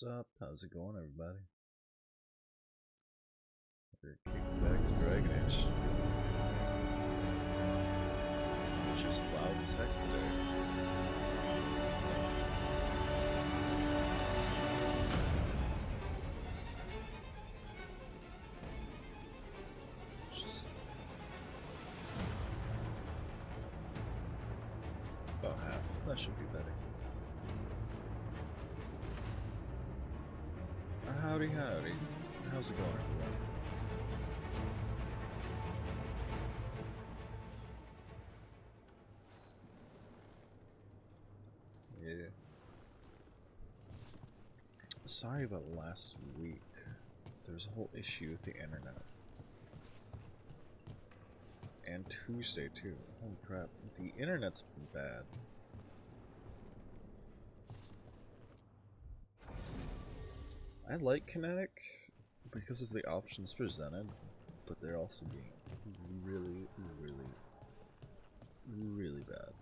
What's up? How's it going, everybody? We're kicking back to Dragon Age. It's just loud as heck today. Just about half. That should be better. Howdy, howdy. How's it going, everyone? Yeah. Sorry about last week. There was a whole issue with the internet. And Tuesday, too. Holy crap. The internet's been bad. I like Kinetic because of the options presented, but they're also being really, really bad.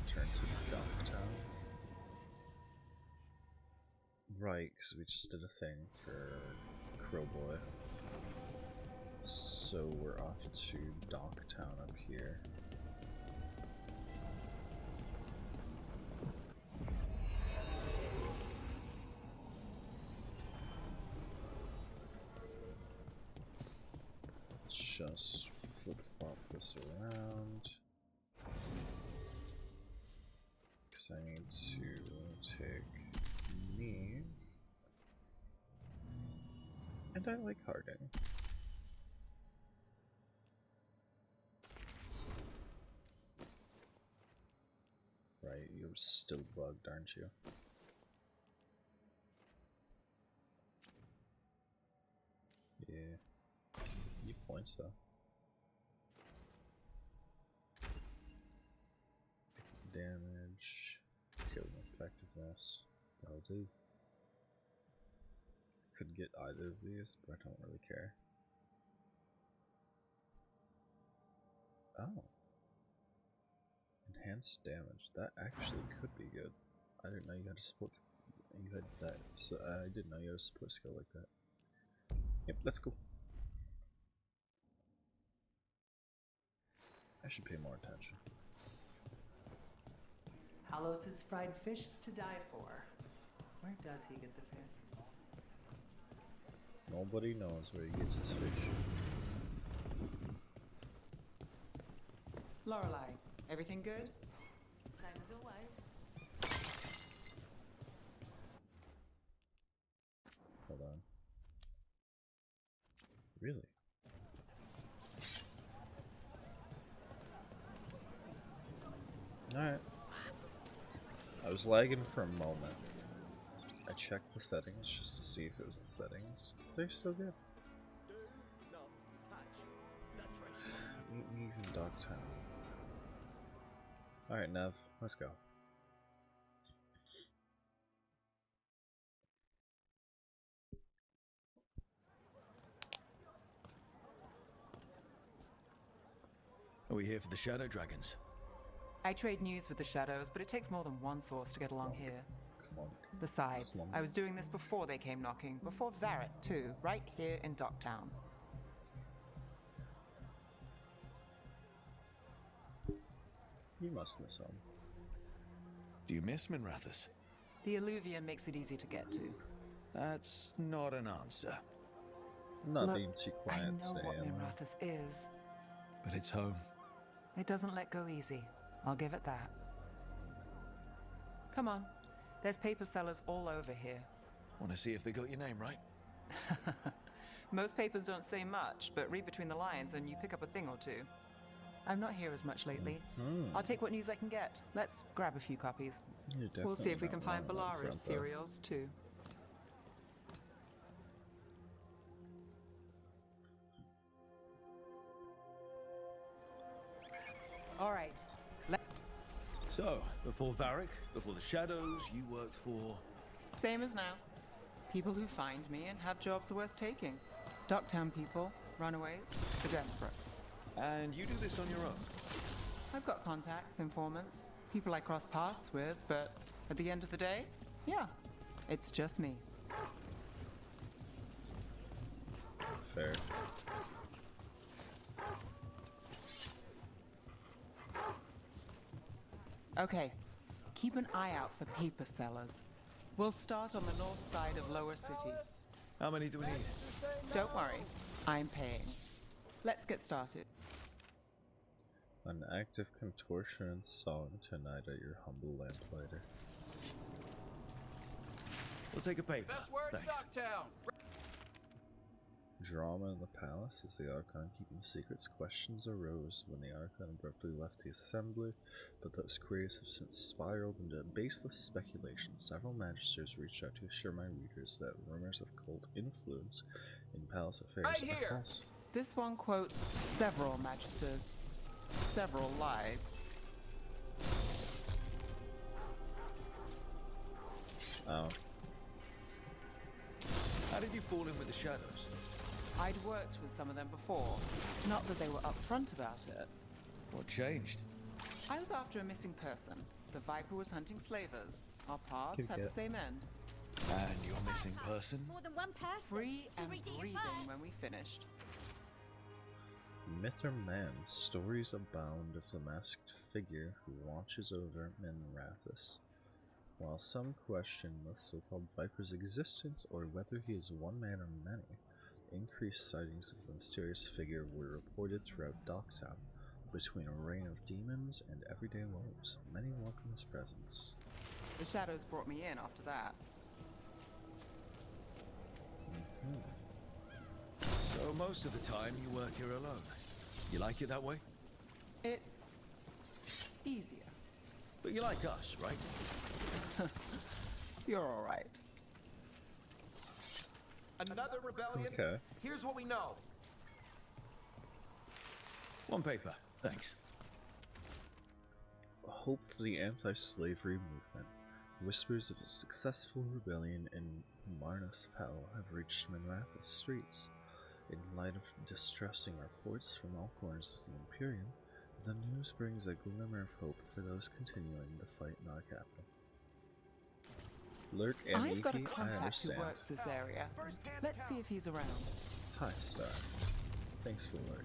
Turn to Docktown. Right, because we just did a thing for Crowboy. So we're off to Docktown up here. Just flip-flop this around. Because I need to take me. And I like Harding. Right, you're still bugged, aren't you? Yeah. You points though. Damage, killing effectiveness. That'll do. Could get either of these, but I don't really care. Oh. Enhanced damage. That actually could be good. I didn't know you had a split. You had that. So I didn't know you had a split skill like that. Yep, that's cool. I should pay more attention. Halos's fried fish is to die for. Where does he get the fish? Nobody knows where he gets his fish. Lorelei, everything good? Same as always. Hold on. Really? Alright. I was lagging for a moment. I checked the settings just to see if it was the settings. They're still good. Meet me in Dogtown. Alright, Nev, let's go. Are we here for the Shadow Dragons? I trade news with the Shadows, but it takes more than one source to get along here. Come on. Besides, I was doing this before they came knocking, before Varrett too, right here in Docktown. You must miss him. Do you miss Minrathous? The alluvium makes it easy to get to. That's not an answer. I'm not Look, being too I quiet know today, what am I? Minrathous is. But it's home. It doesn't let go easy. I'll give it that. Come on. There's paper sellers all over here. Want to see if they got your name right? Most papers don't say much, but read between the lines and you pick up a thing or two. I'm not here as much lately. I'll take what news I can get. Let's grab a few copies. We'll see if we can find Balara's serials too. All right. So, before Varric, before the Shadows, you worked for... Same as now. People who find me and have jobs worth taking. Docktown people, runaways, the desperate. And you do this on your own? I've got contacts, informants, people I cross paths with, but at the end of the day, Yeah, it's just me. Fair. Okay, keep an eye out for paper sellers. We'll start on the north side of Lower City. How many do we need? Don't worry, I'm paying. Let's get started. An active contortion song tonight at your humble lamplighter. We'll take a paper. Thanks. Drama in the palace as the Archon keeping secrets. Questions arose when the Archon abruptly left the assembly, but those queries have since spiraled into baseless speculation. Several magisters reached out to assure my readers that rumors of cult influence in palace affairs are false. This one quotes several magisters, several lies. Oh. How did you fall in with the shadows? I'd worked with some of them before. Not that they were upfront about it. What changed? I was after a missing person. The Viper was hunting slavers. Our paths had the same end. And your missing person? More than one person. Free and Read it breathing first. when we finished. Myth or man, stories abound of the masked figure who watches over Minrathous. While some question the so-called Viper's existence or whether he is one man or many, increased sightings of the mysterious figure were reported throughout Docktown. Between a reign of demons and everyday woes, many welcome his presence. The shadows brought me in after that. So most of the time you work here alone. You like it that way? It's easier. But you like us, right? You're all right. Another rebellion? Okay. Here's what we know. One paper, thanks. Hope for the anti-slavery movement. Whispers of a successful rebellion in Marnus Pal have reached Minrathous streets. In light of distressing reports from all corners of the Imperium, the news brings a glimmer of hope for those continuing the fight in our capital. Lurk and I've got a I contact who understand. works this area. Let's see if he's around. Hi, Star. Thanks for the lurk.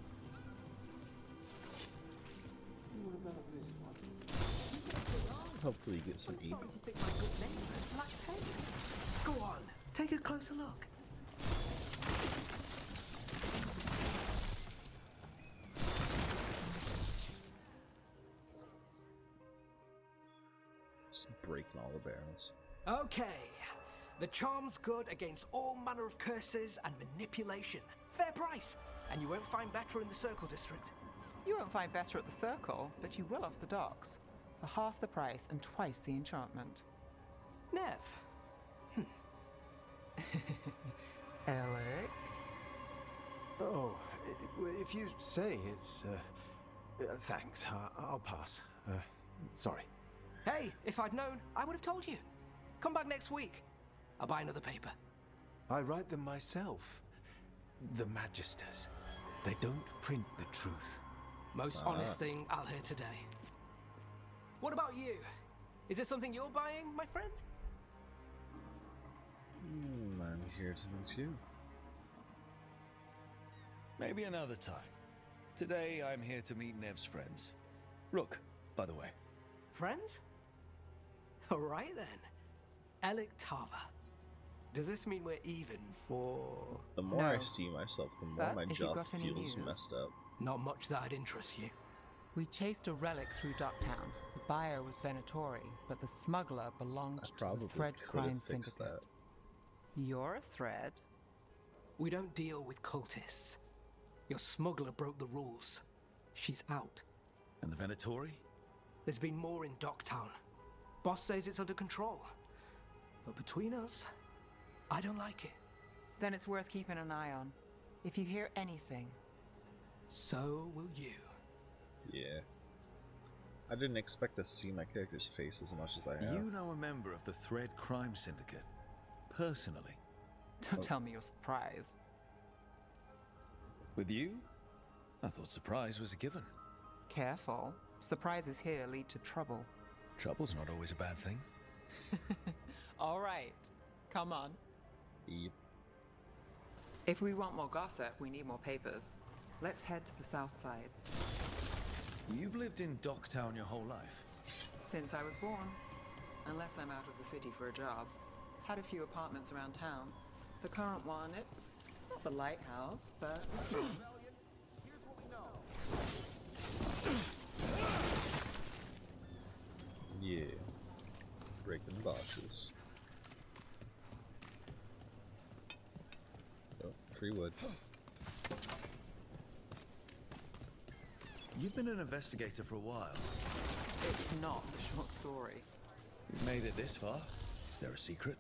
Hopefully you get some ego. Go on, take a closer look. Just breaking all the barrels. Okay. The charm's good against all manner of curses and manipulation. Fair price. And you won't find better in the Circle District. You won't find better at the Circle, but you will off the docks. For half the price and twice the enchantment. Nev. Alec? Oh, if you say it's, thanks. I'll pass. Sorry. Hey, if I'd known, I would have told you. Come back next week. I'll buy another paper. I write them myself. The Magisters. They don't print the truth. Most honest thing I'll hear today. What about you? Is there something you're buying, my friend? I'm here to meet you. Maybe another time. Today I'm here to meet Nev's friends. Rook, by the way. Friends? All right then. Alec Tava. Does this mean we're even for... The more I No. see myself, the more But my if you jaw got any feels news? messed up. Not much that'd interest you. We chased a relic through Docktown. The buyer was Venatori, but the smuggler belonged I to probably the Thread could Crime have fixed Syndicate. that. You're a thread. We don't deal with cultists. Your smuggler broke the rules. She's out. And the Venatori? There's been more in Docktown. Boss says it's under control. But between us, I don't like it. Then it's worth keeping an eye on. If you hear anything, So will you. Yeah. I didn't expect to see my character's face as much as I have. You know a member of the Thread Crime Syndicate. Personally. don't tell me you're surprised. With you? I thought surprise was a given. Careful. Surprises here lead to trouble. Trouble's not always a bad thing. All right, come on. Yep. If we want more gossip, we need more papers. Let's head to the south side. You've lived in Docktown your whole life. Since I was born. Unless I'm out of the city for a job. Had a few apartments around town. The current one, it's not the lighthouse, but... Yeah. Breaking boxes. Oh, free wood. You've been an investigator for a while. It's not a short story. You've made it this far. Is there a secret?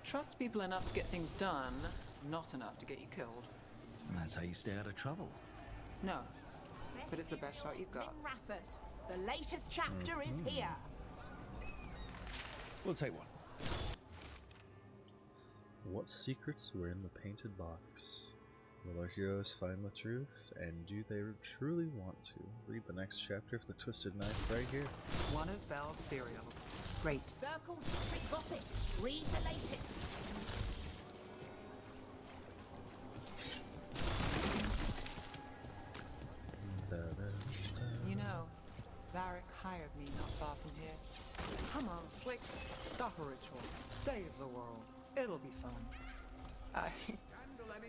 Trust people enough to get things done, not enough to get you killed. And that's how you stay out of trouble. No, but it's the best shot you've got. Rathus, the latest chapter is here. We'll take one. What secrets were in the painted box? Will our heroes find the truth? And do they truly want to? Read the next chapter of The Twisted Knife right here. One of Belle's cereals. Great. Circle District Gossip. Read the latest. You know, Varric hired me not far from here. Come on, Slick. Stop a ritual. Save the world. It'll be fun. I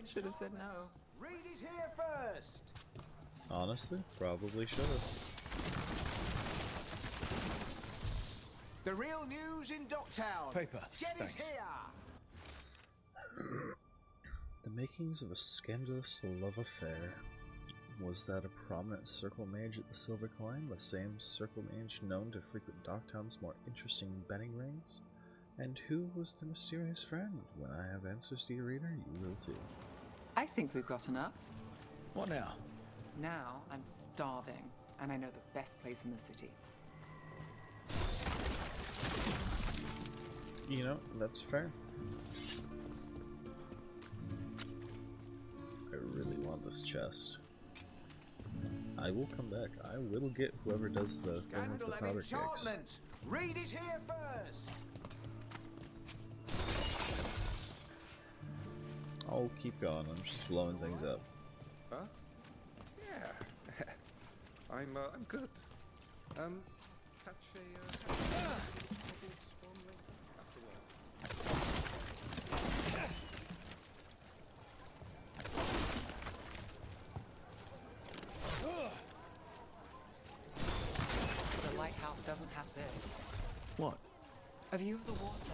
should have said no. Read it here first. Honestly, probably should have. The real news in Docktown. Paper. Get Thanks. it here. The makings of a scandalous love affair. Was that a prominent circle mage at the Silver Coin, the same circle mage known to frequent Docktown's more interesting betting rings? And who was the mysterious friend? When I have answers to your reader, you will too. I think we've got enough. What now? Now I'm starving, and I know the best place in the city. You know, that's fair. I really want this chest. I will come back. I will get whoever does the thing with the Scandal and powder cakes. enchantment. Read it here first. I'll keep going. I'm just blowing things up. Huh? Yeah. I'm good. Catch a swarm later after work. The lighthouse doesn't have this. What? A view of the water.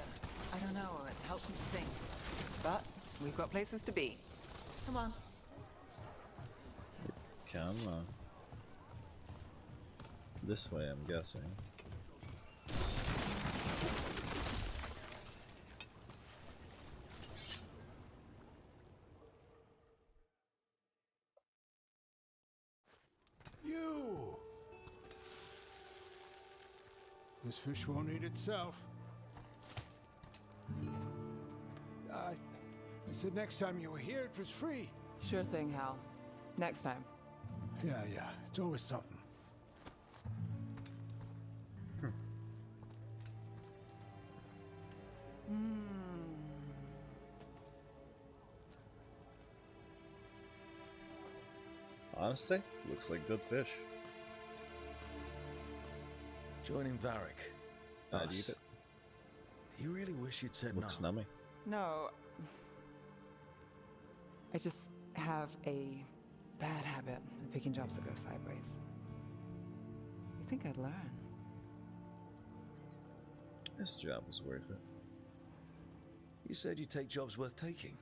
I don't know, it helps me think. But we've got places to be. Come on. Come on. This way, I'm guessing. You! This fish won't eat itself. I said next time you were here it was free. Sure thing, Hal. Next time. Yeah, it's always something. Honestly, looks like good fish. Joining Varric. I'd Us. eat it. Do you really wish you'd said Looks no? nummy. No. I just have a bad habit of picking jobs that go sideways. You think I'd learn? This job was worth it. You said you'd take jobs worth taking.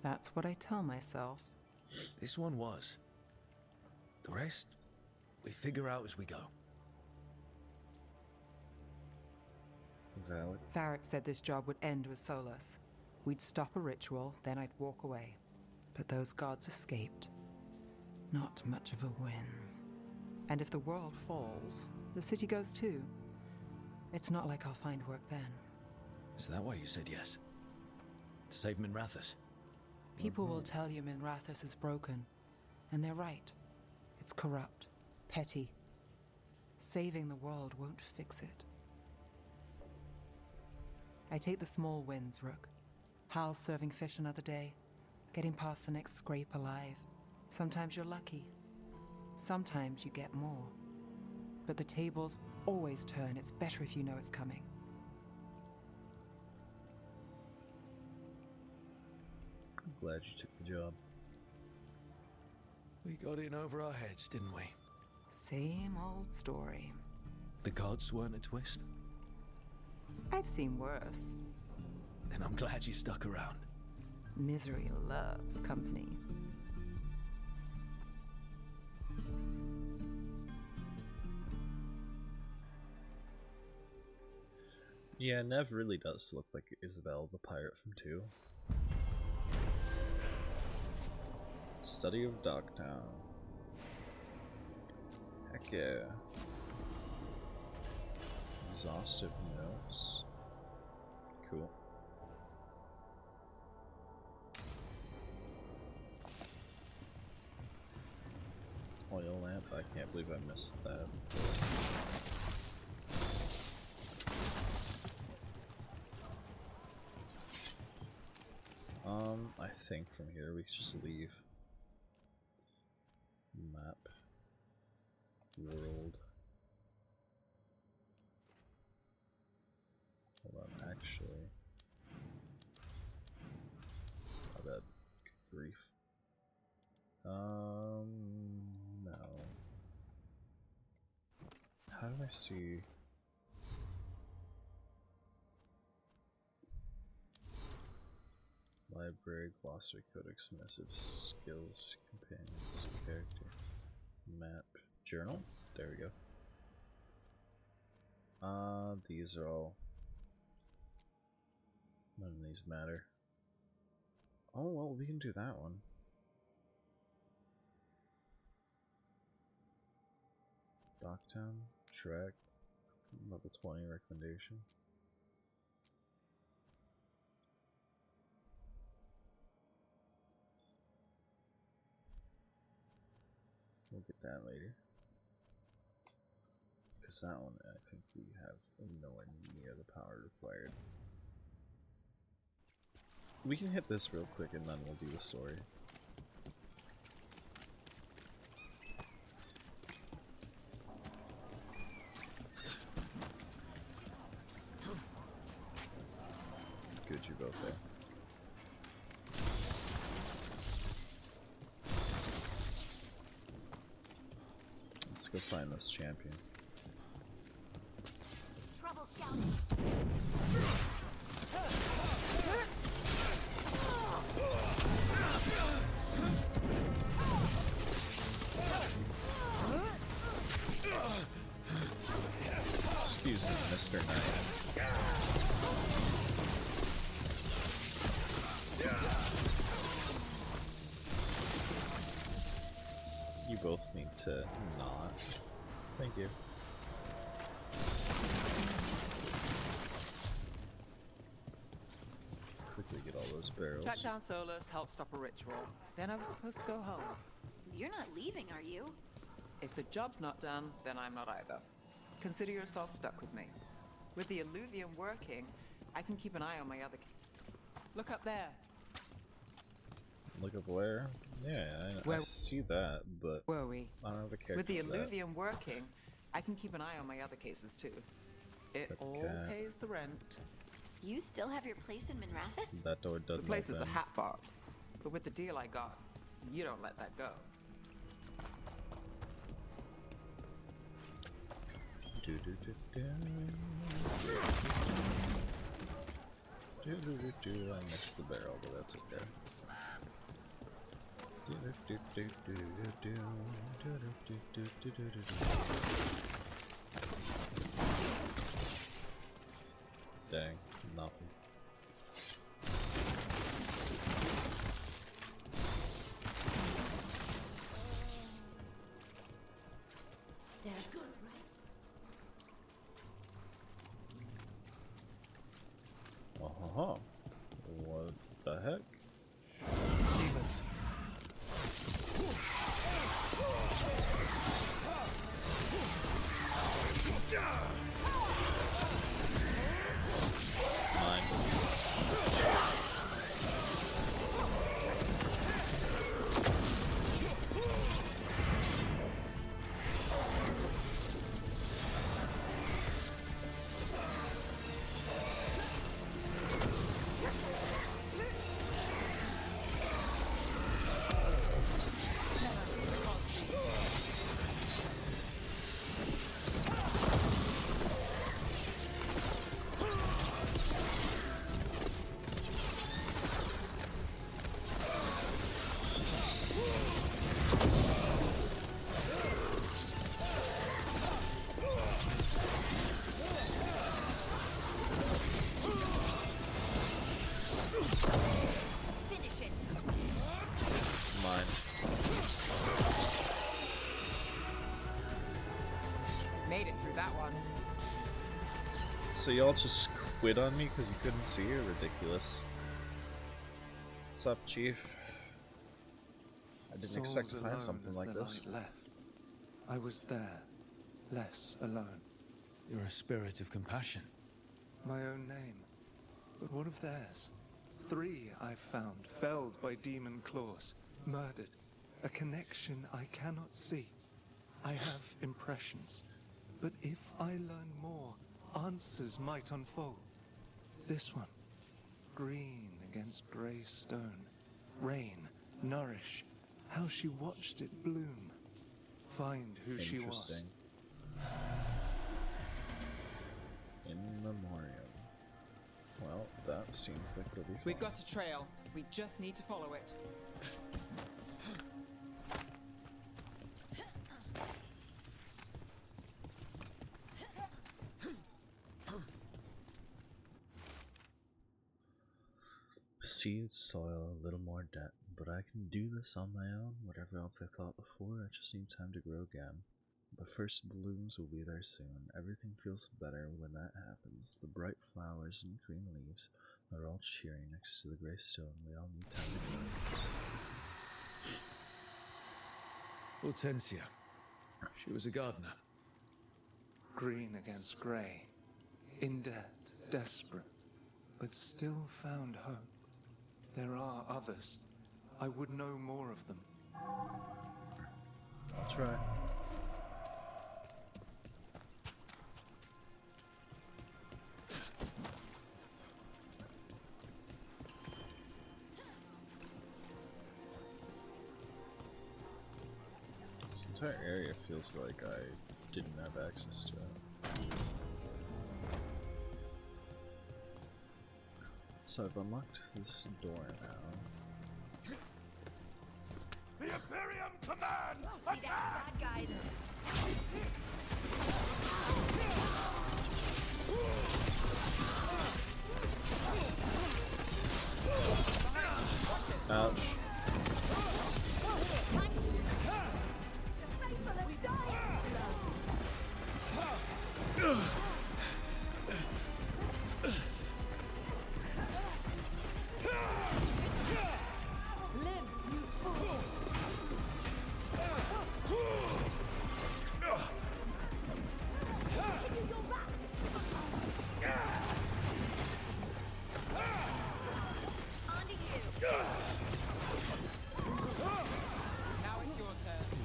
That's what I tell myself. This one was. The rest, we figure out as we go. Valid. Varric said this job would end with Solus. We'd stop a ritual, then I'd walk away. But those gods escaped. Not much of a win. And if the world falls, the city goes too. It's not like I'll find work then. Is that why you said yes? To save Minrathus? People will tell you Minrathus is broken. And they're right. It's corrupt, petty. Saving the world won't fix it. I take the small wins, Rook. Hal's serving fish another day, getting past the next scrape alive. Sometimes you're lucky. Sometimes you get more. But the tables always turn. It's better if you know it's coming. I'm glad you took the job. We got in over our heads, didn't we? Same old story. The gods weren't a twist? I've seen worse. Then I'm glad you stuck around. Misery loves company. Yeah, Nev really does look like Isabel, the pirate from 2. Study of Dogtown. Heck yeah. Exhaustive notes. Cool. Oil lamp, I can't believe I missed that. I think from here we can just leave. Map. World. Hold on, actually. My bad. Good grief. No. How do I see? Library, glossary, codex, missive, skills, companions, character, map, journal. There we go. These are all. None of these matter. Oh well, we can do that one. Docktown, track, level 20 recommendation. We'll get that later. Because that one, I think we have nowhere near the power required. We can hit this real quick and then we'll do the story. Good, you're both there. Let's go find this champion. Trouble scouting. Excuse me, Mr. Knight. You both need to not. Thank you. Quickly get all those barrels. Track down Solus, help stop a ritual. Then I was supposed to go home. You're not leaving, are you? If the job's not done, then I'm not either. Consider yourself stuck with me. With the alluvium working, I can keep an eye on my other... Look up there. Look up where? Yeah, I see that, but were we? I don't have a character. With the for that. alluvium working, I can keep an eye on my other cases too. It all pays the rent. You still have your place in Minrathis? That door doesn't The place is a open. hat box, but with the deal I got, you don't let that go. Do do do do. Do do do do. I missed the barrel, but that's okay. Do do do do do do do do do do do do. Dang, nothing. They're good, right? Oh, what the heck? Demons. Mind So y'all just quit on me because you couldn't see her? Ridiculous. What's up, Chief? I didn't expect to find something like this. Left. I was there, less alone. You're a spirit of compassion. My own name. But what of theirs? 3 I've found, felled by demon claws, murdered. A connection I cannot see. I have impressions. But if I learn more, answers might unfold. This one. Green against grey stone. Rain, nourish. How she watched it bloom. Find who she was. Interesting. In memoriam. Well, that seems like it'll be fun. We've got a trail. We just need to follow it. Seed, soil, a little more debt, but I can do this on my own. Whatever else I thought before, I just need time to grow again. The first blooms will be there soon. Everything feels better when that happens. The bright flowers and green leaves are all cheering next to the gray stone. We all need time to grow. Hortensia. She was a gardener. Green against grey. In debt, desperate, but still found hope. There are others. I would know more of them. I'll try. This entire area feels like I didn't have access to it. So I've unlocked this door now. The Imperium commands! See that, bad guys? Ouch.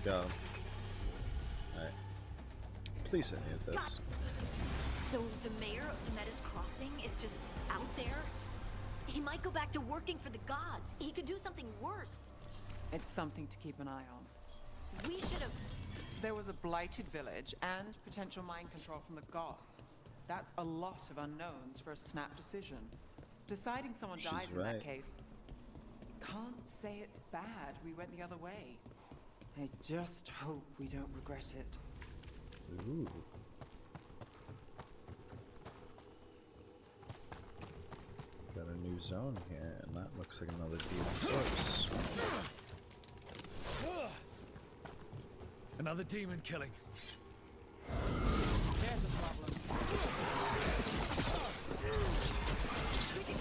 Go. Alright. Please any of this. So the mayor of Demetis Crossing is just out there? He might go back to working for the gods. He could do something worse. It's something to keep an eye on. We should have... There was a blighted village and potential mind control from the gods. That's a lot of unknowns for a snap decision. Deciding someone She's dies in right. that case. Can't say it's bad we went the other way. I just hope we don't regret it. Ooh. Got a new zone here, and that looks like another demon corpse. Another demon killing. There's a problem. Good to go.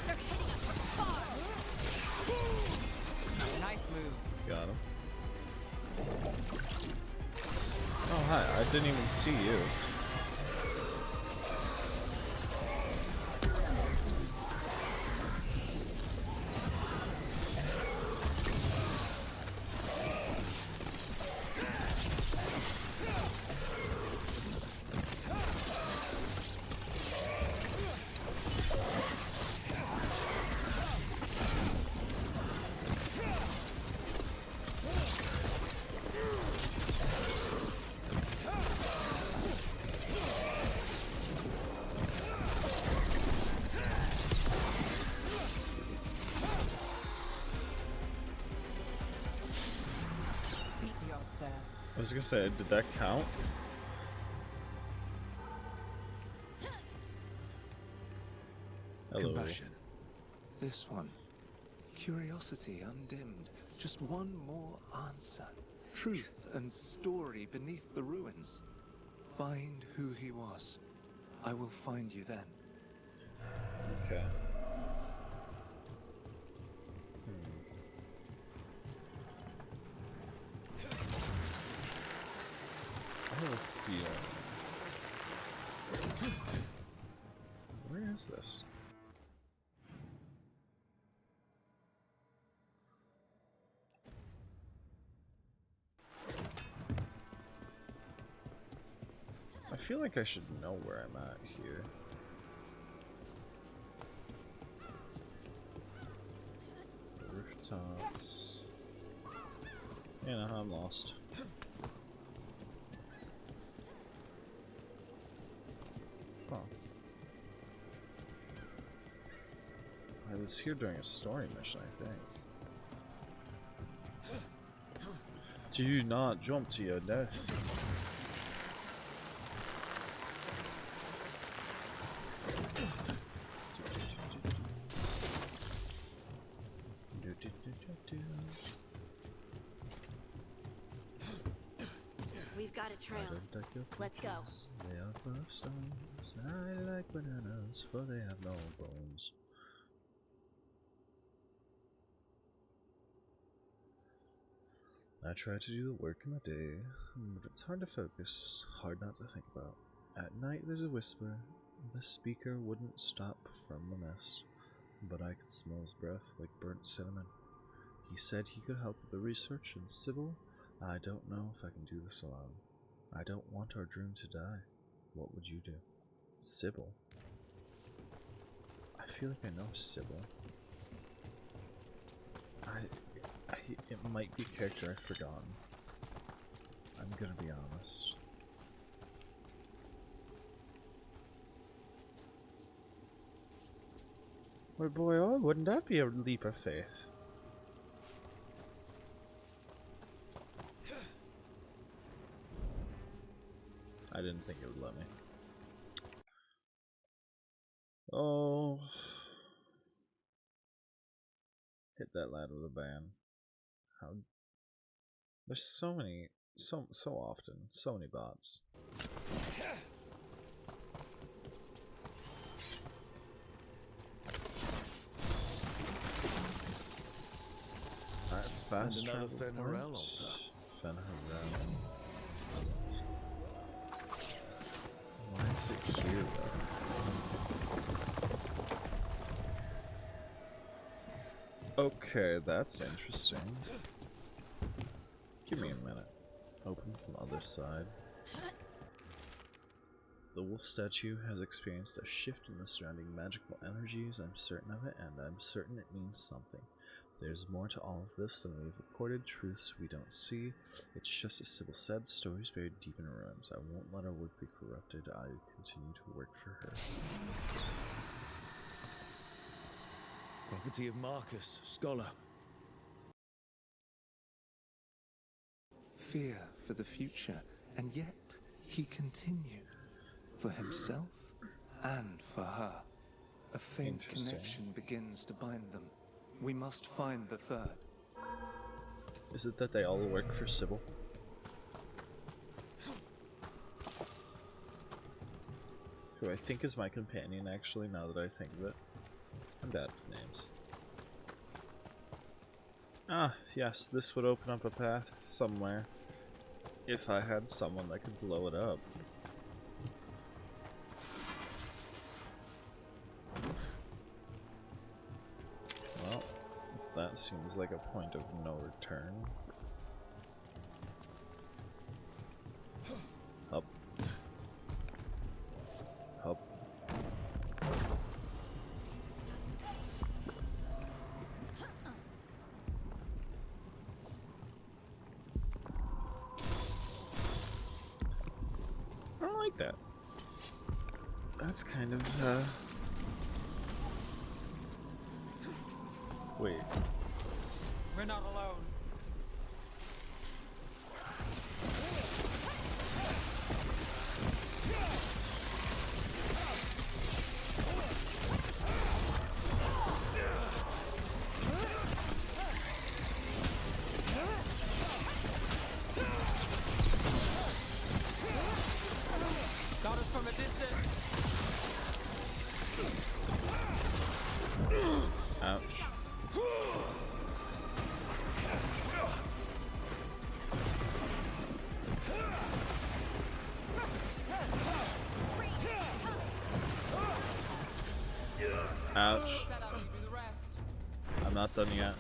They're hitting us from far. Nice move. Got him. Oh, hi. I didn't even see you. Beat the odds there. I was gonna say, did that count? Hello. compassion. This one. Curiosity undimmed. Just one more answer. Truth and story beneath the ruins. Find who he was. I will find you then. Okay. I have a feeling. Where is this? I feel like I should know where I'm at here. Rooftops. Yeah, no, I'm lost. Huh. I was here during a story mission, I think. Do not jump to your death. We've got a trail. Let's go. They are full of stones. I like bananas, for they have no bones. I try to do the work in the day, but it's hard to focus, hard not to think about. At night there's a whisper. The speaker wouldn't stop from the mess, but I could smell his breath like burnt cinnamon. He said he could help with the research, and Sybil, I don't know if I can do this alone. I don't want our dream to die. What would you do? Sybil? I feel like I know Sybil. It might be a character I've forgotten. I'm gonna be honest. Well, boy, oh, wouldn't that be a leap of faith? I didn't think it would let me. Oh. Hit that lad with a ban. How? There's so many, so often, so many bots. Fast travel Fenharel point. altar. Fenharel. Why is it here though? Okay, that's interesting. Give me a minute. Open from the other side. The wolf statue has experienced a shift in the surrounding magical energies. I'm certain of it, and I'm certain it means something. There's more to all of this than we've recorded, truths we don't see. It's just as Sybil said, stories buried deep in ruins. I won't let our work be corrupted. I continue to work for her. Property of Marcus, scholar. Fear for the future, and yet he continued. For himself and for her. A faint connection begins to bind them. We must find the third. Is it that they all work for Sybil? Who I think is my companion, actually, now that I think of it. I'm bad with names. Ah, yes, this would open up a path somewhere. If I had someone that could blow it up. Well, that seems like a point of no return. Up. Up. I don't like that. That's kind of, wait. We're not alone. Ouch. I'm not done yet.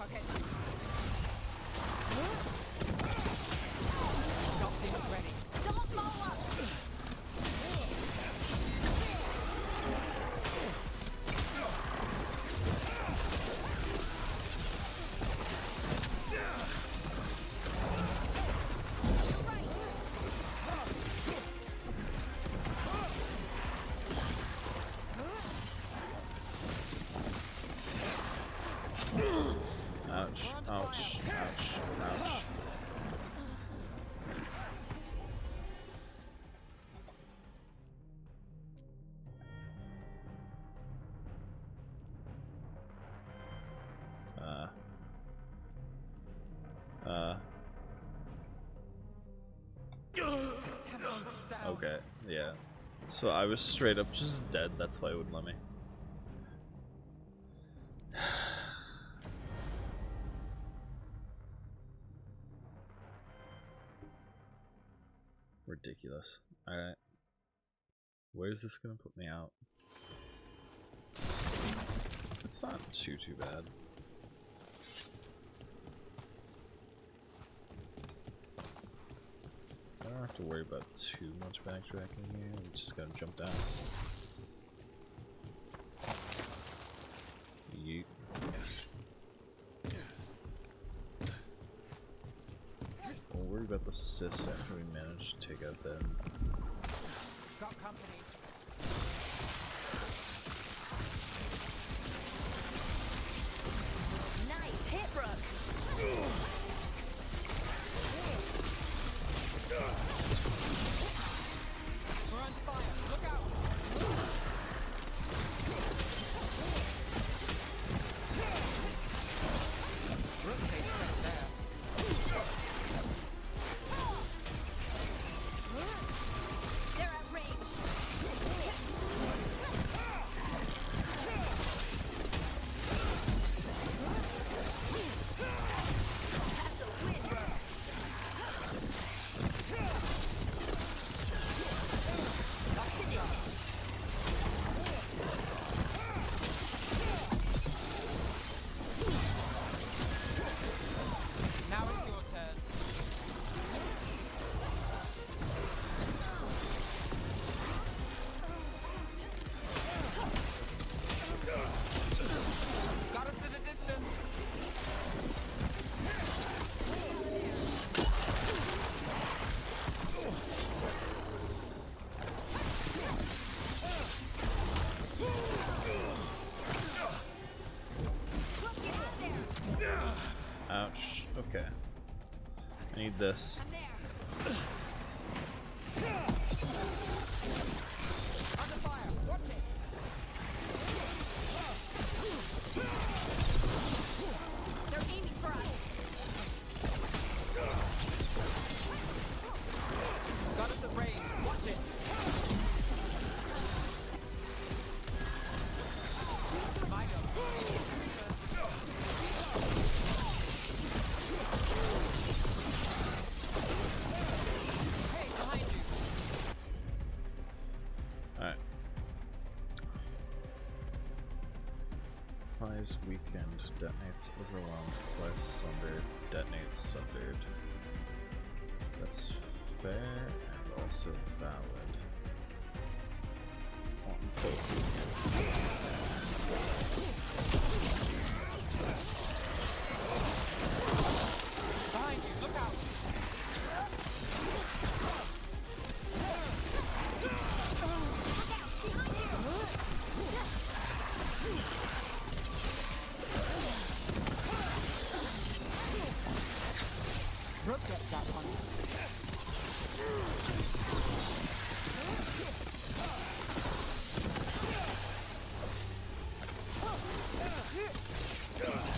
Ouch, ouch, ouch, ouch. Okay, yeah. So I was straight up just dead, that's why it wouldn't let me. Ridiculous. Alright. Where's this gonna put me out? It's not too bad. I don't have to worry about too much backtracking here. We just gotta jump down. Yeet. We'll worry about the sis after we manage to take out them. Got company. Nice hit, Brooks. We're on fire. Look out. Brooks takes credit there. They're at range. That's a win, bro. Now it's your turn. Got us at a distance. Ouch. Okay. I need this. I'm there. Under fire. Watch it. They're aiming for us. Got us at range. Watch it. My go. Hey, behind you. Alright. Applies weakened, detonates overwhelmed, applies sundered, detonates sundered. That's fair and also valid. On both weakened. Behind you. Look out. Brooke gets that one.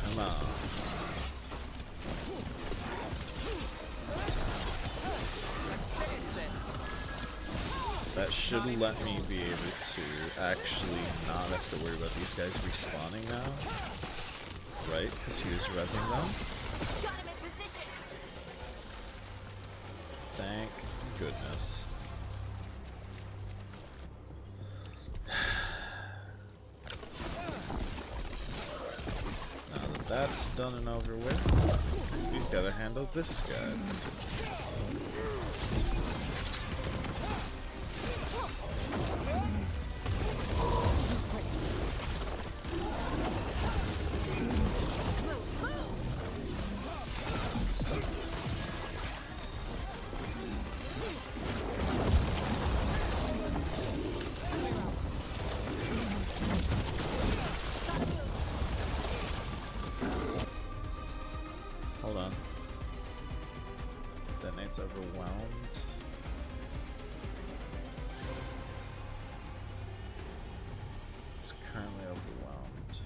Come on. Finish this. That should let me be able to actually not have to worry about these guys respawning now. Right? Because he was rezzing them. Got him in position. Thank goodness. that's done and over with, we've got to handle this guy. Hold on. That knight's overwhelmed. It's currently overwhelmed.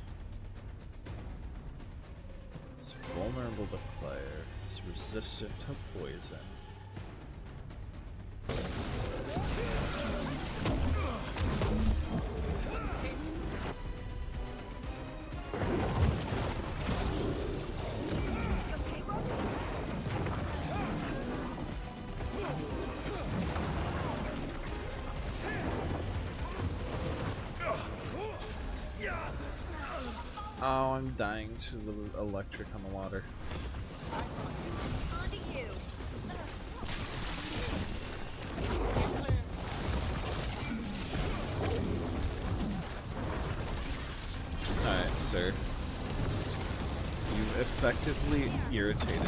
It's vulnerable to fire. It's resistant to poison. Oh, I'm dying to the electric on the water. On to you. Alright, sir. You effectively irritated me.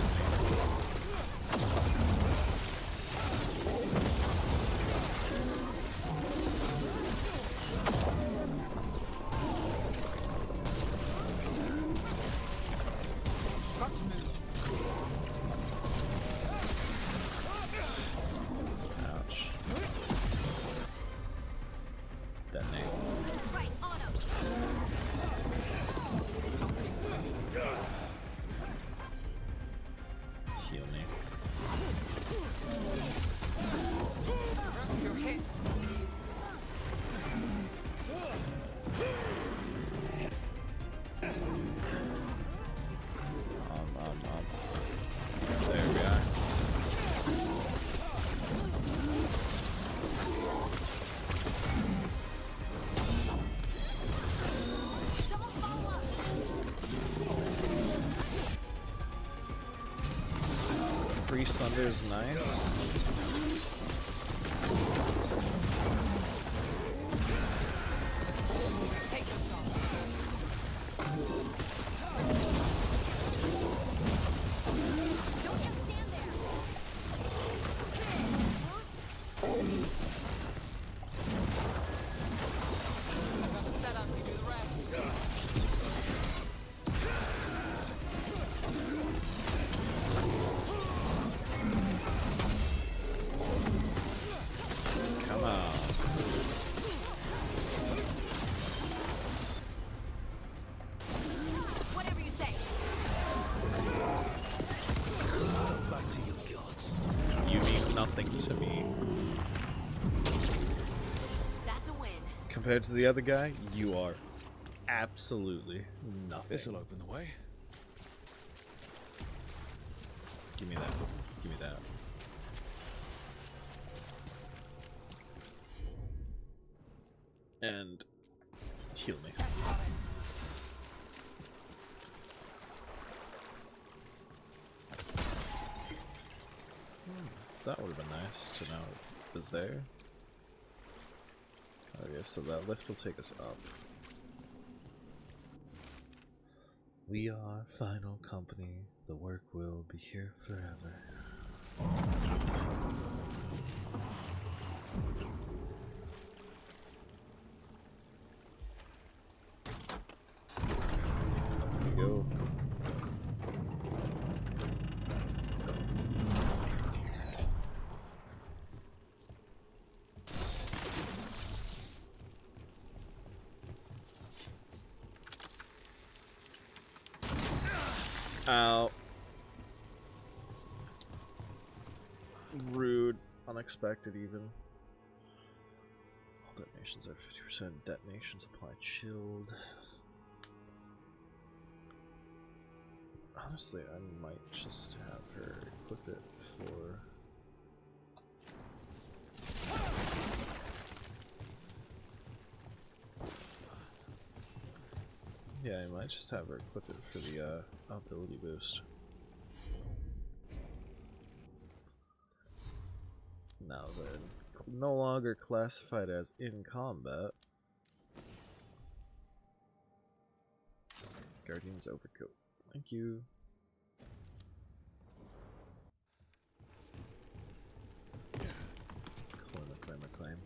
Ouch. Detonate. Right, on him. Heal me. You're hit. There we are. Someone follow up. Free Sunder is nice. Take this off. Don't just stand there. I've got the setup to do the rest. Come on. Whatever you say. Back to you, gods. You mean nothing to me. That's a win. Compared to the other guy, you are absolutely nothing. This'll open the way. Give me that. Give me that. And heal me. That would have been nice to know it was there. Okay, so that lift will take us up. We are final company. The work will be here forever. There we go. Ow. Rude. Unexpected even. All detonations are 50% detonation supply chilled. Honestly, I might just have her equip it for... Yeah, I might just have her equip it for the ability boost. Now then, no longer classified as in combat. Guardian's overcoat. Thank you. Claim.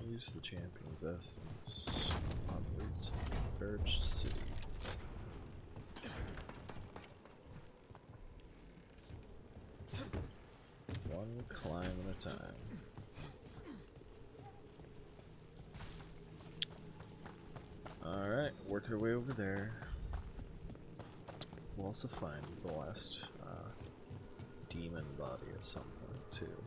Use the champion's essence on roots of Verged City. One climb at a time. Alright, work our way over there. We'll also find the last demon body at some point, too.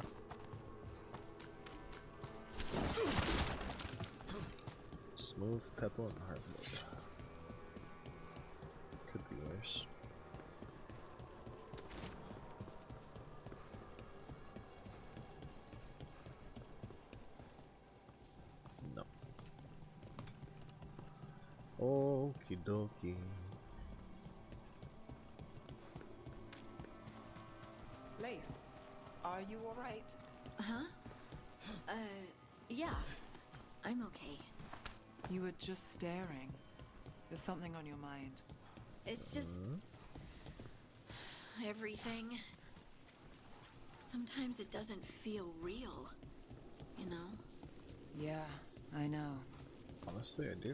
Smooth pebble and hardwood. Could be worse. No. Okie dokie. Lace, are you alright? Huh? Yeah. I'm okay. You were just staring. There's something on your mind. It's just... everything. Sometimes it doesn't feel real, you know? Yeah, I know. Honestly, I do.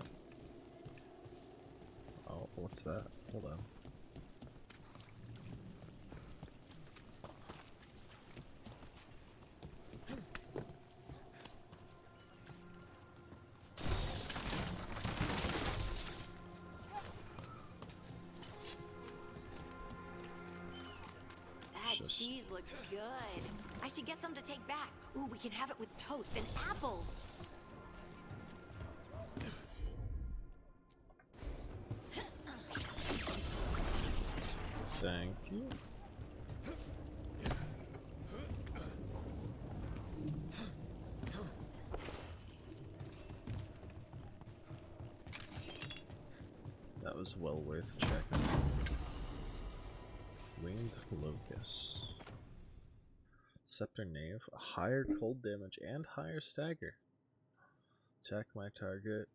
Oh, what's that? Hold on. That cheese looks good. I should get some to take back. Ooh, we can have it with toast and apples. Thank you. That was well worth checking. Winged Locust. Scepter Knave. Higher cold damage and higher stagger. Attack my target.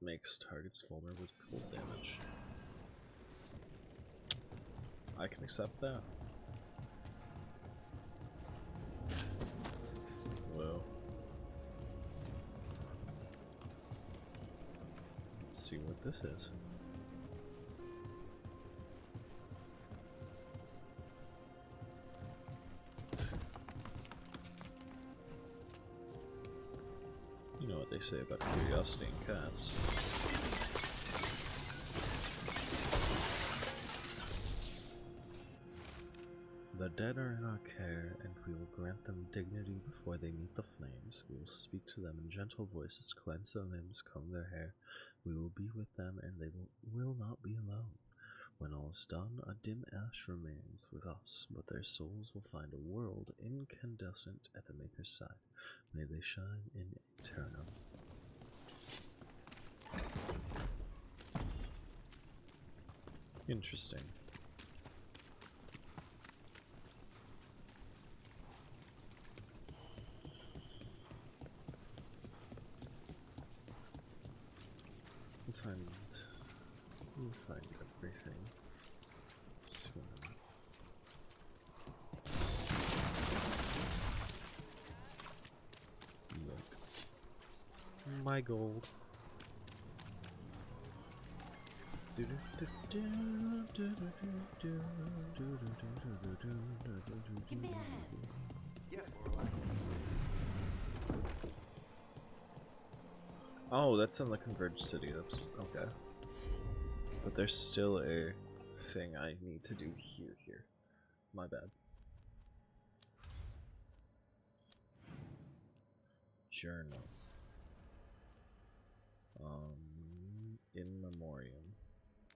Makes targets vulnerable to cold damage. I can accept that. Whoa. Let's see what this is. You know what they say about curiosity and cats. The dead are in our care, and we will grant them dignity before they meet the flames. We will speak to them in gentle voices, cleanse their limbs, comb their hair. We will be with them, and they will not be alone. When all is done, a dim ash remains with us, but their souls will find a world incandescent at the Maker's side. May they shine in eternum. Interesting. We'll find everything soon enough. Look. My gold. Give me a hand. Yes, Lorelai. Oh, that's in the Converged City. That's okay. But there's still a thing I need to do here. My bad. Journal. In memoriam.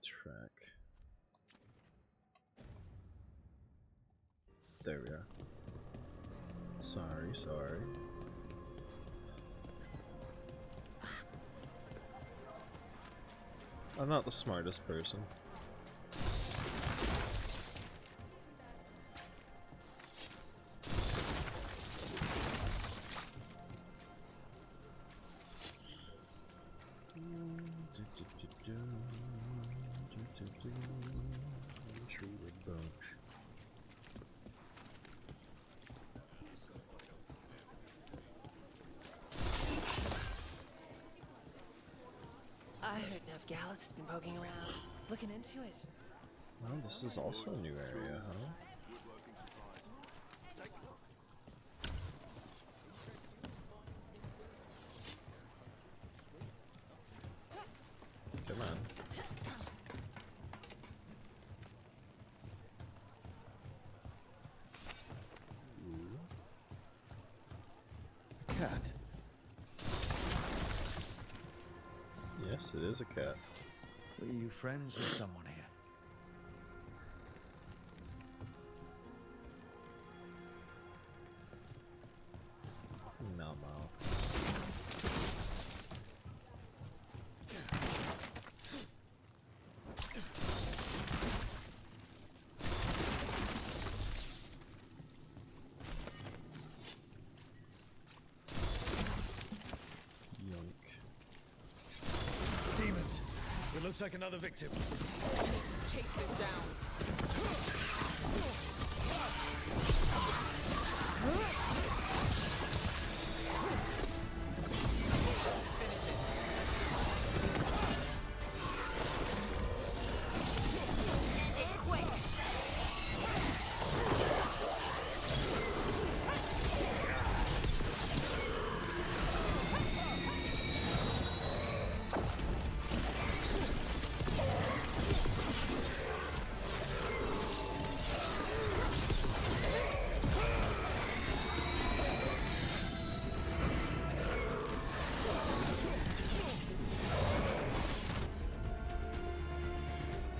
Track. There we are. Sorry. I'm not the smartest person. I heard Nev Gallus has been poking around, looking into it. Well, this is also a new area, huh? Come on. Cat. Yes, it is a cat. Were you friends with someone here? No, Mal. Demons. It looks like another victim. Chase this down.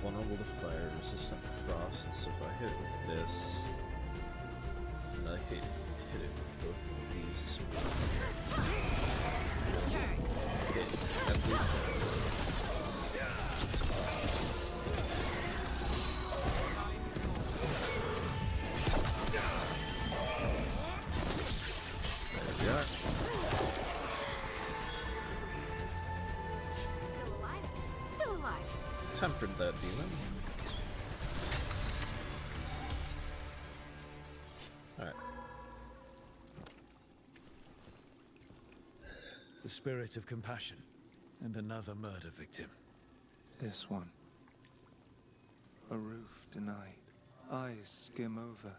Vulnerable to fire, resistant to frost, so if I hit it with this, and I hit it with both of these as well. Hit every time. There we are. Still alive? Still alive. Tempered that demon. Alright. The spirit of compassion. And another murder victim. This one. A roof denied. Eyes skim over.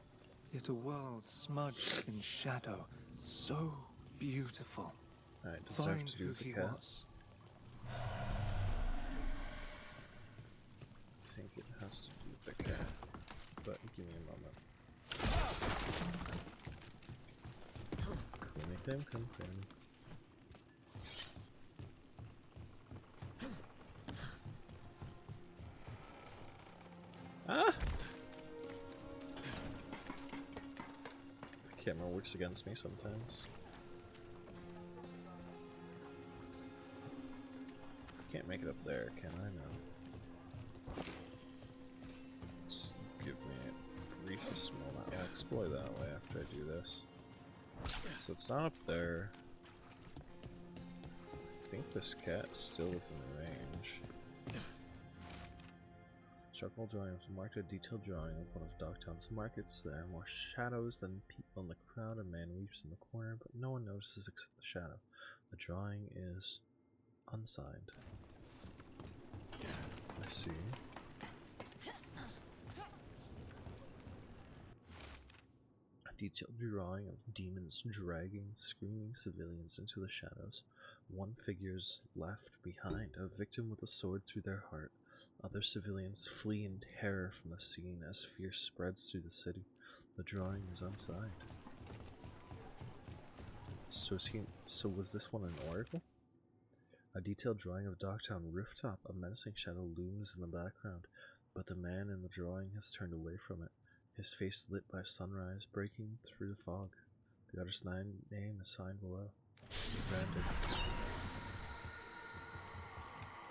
Yet a world smudged in shadow. So beautiful. Alright, does it have Find to do who with the he cat? was. I think it has to do with the cat. But give me a moment. Come. Ah! The camera works against me sometimes. Can't make it up there, can I? No. Just give me a briefest moment. I'll explore that way after I do this. So it's not up there. I think this cat's still within range. Charcoal drawing was marked a detailed drawing of one of Dogtown's markets. There are more shadows than people in the crowd. A man weeps in the corner, but no one notices except the shadow. The drawing is unsigned. I see. A detailed drawing of demons dragging screaming civilians into the shadows. One figure's left behind, a victim with a sword through their heart. Other civilians flee in terror from the scene as fear spreads through the city. The drawing is unsigned. So was this one an oracle? A detailed drawing of Dogtown rooftop. A menacing shadow looms in the background, but the man in the drawing has turned away from it, his face lit by sunrise breaking through the fog. The artist's name is signed below. Branded.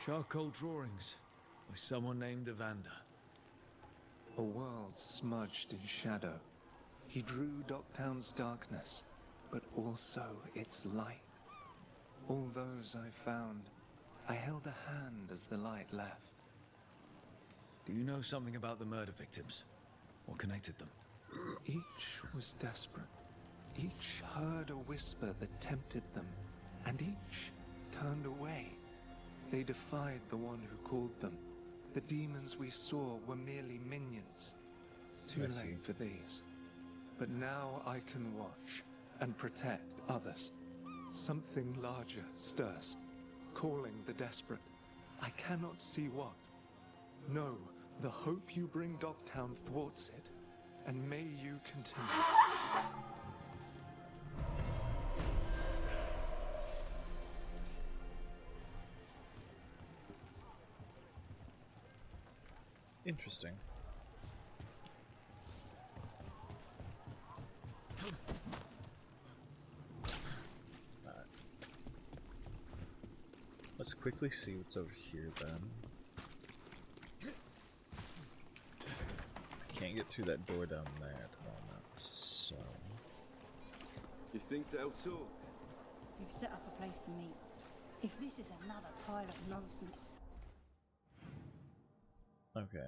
Charcoal drawings by someone named Evander. A world smudged in shadow. He drew Docktown's darkness, but also its light. All those I found, I held a hand as the light left. Do you know something about the murder victims? What connected them? Each was desperate. Each heard a whisper that tempted them, and each turned away. They defied the one who called them. The demons we saw were merely minions. Too late for these. But now I can watch and protect others. Something larger stirs, calling the desperate. I cannot see what. No, the hope you bring Docktown thwarts it, and may you continue. Interesting. Alright. Let's quickly see what's over here then. I can't get through that door down there at the moment, so... You think they'll talk? We've set up a place to meet. If this is another pile of nonsense... Okay.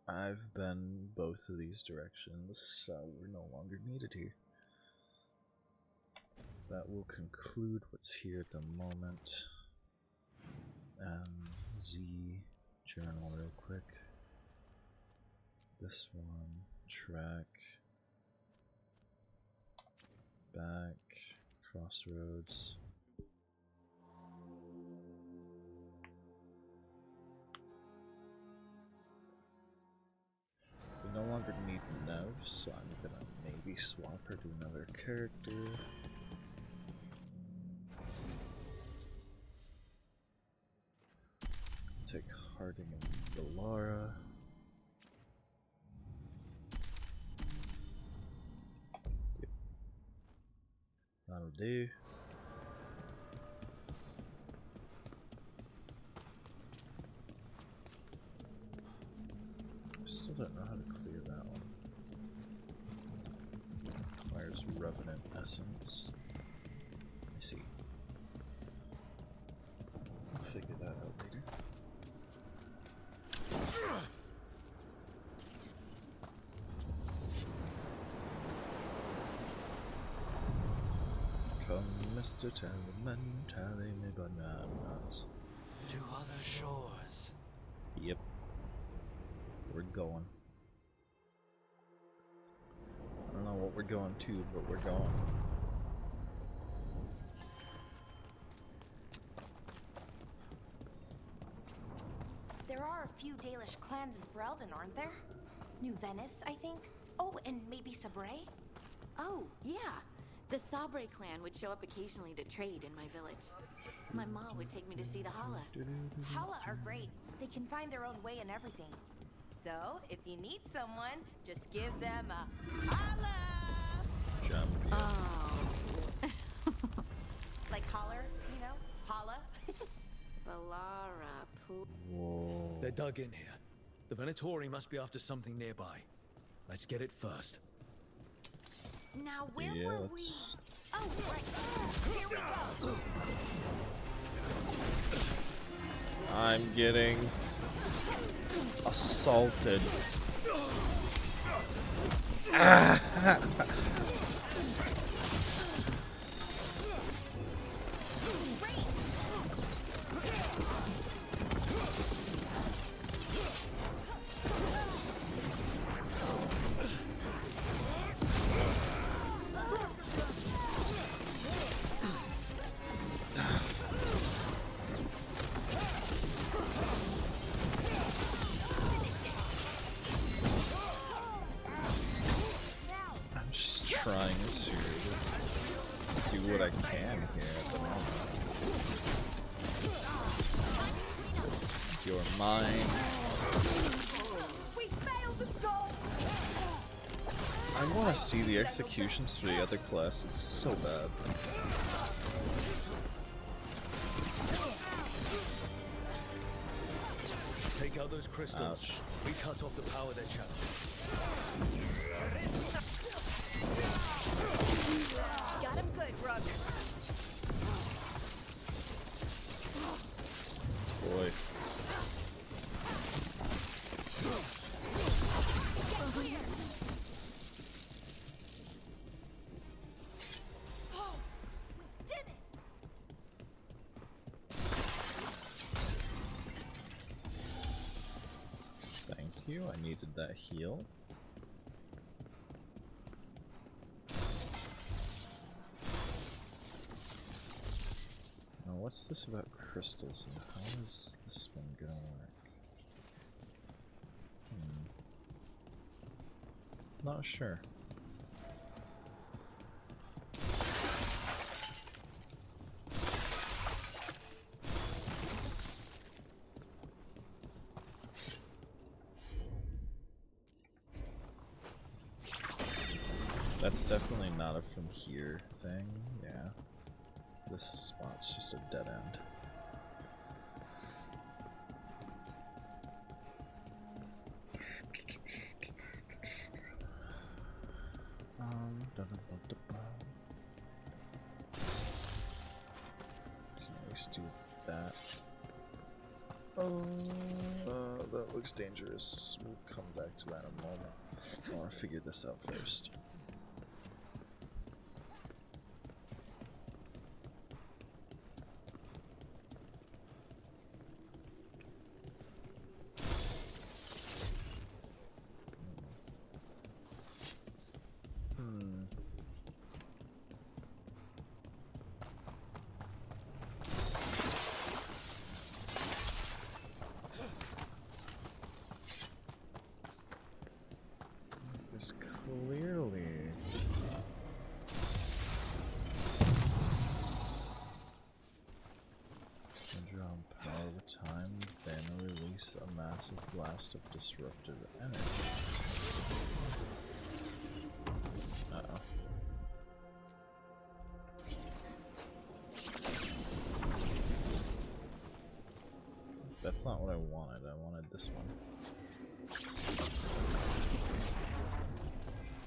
I've been both of these directions, so we're no longer needed here. That will conclude what's here at the moment. Z journal real quick. This one, track, back, crossroads. We no longer need Nev, so I'm gonna maybe swap her to another character. Take Harding and Galara. Yep. That'll do. Still don't know how to clear that one. Requires Revenant Essence. I see. I'll figure that out later. Come, Mr. Tallyman, tally me bananas. To other shores. Yep. We're going. I don't know what we're going to, but we're going. There are a few Dalish clans in Ferelden, aren't there? New Venice, I think. Oh, and maybe Sabre? Oh, yeah. The Sabre clan would show up occasionally to trade in my village. My mom would take me to see the Hala. Hala are great. They can find their own way in everything. So, if you need someone, just give them a Hala! Champion. Oh. Like holler, you know? Hala? Valara, please. Whoa. They're dug in here. The Venatori must be after something nearby. Let's get it first. Now, where Yeah, were we? Oh, right. Here we go. I'm getting assaulted. Ah! Trying to do what I can here at the moment. You're mine. We failed the goal! I want to see the executions for the other classes so bad. Take out those crystals. Ouch. We cut off the power they're channeling. Got him good, Rook. Boy. Oh, we did it! Thank you. I needed that heal. Now, what's this about crystals and how is this one gonna work? Not sure. That's definitely not a from here thing, yeah. This spot's just a dead end. Can always do that. That looks dangerous. We'll come back to that in a moment. I want to figure this out first. Clearly. Draw power over time, then release a massive blast of disruptive energy. Uh-oh. That's not what I wanted. I wanted this one.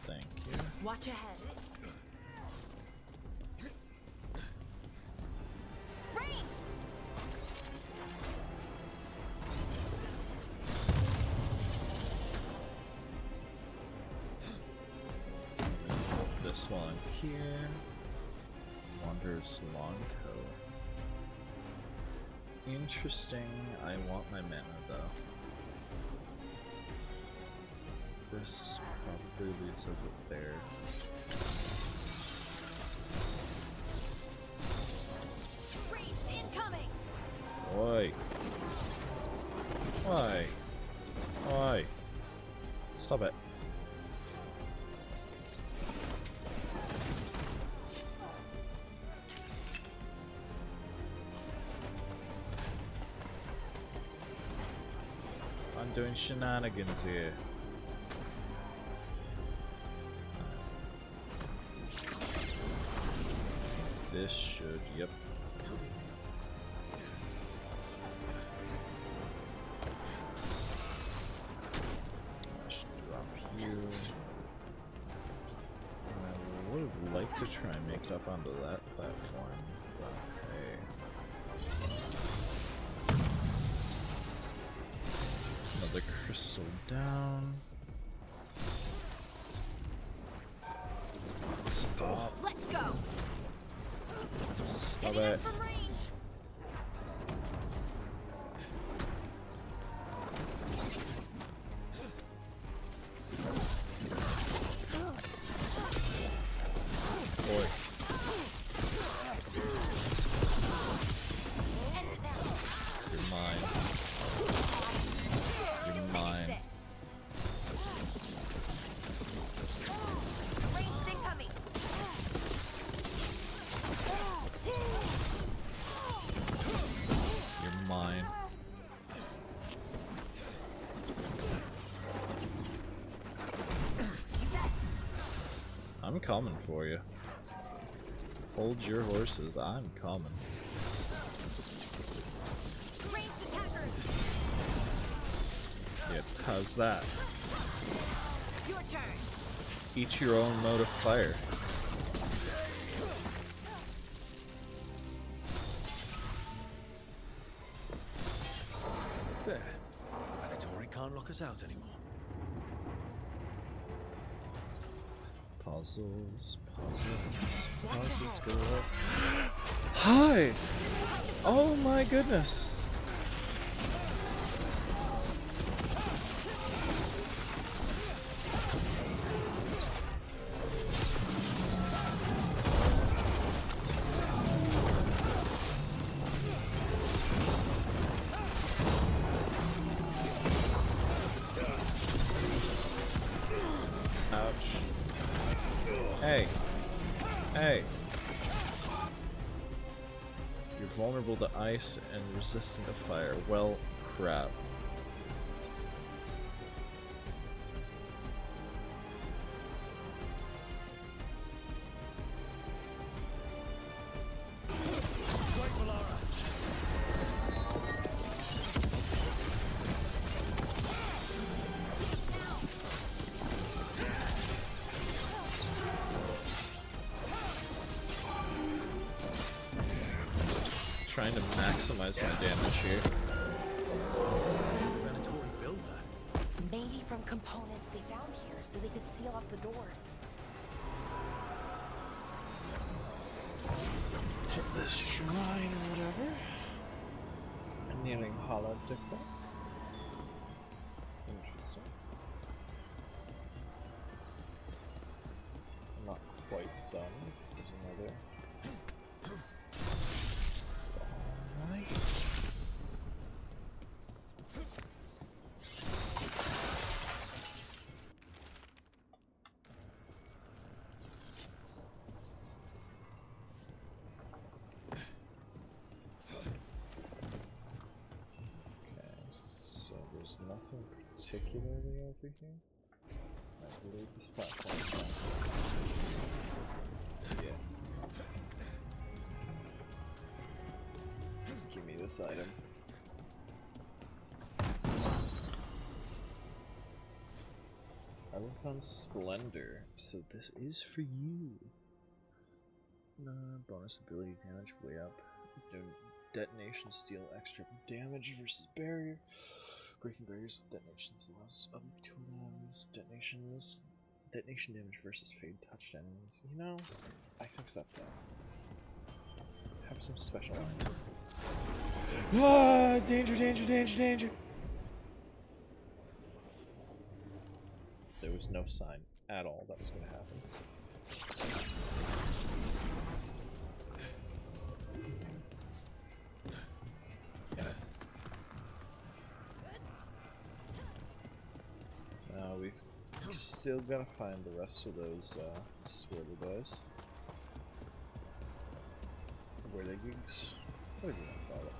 Thank you. Watch ahead. Ranged! This one here. Wanderer's Longcoat. Interesting. I want my mana though. This probably leads over there. Ranged incoming! Oi! Why? Why? Stop it. I'm doing shenanigans here. This should, yep. I should drop you. I would like to try and make it up onto that platform, but hey. Another crystal down. Stop. Let's go! Stop Getting it. up from range! Boy. You're mine. You're mine. Ranged incoming! You're mine. I'm coming for you. Hold your horses, I'm coming. Ranged attackers! How's that? Your turn. Each your own mode of fire. There. Mandatory can't lock us out anymore. Puzzles go up. Hi! Oh my goodness! Ouch. Hey. Hey. You're vulnerable to ice and resistant to fire. Well, crap. Trying to maximize my damage here. Mandatory builder. Maybe from components they found here so they could seal off the doors. Hit this shrine or whatever. Kneeling hollow dicta. Interesting. I'm not quite done because there's another. Nice. There's nothing particularly over here. I believe this platform's not. Yeah. Give me this item. Elephant Splendor. So this is for you. Bonus ability damage way up. Detonations deal extra damage versus barrier. Breaking barriers with detonations less of cooldowns. Detonation damage versus fade touched enemies. You know, I can accept that. Have some special item. Ah! Danger, danger, danger, danger! There was no sign at all that was going to happen. We've still gotta find the rest of those swirly boys. Whirligigs? Whatever you want to call it.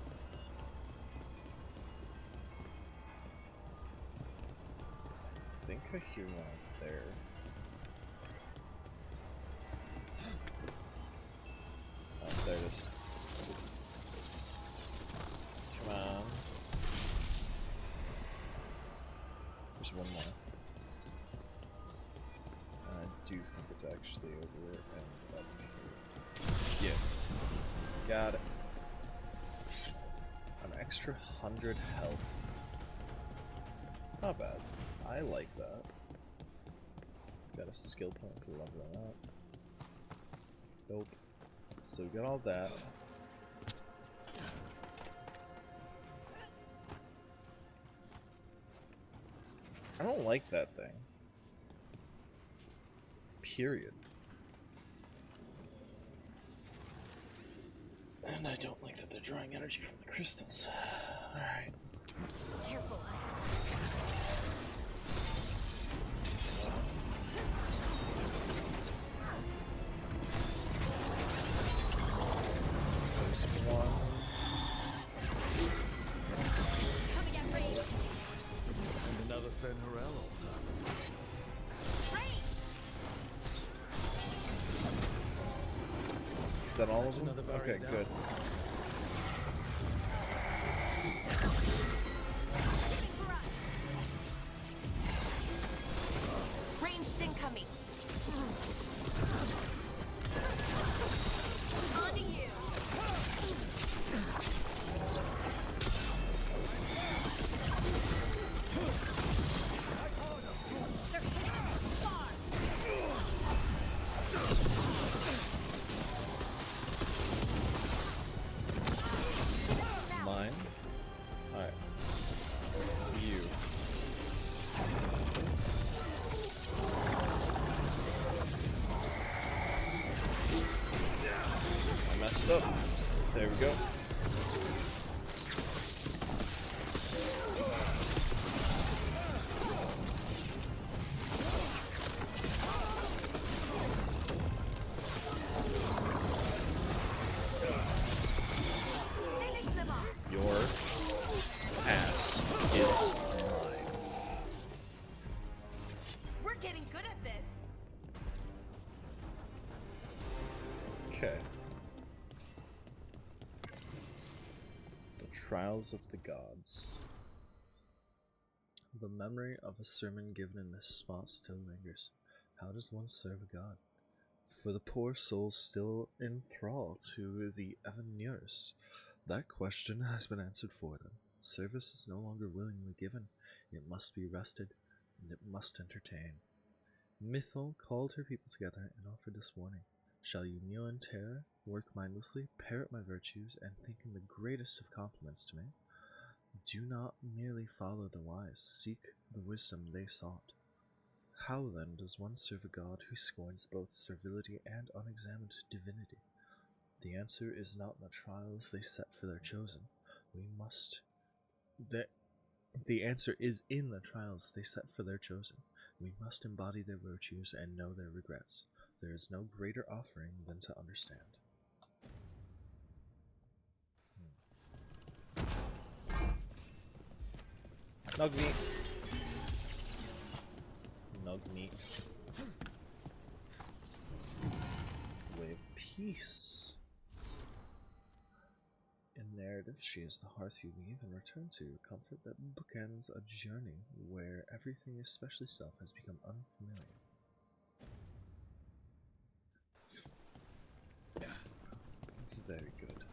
I think I hear one up there. Oh, there it is. Come on. There's one more. I do think it's actually over and up here. Yeah. Got it. An extra 100 health. Not bad. I like that. Got a skill point for leveling up. Nope. So we got all that. I don't like that thing. Period. And I don't like that they're drawing energy from the crystals. Alright. Careful. There's one. Coming at range. And another Fenrirel altar. Is that all of them? Okay, good. Oh, there we go. Your ass is mine. We're getting good at this. Okay. The Trials of the Gods. The memory of a sermon given in this spot still lingers. How does one serve a god? For the poor souls still in thrall to the Evanurs, that question has been answered for them. Service is no longer willingly given. It must be rested, and it must entertain. Mithil called her people together and offered this warning. Shall you kneel in terror, work mindlessly, parrot my virtues, and think in the greatest of compliments to me? Do not merely follow the wise, seek the wisdom they sought. How then does one serve a god who scorns both servility and unexamined divinity? The answer is not in the trials they set for their chosen. The answer is in the trials they set for their chosen. We must embody their virtues and know their regrets. There is no greater offering than to understand. Nug me. Nug me. Way of peace. In narrative, she is the hearth you leave and return to, comfort that bookends a journey where everything, especially self, has become unfamiliar. Very good.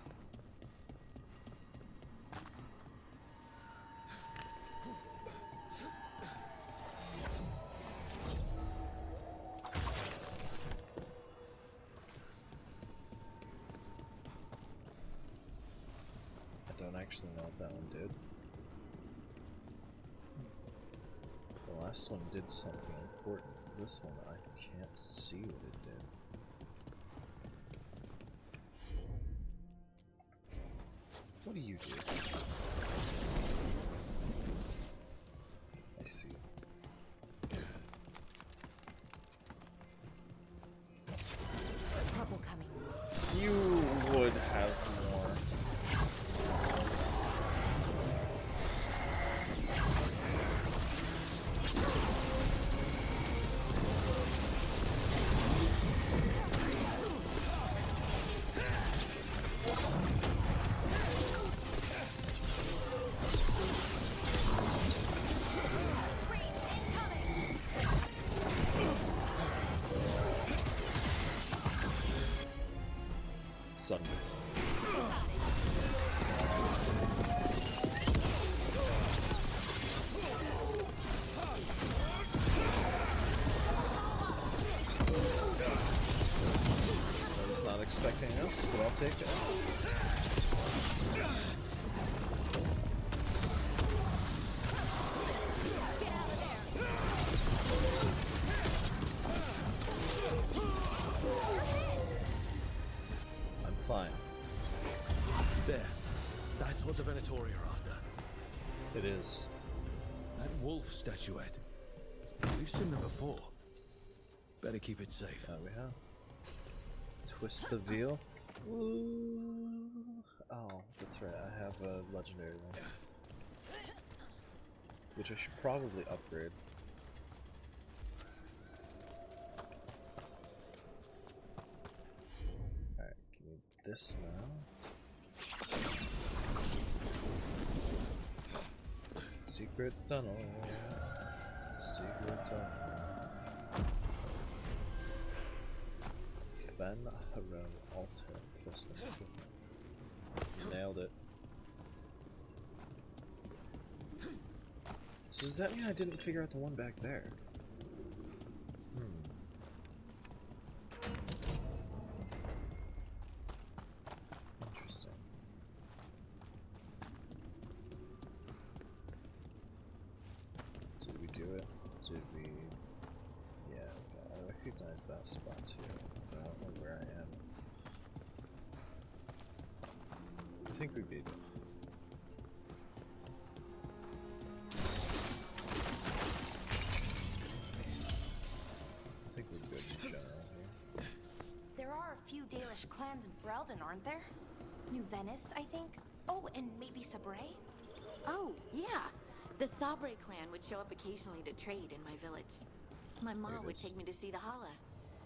I don't actually know what that one did. The last one did something important. This one, I can't see what it did. What do you do? I see. Trouble coming. You would have more. Sunder. I was not expecting us, but I'll take it. Fine. There. That's what the Venatori are after. It is. That wolf statuette. We've seen them before. Better keep it safe. There we have. Twist the veal. Ooh. Oh, that's right. I have a legendary one. Which I should probably upgrade. This now. Secret tunnel. Secret tunnel. Fen Haro Altar plus one skill. Nailed it. So does that mean I didn't figure out the one back there? Interesting. Did we do it? Did we... Yeah, okay. I recognize that spot too, but I don't know where I am. think we beat it. I think we're good in general here. There are a few Dalish clans in Ferelden, aren't there? New Venice, I think. Oh, and maybe Sabre? Oh, yeah. The Sabre clan would show up occasionally to trade in my village. My mom would take me to see the Hala.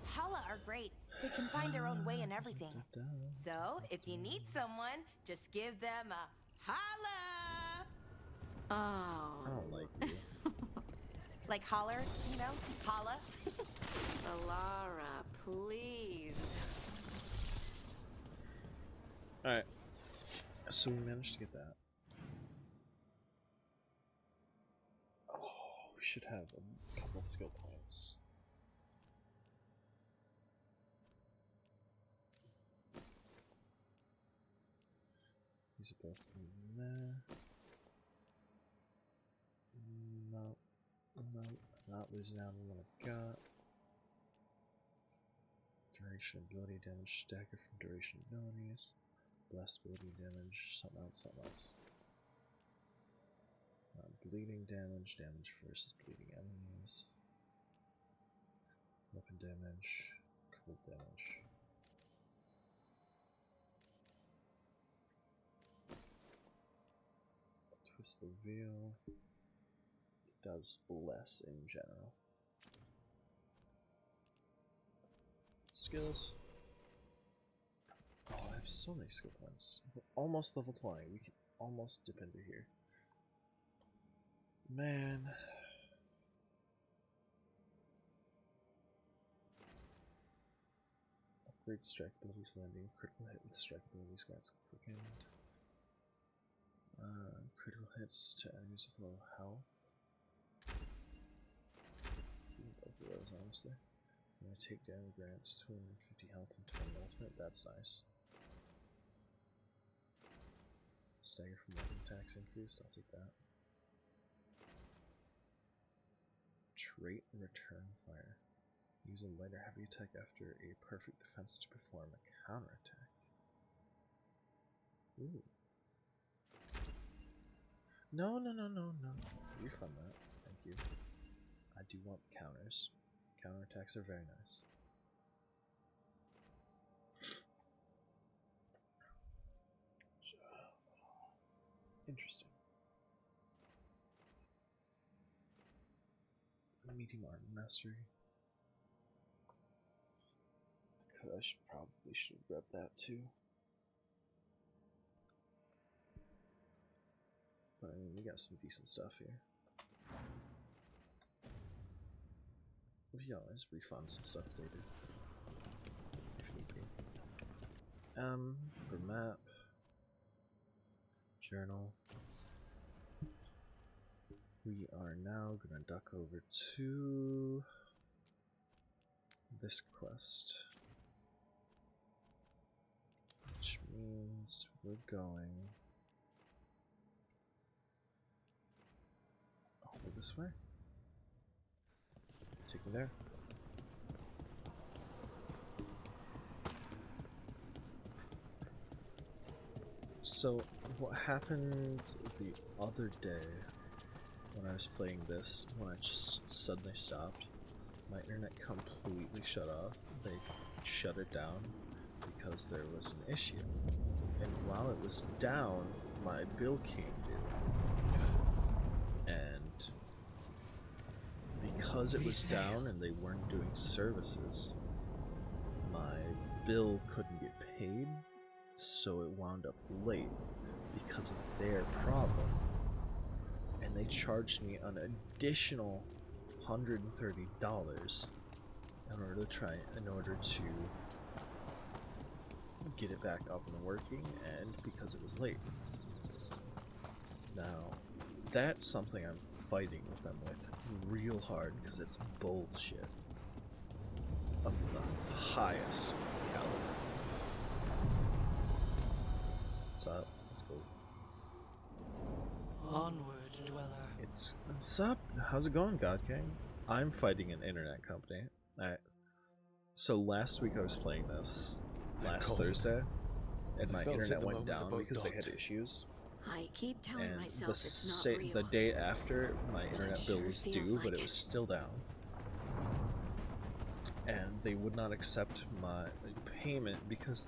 Hala are great. They can find their own way in everything. So, if you need someone, just give them a holla! Oh. I don't like you. Like holler, you know? Holla. Alara, please. Alright. So we managed to get that. Oh, we should have a couple skill points. These are both in there. No. No. Not losing out on what I've got. Duration ability damage, stagger from duration abilities. Blast ability damage, something else. Bleeding damage, damage versus bleeding enemies. Weapon damage, cold damage. Twist the wheel. It does less in general. Skills. Oh, I have so many skill points. We're almost level 20. We can almost dip into here. Man. Upgrade strike abilities, landing, critical hit with strike abilities, grants quickened. Critical hits to enemies with low health. Both of those, honestly. When I take down grants 250 health and 20 ultimate, that's nice. Stagger from weapon attacks increased, I'll take that. Trait return fire. Use a light or heavy attack after a perfect defense to perform a counterattack. Ooh. No. Refund that. Thank you. I do want counters. Counterattacks are very nice. Interesting. Medium art mastery. I probably should have grabbed that too. But I mean, we got some decent stuff here. We can always refund some stuff later, if need be. For map, journal. We are now gonna duck over to this quest, which means we're going over this way. Take me there. So, what happened the other day when I was playing this, when I just suddenly stopped, my internet completely shut off. They shut it down because there was an issue. And while it was down, my bill came due. And because it was down and they weren't doing services, my bill couldn't get paid, so it wound up late because of their problem. And they charged me an additional $130 in order to get it back up and working, and because it was late. Now, that's something I'm fighting with them with real hard because it's bullshit of the highest caliber. What's up? Let's go. Onward, dweller. What's up? How's it going, God King? I'm fighting an internet company. So last week I was playing this, last Thursday, and my internet went down because they had issues. I keep telling And myself it's not real. the day after, my But internet it bill sure was feels due, like but it it. was still down. And they would not accept my payment because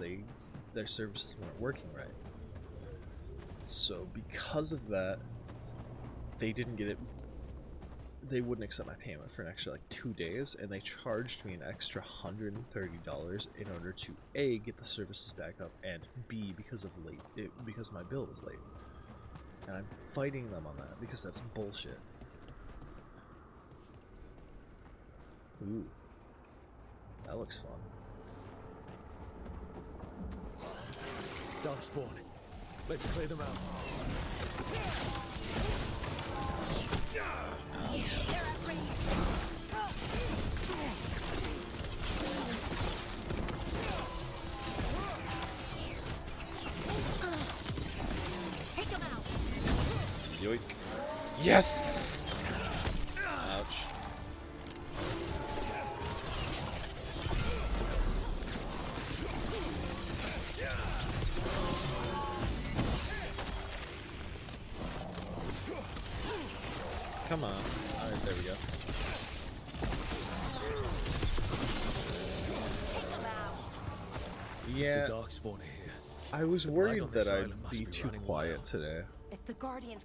their services weren't working right. So because of that, they didn't get it. They wouldn't accept my payment for an extra like 2 days, and they charged me an extra $130 in order to A, get the services back up, and B, because my bill was late. And I'm fighting them on that because that's bullshit. Ooh. That looks fun. Darkspawn. Let's clear them out. Take him out. Yoink. Yes! Ouch. Come on. Alright, there we go. Yeah, The Darkspawn are here. I was The blight worried on that this I'd island must be be too running quiet wild. today. If the Guardians...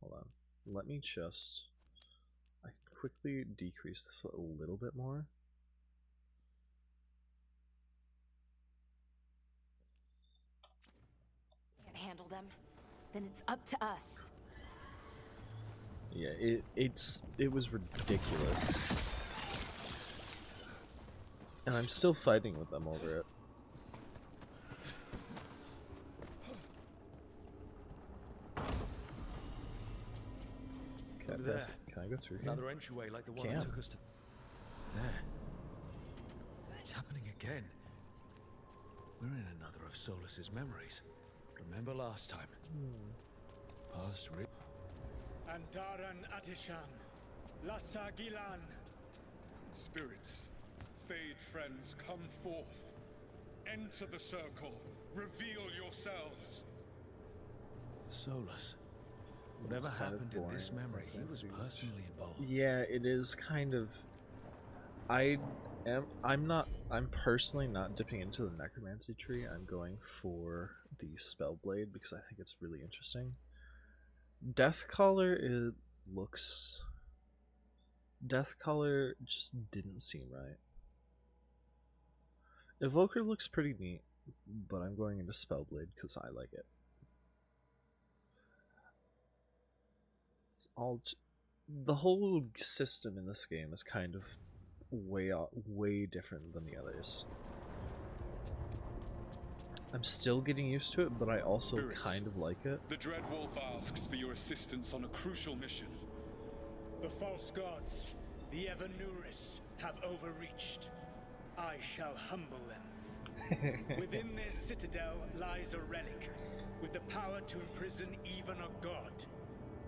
Hold on. Let me just... I can quickly decrease this a little bit more. can't handle them, then it's up to us. Yeah, it was ridiculous. And I'm still fighting with them over it. Over there. Can I go through here? Another entryway like the one that took us to... There. It's happening again. We're in another of Solus's memories. Remember last time? Past Andaran Atishan, Lassa Gilan. Spirits, fade friends, come forth. Enter the circle. Reveal yourselves. Solus. Whatever happened in this memory, he was personally involved. Yeah, it is kind of... I'm personally not dipping into the necromancy tree. I'm going for the spellblade because I think it's really interesting. Deathcaller, Deathcaller just didn't seem right. Evoker looks pretty neat, but I'm going into spellblade because I like it. It's all... The whole system in this game is kind of way different than the others. I'm still getting used to it, but I also kind of like it. The Dread Wolf asks for your assistance on a crucial mission. The false gods, the Evanuris, have overreached. I shall humble them. Within this citadel lies a relic, with the power to imprison even a god.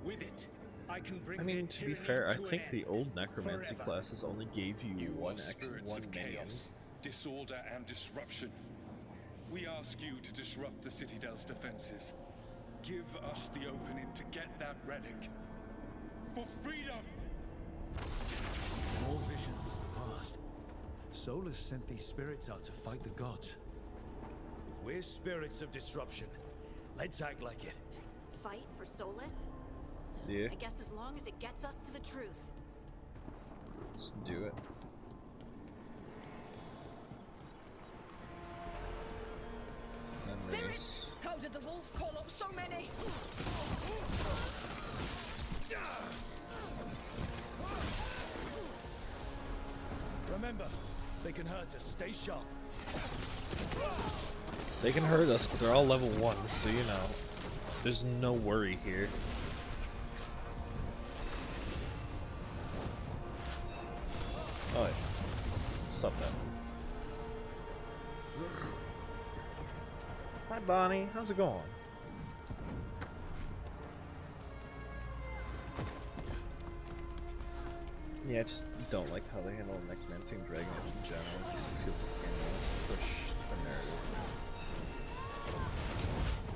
With it, I can bring I mean, to be fair, I think the old necromancy classes only gave you one Spirits of minion. chaos, disorder, and disruption. We ask you to disrupt the Citadel's defenses. Give us the opening to get that relic. For freedom! More visions of the past. Solus sent these spirits out to fight the gods. If we're spirits of disruption, let's act like it. Fight for Solus? Yeah. I guess as long as it gets us to the truth. Let's do it. Spirits! How did the wolf call up so many? Remember, they can hurt us. Stay sharp. They can hurt us, but they're all level 1, so you know, there's no worry here. Oh, yeah. Stop that. Hi, Bonnie. How's it going? Yeah, I just don't like how they handle necromancy and dragon Age in general. It just feels like the game wants to push the narrative.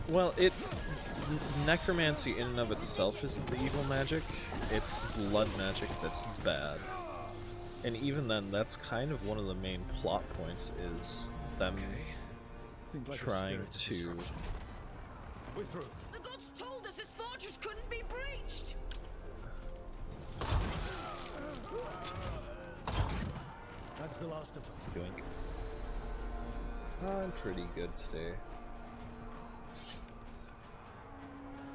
Well, it's necromancy in and of itself isn't the evil magic. It's blood magic that's bad. And even then, that's kind of one of the main plot points, is them trying to... We're through. The gods told us this fortress couldn't be breached. That's the last of them. Doink. I'm pretty good today.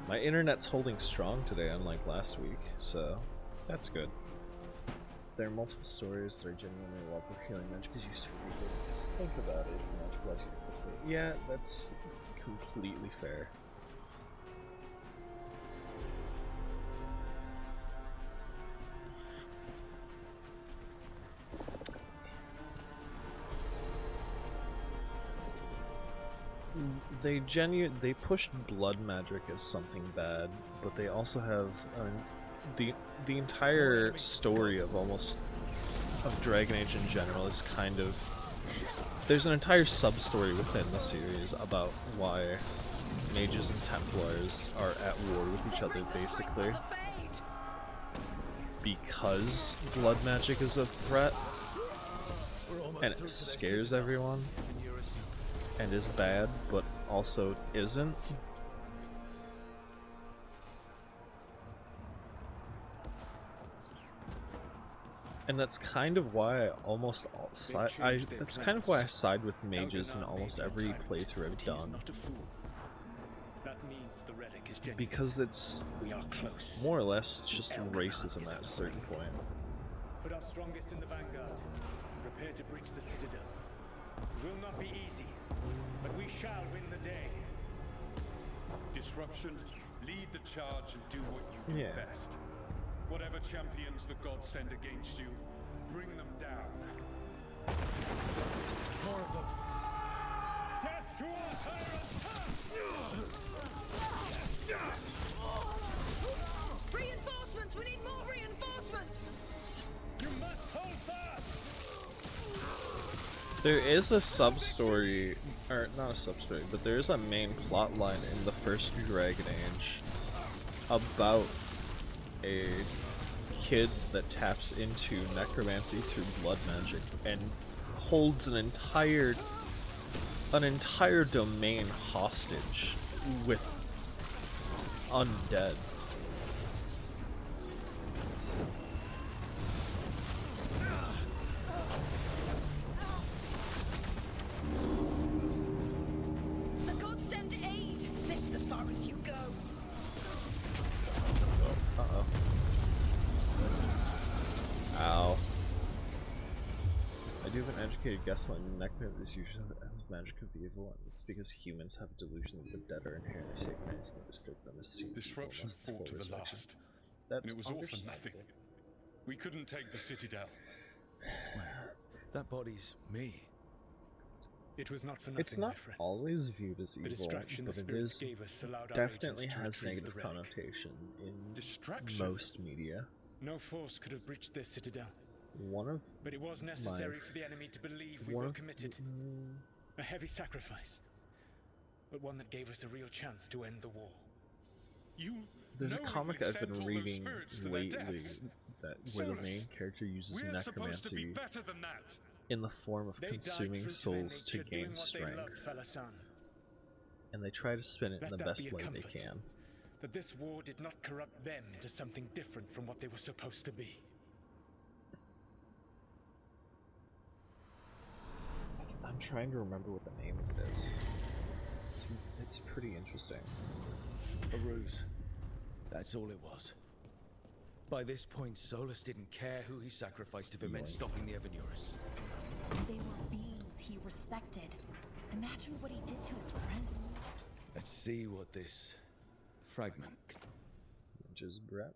My internet's holding strong today, unlike last week, so that's good. There are multiple stories that I genuinely love where healing magic is used for evil. Just think about it. Magic allows you to cultivate. Yeah, that's completely fair. They pushed blood magic as something bad, but they also have the entire story of Dragon Age in general is kind of, there's an entire sub-story within the series about why mages and Templars are at war with each other, basically, because blood magic is a threat and it scares everyone and is bad, but also isn't. And that's kind of why that's kind of why I side with mages in almost every playthrough I've done. Because it's more or less just racism at a certain point. Put our strongest in the vanguard. Prepare to breach the citadel. It will not be easy, but we shall win the day. Disruption, lead the charge and do what you do best. Whatever champions the gods send against you, bring them down. More of them. Death to our tyrants! Reinforcements! We need more reinforcements! You must hold fast! There is a sub-story, or not a sub-story, but there is a main plot line in the first Dragon Age about a kid that taps into necromancy through blood magic and holds an entire domain hostage with undead. The gods send aid. Fist as far as you go. Uh-oh. Ow. I do have an educated guess why necromancy is usually the magic of evil, and it's because humans have a delusion that the dead are inherently sacred and it's going to disturb them as seeds. Disruption fought to the last. That's and it was all for nothing. We couldn't take the citadel. Well, that body's me. It was not for nothing, It's not my friend. always viewed as evil, distraction the but it spirits is gave us allowed our definitely agents to has retrieve negative the relic. connotation in Distraction? most media. No force could have breached this citadel. One of But it was necessary for the enemy to believe we were committed. A heavy sacrifice, but one that gave us a real chance to end the war. There's a comic I've been reading lately where the main character uses necromancy in the form of consuming souls to gain strength, and they try to spin it in the best light they can. That this war did not corrupt them into something different from what they were supposed to be. I'm trying to remember what the name of it is. It's pretty interesting. A ruse. That's all it was. By this point, Solus didn't care who he sacrificed if it meant stopping the Evanurus. They were beings he respected. Imagine what he did to his friends. Let's see what this fragment... Ninja's breath.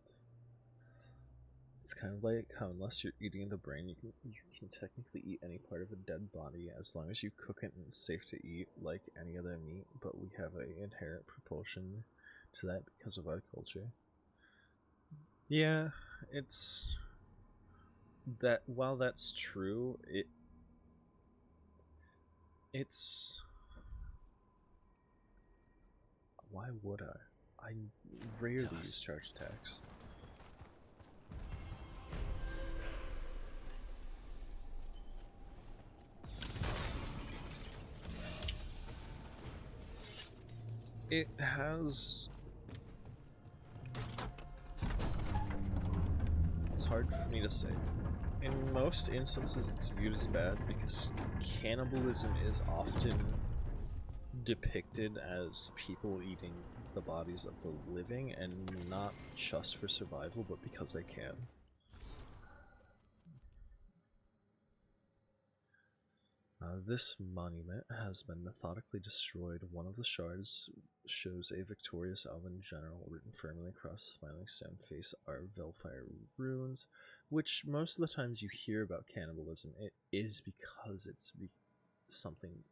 It's kind of like how unless you're eating the brain, you can technically eat any part of a dead body as long as you cook it and it's safe to eat like any other meat, but we have an inherent propulsion to that because of our culture. Yeah, it's that while that's true, it's why would I rarely use charge attacks. It has... It's hard for me to say. In most instances it's viewed as bad because cannibalism is often depicted as people eating the bodies of the living, and not just for survival, but because they can. This monument has been methodically destroyed. One of the shards shows a victorious elven general written firmly across the smiling stone face are Velfire runes, which most of the times you hear about cannibalism, it is because it's something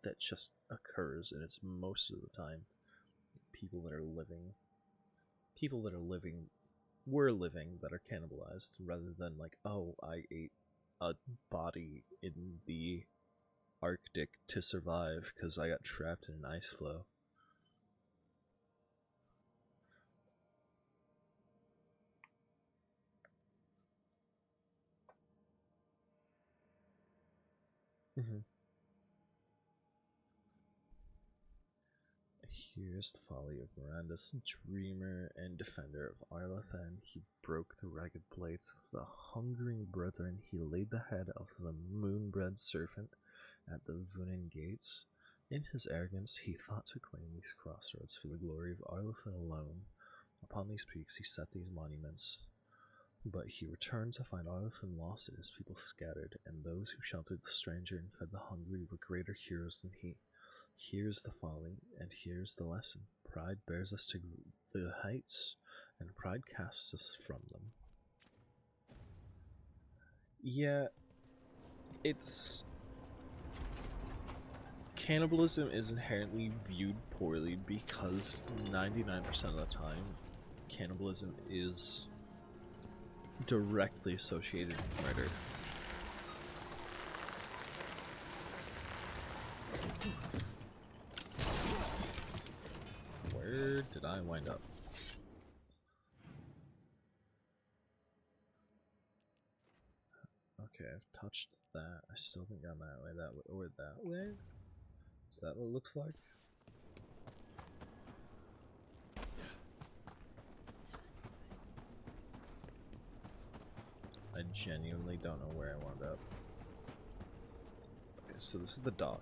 that just occurs, and it's most of the time people that are living that are cannibalized, rather than like, oh, I ate a body in the Arctic to survive because I got trapped in an ice floe. Here's the folly of Miranda's dreamer and defender of Arlathan. He broke the ragged plates of the hungering brethren. He laid the head of the moon-bred serpent at the Vunin gates. In his arrogance, he thought to claim these crossroads for the glory of Arlathan alone. Upon these peaks he set these monuments. But he returned to find Arlathan lost and his people scattered, and those who sheltered the stranger and fed the hungry were greater heroes than he. Here's the folly, and here's the lesson. Pride bears us to the heights, and pride casts us from them. Yeah, it's... Cannibalism is inherently viewed poorly because 99% of the time, cannibalism is directly associated with murder. Where did I wind up? Okay, I've touched that. I still think I'm that way, or that way? Is that what it looks like? I genuinely don't know where I wound up. Okay, so this is the dock.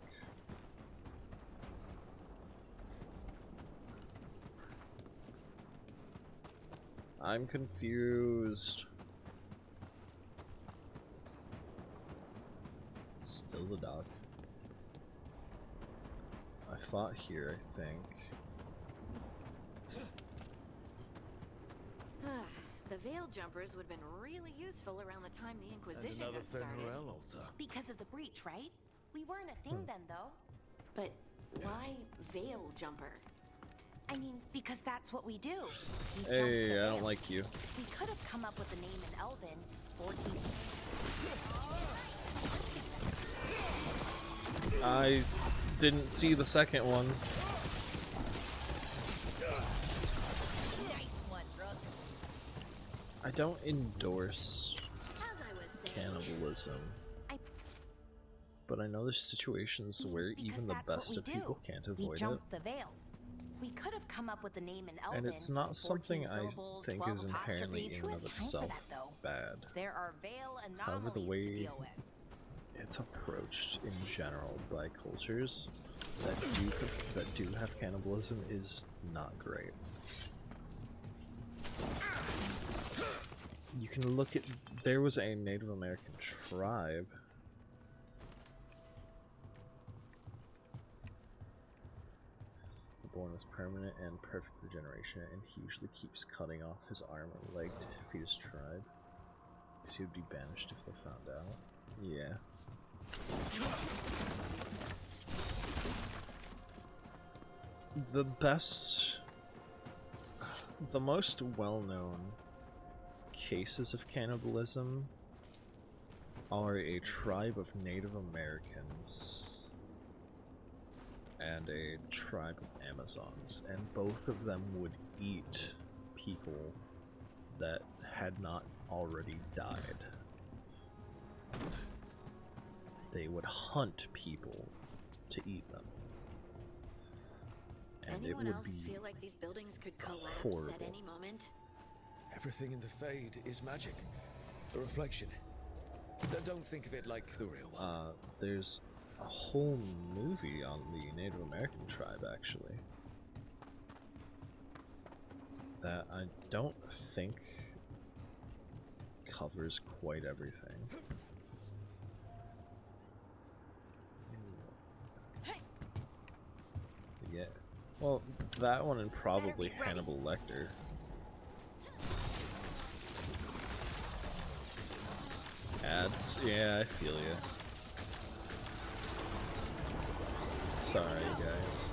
I'm confused. Still the dock. I fought here, I think. The veil jumpers would have been really useful around the time the Inquisition got started. Altar. Because of the breach, right? We weren't a thing then, though. But why veil jumper? I mean, because that's what we do. We hey, I don't like you. We could have come up with the name in Elven, 14. I didn't see the second one. Nice one, Rook. I don't endorse cannibalism. But I know there's situations where even the best of people can't avoid it. The veil. We could have come up with the name in Elven. And it's not something I think is inherently in and of itself bad. There are veil However, the anomalies way to deal with. it's approached in general by cultures that do have cannibalism is not great. You can look at, there was a Native American tribe born with permanent and perfect regeneration, and he usually keeps cutting off his arm or leg to defeat his tribe, because he would be banished if they found out. Yeah. The most well-known cases of cannibalism are a tribe of Native Americans and a tribe of Amazons, and both of them would eat people that had not already died. They would hunt people to eat them. And Anyone it would else be feel like these buildings could collapse horrible. at any moment? Everything in the Fade is magic. A reflection. Don't think of it like the real world. There's a whole movie on the Native American tribe, actually, that I don't think covers quite everything. Yeah. Well, that one and probably Hannibal Lecter. Ads, yeah, I feel ya. Sorry, guys.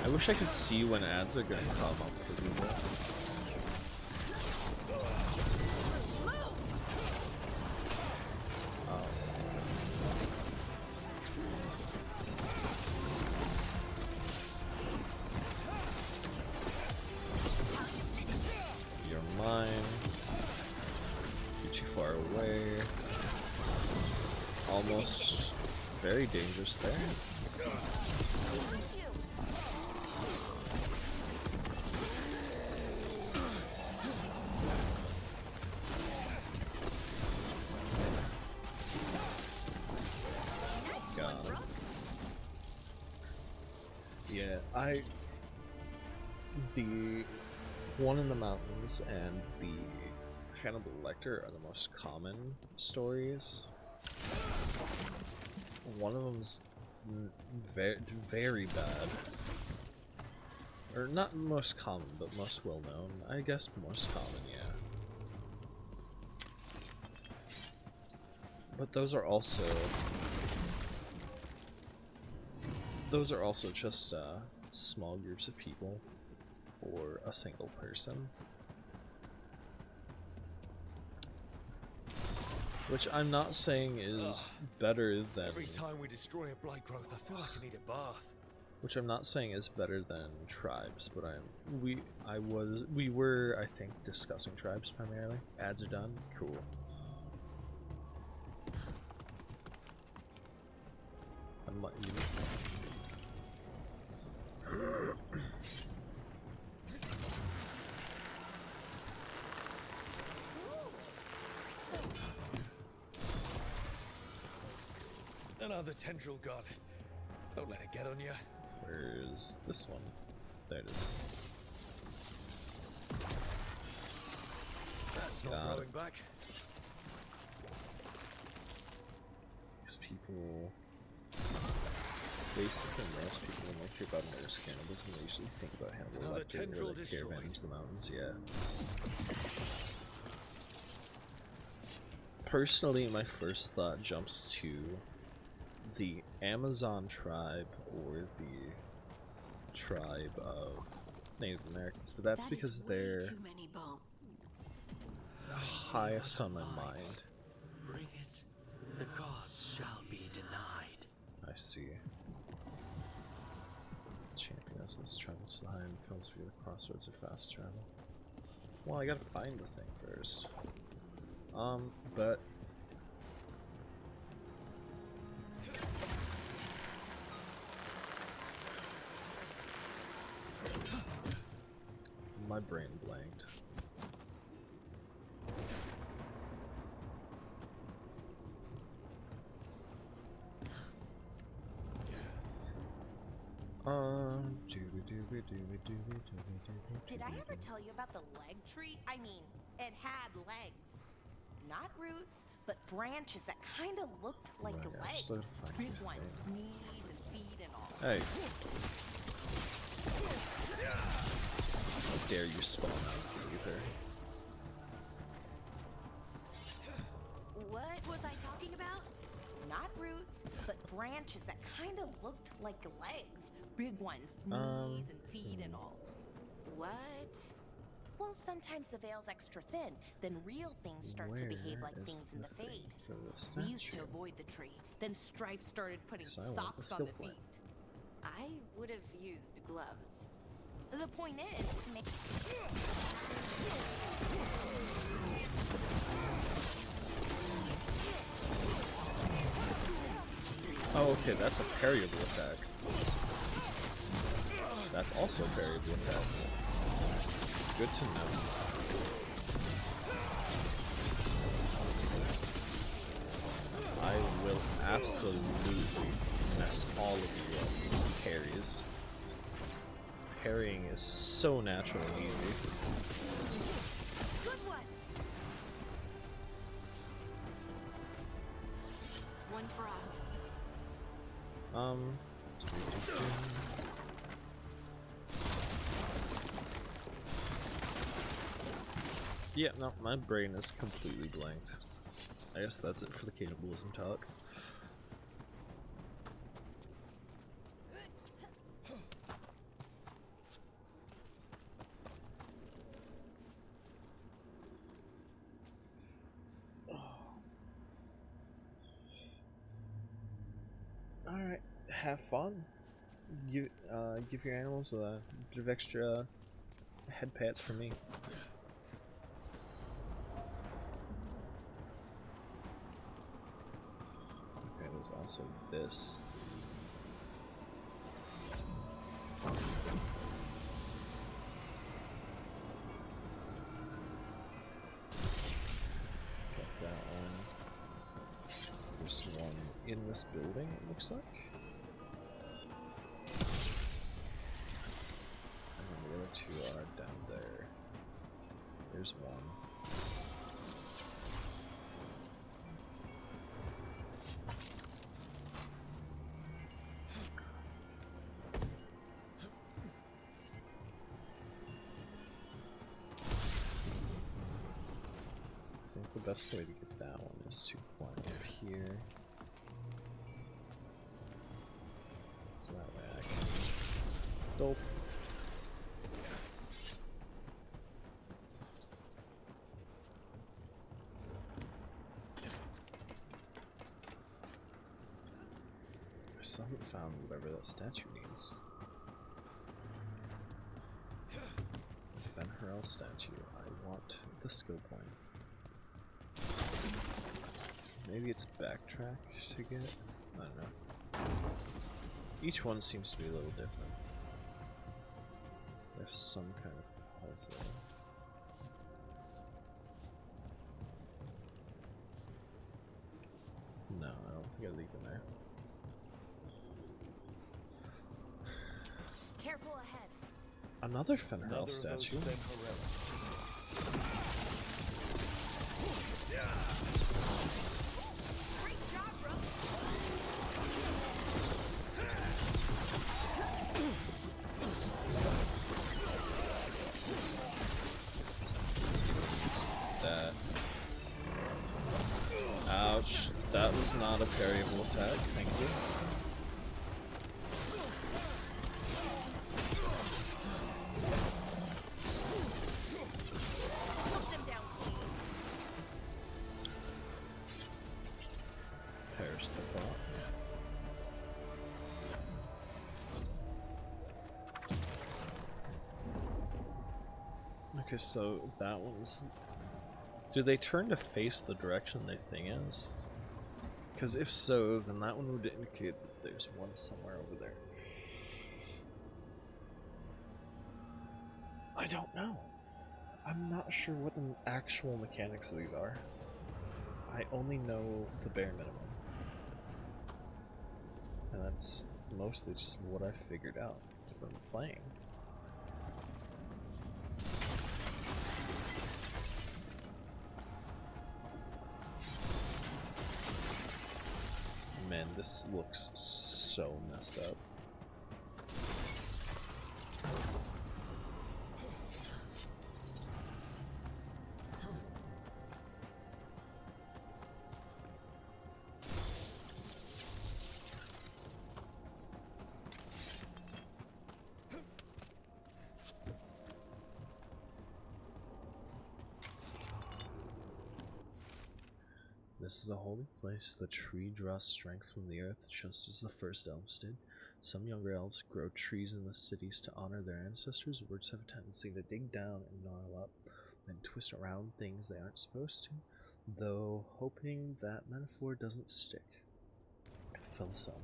I wish I could see when ads are gonna come up for Google. You're mine. You're too far away. Almost very dangerous there. Yeah, the one in the mountains and the Hannibal Lecter are the most common stories. One of them's very bad. Or not most common, but most well known. I guess most common, yeah. But those are also just small groups of people or a single person. Which I'm not saying is better than... Every time we destroy a blight growth, I feel like I need a bath. Which I'm not saying is better than tribes, but we were, I think, discussing tribes primarily. Ads are done? Cool. I'm letting you... Another tendril god. Don't let it get on you. Where's this one? There it is. That's not growing back. These people... Basically, most people when they hear about Murder's cannibals, they usually think about Hannibal Lecter or like Caravan into the Mountains, yeah. Personally, my first thought jumps to the Amazon tribe or the tribe of Native Americans, but that's because they're highest on my mind. Bring it. The gods shall be denied. I see. Champion essence travels to the high and fills via the crossroads or fast travel. Well, I gotta find the thing first. But my brain blanked. Did I ever tell you about the leg tree? I mean, it had legs. Not roots, but branches that kind of looked like legs. Big ones, knees and feet and all. Hey. How dare you spawn out either? What was I talking about? Not roots, but branches that kind of looked like legs. Big ones, knees and feet and all. What? Well, sometimes the veil's extra thin, then real things start to behave like things in the Fade. We used to avoid the tree, then Strife started putting socks on the feet. I would have used gloves. The point is to make... Oh, okay, that's a parryable attack. That's also a parryable attack. Good to know. I will absolutely mess all of you up with parries. Parrying is so natural and easy. Good one. One for us. Yeah, no, my brain is completely blanked. I guess that's it for the cannibalism talk. Alright, have fun. Give your animals a bit of extra head pats for me. Okay, there's also this. Got that one. There's one in this building, it looks like. And then the other two are down there. There's one. I think the best way to get that one is to climb up here. So that way I can dope. I still haven't found whatever that statue means. Fenharel statue. I want the skill point. Maybe it's backtrack to get it? I don't know. Each one seems to be a little different. There's some kind of puzzle. No, I don't think I leave them there. Careful ahead. Another Fenharel statue. Great job, bro. That. Ouch. That was not a parryable attack. Thank you. Put them down, Queen. Perish the thought. Okay, so that one's... Do they turn to face the direction their thing is? Because if so, then that one would indicate that there's one somewhere over there. I don't know. I'm not sure what the actual mechanics of these are. I only know the bare minimum. And that's mostly just what I figured out from playing. Man, this looks so messed up. This is a holy place. The tree draws strength from the earth, just as the first elves did. Some younger elves grow trees in the cities to honor their ancestors. Words have a tendency to dig down and gnarl up, and twist around things they aren't supposed to, though hoping that metaphor doesn't stick. Fill us up.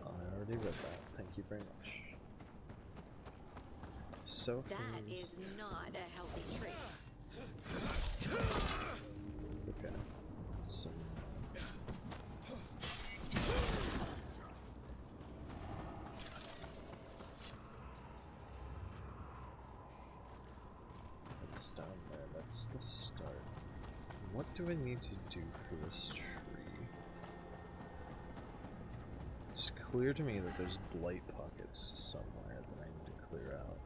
I already read that. Thank you very much. So that is not a healthy trait. Okay. So it's down there. That's the start. What do I need to do for this tree? It's clear to me that there's blight pockets somewhere that I need to clear out.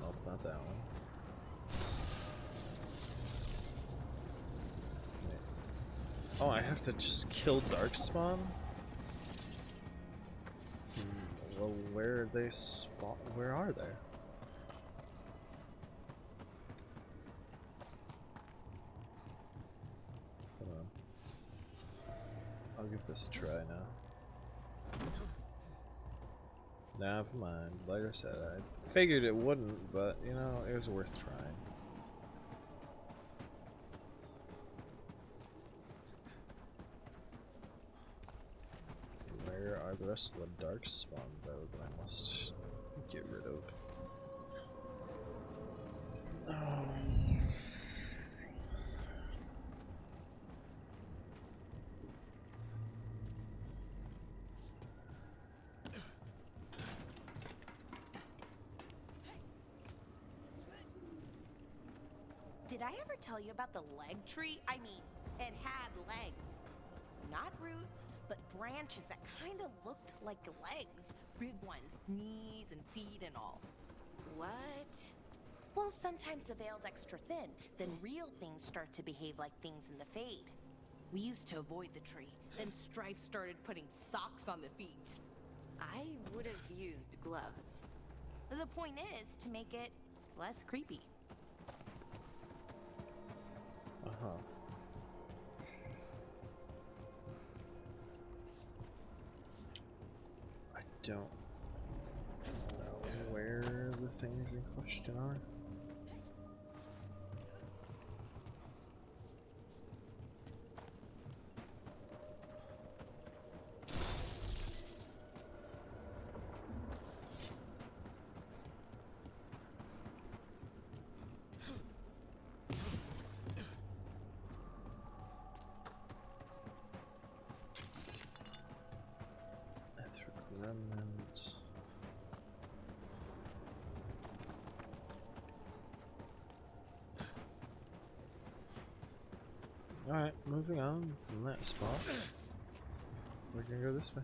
Nope, not that one. Wait. Oh, I have to just kill Darkspawn? Well, where are they spawn? Where are they? Hold on. I'll give this a try now. Never mind. Like I said, I figured it wouldn't, but you know, it was worth trying. Where are the rest of the Darkspawn, though, that I must get rid of? Did I ever tell you about the leg tree? I mean, it had legs. Not roots, but branches that kind of looked like legs. Big ones, knees and feet and all. What? Well, sometimes the veil's extra thin, then real things start to behave like things in the Fade. We used to avoid the tree, then Strife started putting socks on the feet. I would have used gloves. The point is to make it less creepy. Uh-huh. I don't know where the things in question are. Remnant. Alright, moving on from that spot. We're gonna go this way.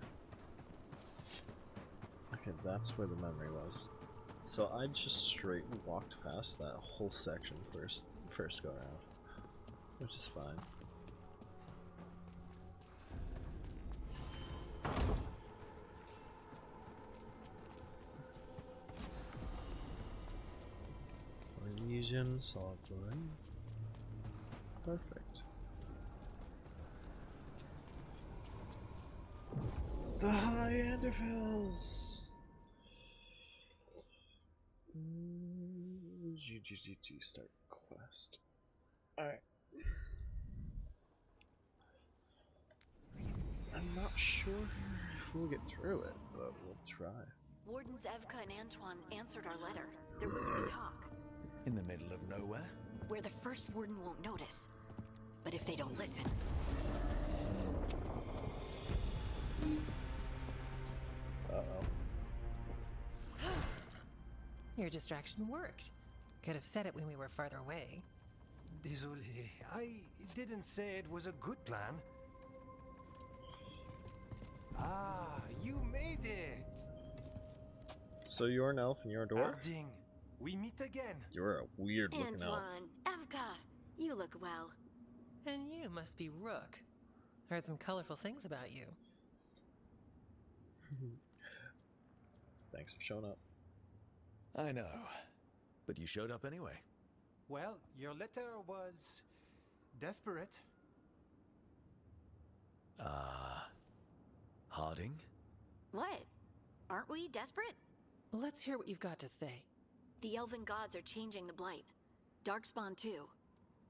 Okay, that's where the memory was. So I just straight walked past that whole section first go around, which is fine. Legion, solved the ring. Perfect. The High Enderfills! GGGG start quest. Alright. I'm not sure if we'll get through it, but we'll try. Wardens Evka and Antoine answered our letter. They're willing to talk. In the middle of nowhere? Where the first warden won't notice. But if they don't listen... Uh-oh. Your distraction worked. Could have said it when we were farther away. Désolé, I didn't say it was a good plan. Ah, you made it! So you're an elf and you're a dwarf? Alding, we meet again. You're a weird looking elf. Antoine, Evka, you look well. And you must be Rook. Heard some colorful things about you. Thanks for showing up. I know. But you showed up anyway. Well, your letter was desperate. Harding? What? Aren't we desperate? Let's hear what you've got to say. The elven gods are changing the Blight. Darkspawn too.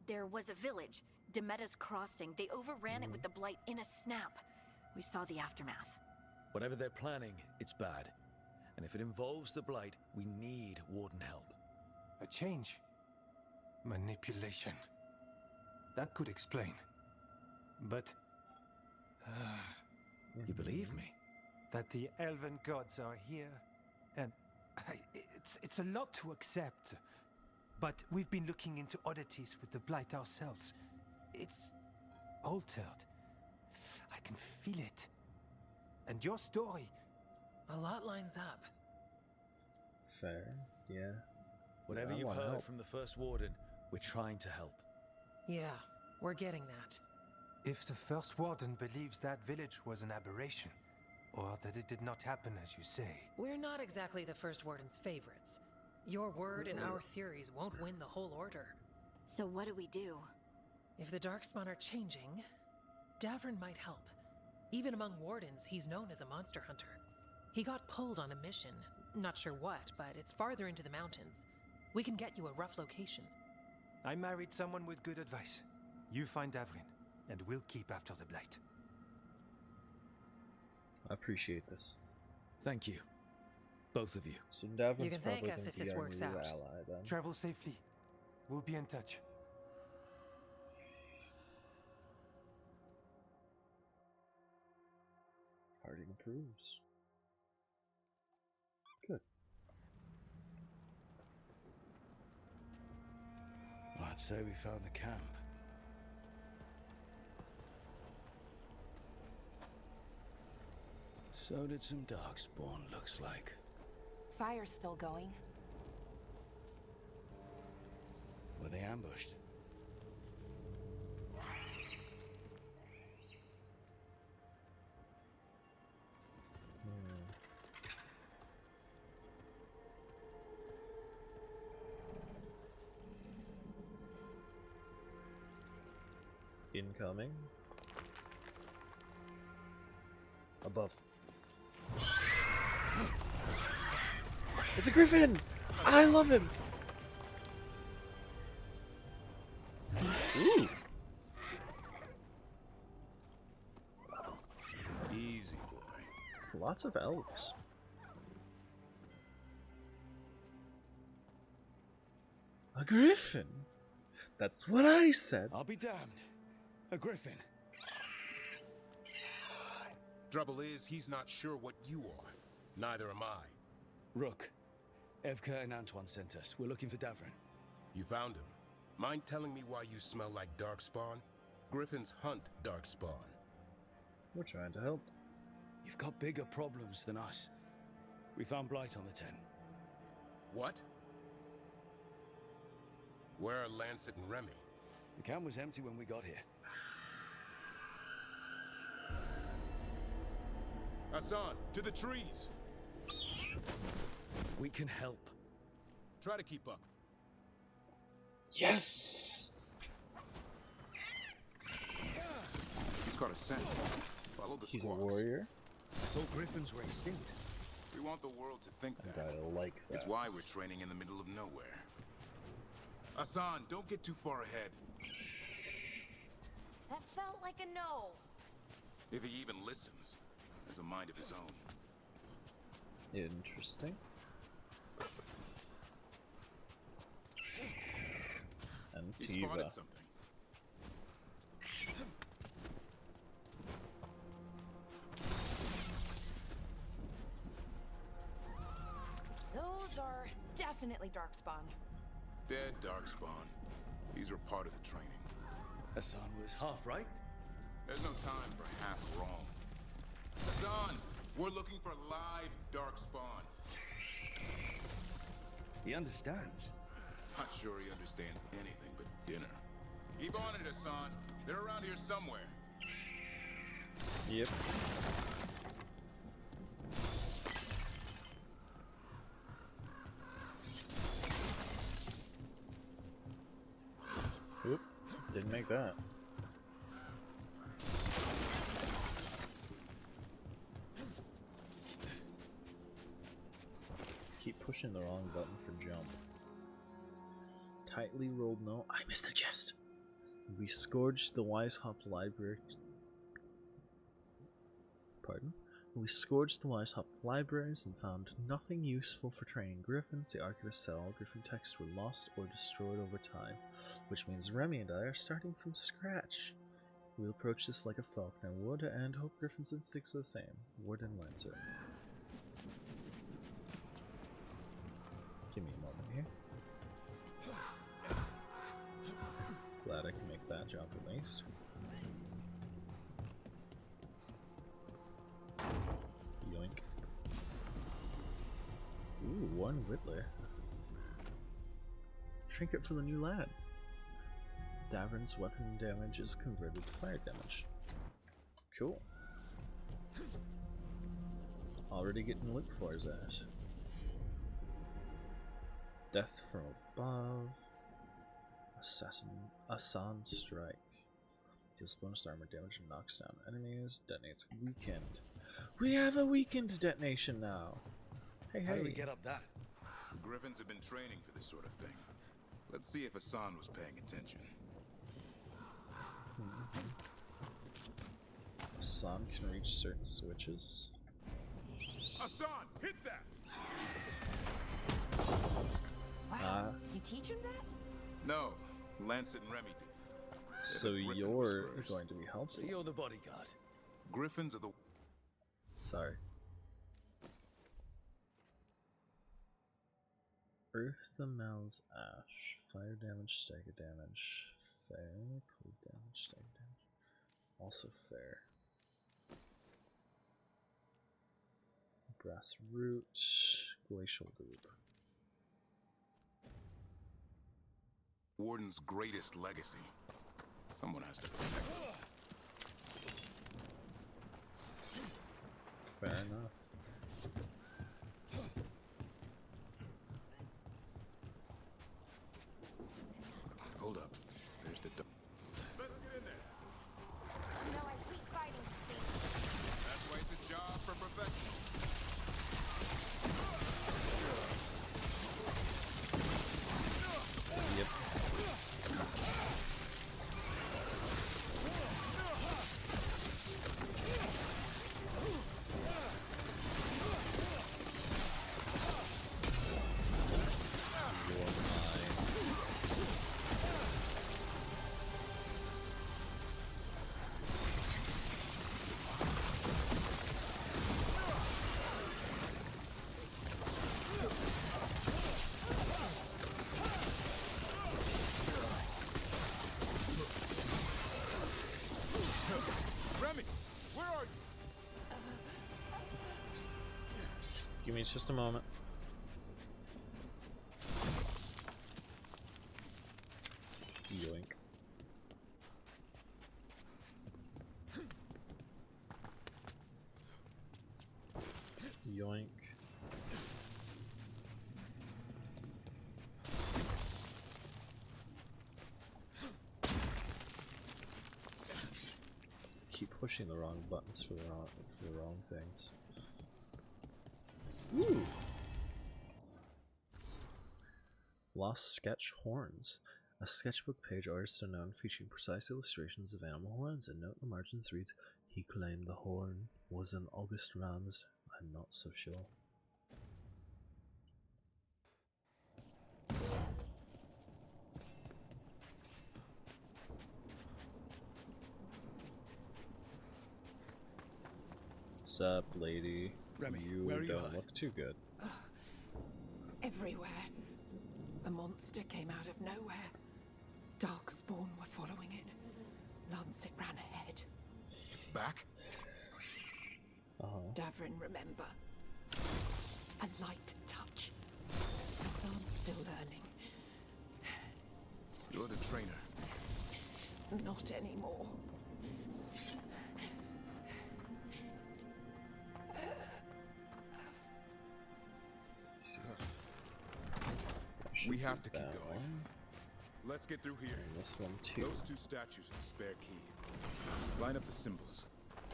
There was a village, Demeda's Crossing. They overran it with the Blight in a snap. We saw the aftermath. Whatever they're planning, it's bad. And if it involves the Blight, we need Warden help. A change. Manipulation. That could explain. But... you believe me? That the elven gods are here, and... It's a lot to accept. But we've been looking into oddities with the Blight ourselves. It's... altered. I can feel it. And your story... A lot lines up. Fair, yeah. Whatever you've heard from the First Warden, we're trying to help. Yeah, we're getting that. If the First Warden believes that village was an aberration, or that it did not happen as you say... We're not exactly the First Warden's favorites. Your word and our theories won't win the whole order. So what do we do? If the Darkspawn are changing, Davrin might help. Even among wardens, he's known as a monster hunter. He got pulled on a mission. Not sure what, but it's farther into the mountains. We can get you a rough location. I married someone with good advice. You find Davrin, and we'll keep after the Blight. I appreciate this. Thank you. Both of you. So Davrin's you can probably thank us if this works out. Ally, then. Travel safely. We'll be in touch. Harding approves. Good. Well, I'd say we found the camp. So did some Darkspawn, looks like. Fire's still going. Were they ambushed? Incoming. Above. It's a griffin! I love him! Ooh! Easy, boy. Lots of elves. A griffin? That's what I said. I'll be damned. A griffin. Trouble is, he's not sure what you are. Neither am I. Rook, Evka and Antoine sent us. We're looking for Davrin. You found him. Mind telling me why you smell like Darkspawn? Griffins hunt Darkspawn. We're trying to help. You've got bigger problems than us. We found Blight on the 10. What? Where are Lancet and Remy? The camp was empty when we got here. Hassan, to the trees! We can help. Try to keep up. Yes! He's got a scent. Follow the He's squawks. a warrior. I thought griffins were extinct. We want the world to think that. I like that. It's why we're training in the middle of nowhere. Hassan, don't get too far ahead. That felt like a no. If he even listens, has a mind of his own. Interesting. And He spotted something. Those are definitely Darkspawn. Dead Darkspawn. These are part of the training. Hassan was half right. There's no time for half wrong. Hassan, we're looking for live Darkspawn. He understands. Not sure he understands anything but dinner. Keep on it, Hassan. They're around here somewhere. Yep. Oop, didn't make that. Keep pushing the wrong button for jump. Tightly rolled no. I missed a chest. We scourged the Weishaupt library. Pardon? We scourged the Weishaupt libraries and found nothing useful for training griffins. The archivist said all griffin texts were lost or destroyed over time, which means Remy and I are starting from scratch. We'll approach this like a falconer would and hope Griffin's instincts are the same. Warden Lancer. Give me a moment here. Glad I can make that jump at least. Yoink. Ooh, one Riddler. Trinket for the new lad. Davern's weapon damage is converted to fire damage. Cool. Already getting looked for is that. Death from above. Assassin strike. Deals bonus armor damage and knocks down enemies. Detonates weakened. We have a weakened detonation now. Hey, How do we get up that? The Griffins have been training for this sort of thing. Let's see if Hassan was paying attention. Hassan can reach certain switches. Hassan, hit that! Wow, you teach him that? No, Lancet and Remy did. So you're going to be helpful. So you're the bodyguard. Griffins are the... Sorry. Earth the Mel's Ash. Fire damage, stagger damage. Fair. Cold damage, stagger damage. Also fair. Brass Root. Glacial Goop. Warden's greatest legacy. Someone has to protect it. Fair enough. Hold up. There's the... Let's get in there. You know, I hate fighting these things. That's why it's a job for professionals. Yep. Remy, where are you? Give me just a moment. Yoink. Yoink. Keep pushing the wrong buttons for the wrong things. Ooh. Lost Sketch Horns. A sketchbook page artist unknown featuring precise illustrations of animal horns. A note in the margins reads, "He claimed the horn was an August ram's. I'm not so sure." What's up, lady? Remy, you where are you don't hiding? look too good. Everywhere. A monster came out of nowhere. Darkspawn were following it. Lancet ran ahead. It's back? Davrin, remember. A light touch. Hassan's still learning. You're the trainer. Not anymore. We have to keep going. Let's get through here. And this one too. Those two statues are the spare key. Line up the symbols.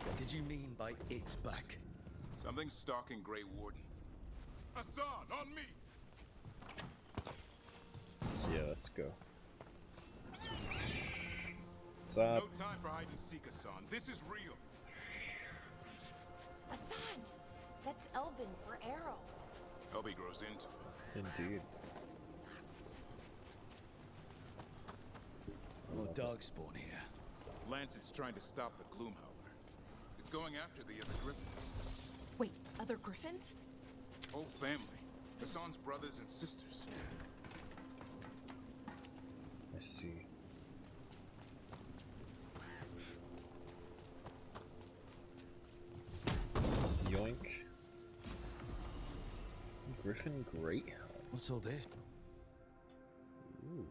What did you mean by it's back? Something's stalking Grey Warden. Hassan, on me! Yeah, let's go. What's up? No time for hide and seek, Hassan. This is real. Hassan! That's Elven for arrow. Hope he grows into it. Indeed. More Darkspawn here. Lancet's trying to stop the Gloomhowler. It's going after the other Griffins. Wait, other Griffins? Whole family. Hassan's brothers and sisters. I see. Yoink. Griffin Great. What's all this? Ooh.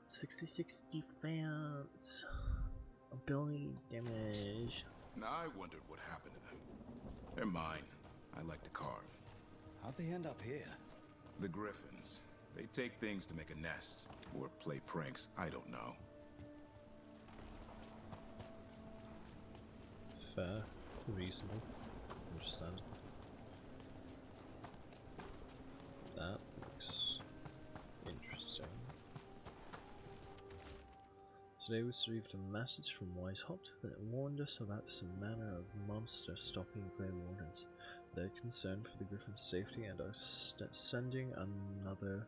66 defense. Ability damage. Now I wondered what happened to them. They're mine. I like to carve. How'd they end up here? The Griffins. They take things to make a nest. Or play pranks. I don't know. Fair. Reasonable. Understand. That looks interesting. Today we received a message from Weishaupt that warned us about some manner of monster stalking Grey Wardens. They're concerned for the Griffin's safety and are sending another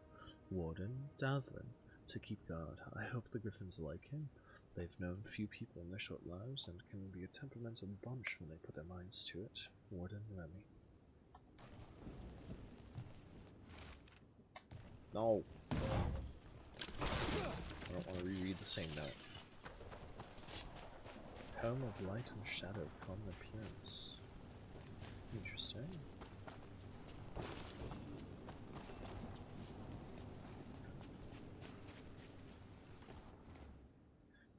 warden, Davlin, to keep guard. I hope the Griffins like him. They've known few people in their short lives and can be a temperamental bunch when they put their minds to it. Warden Remy. No! I don't want to reread the same note. Home of light and shadow, common appearance. Interesting.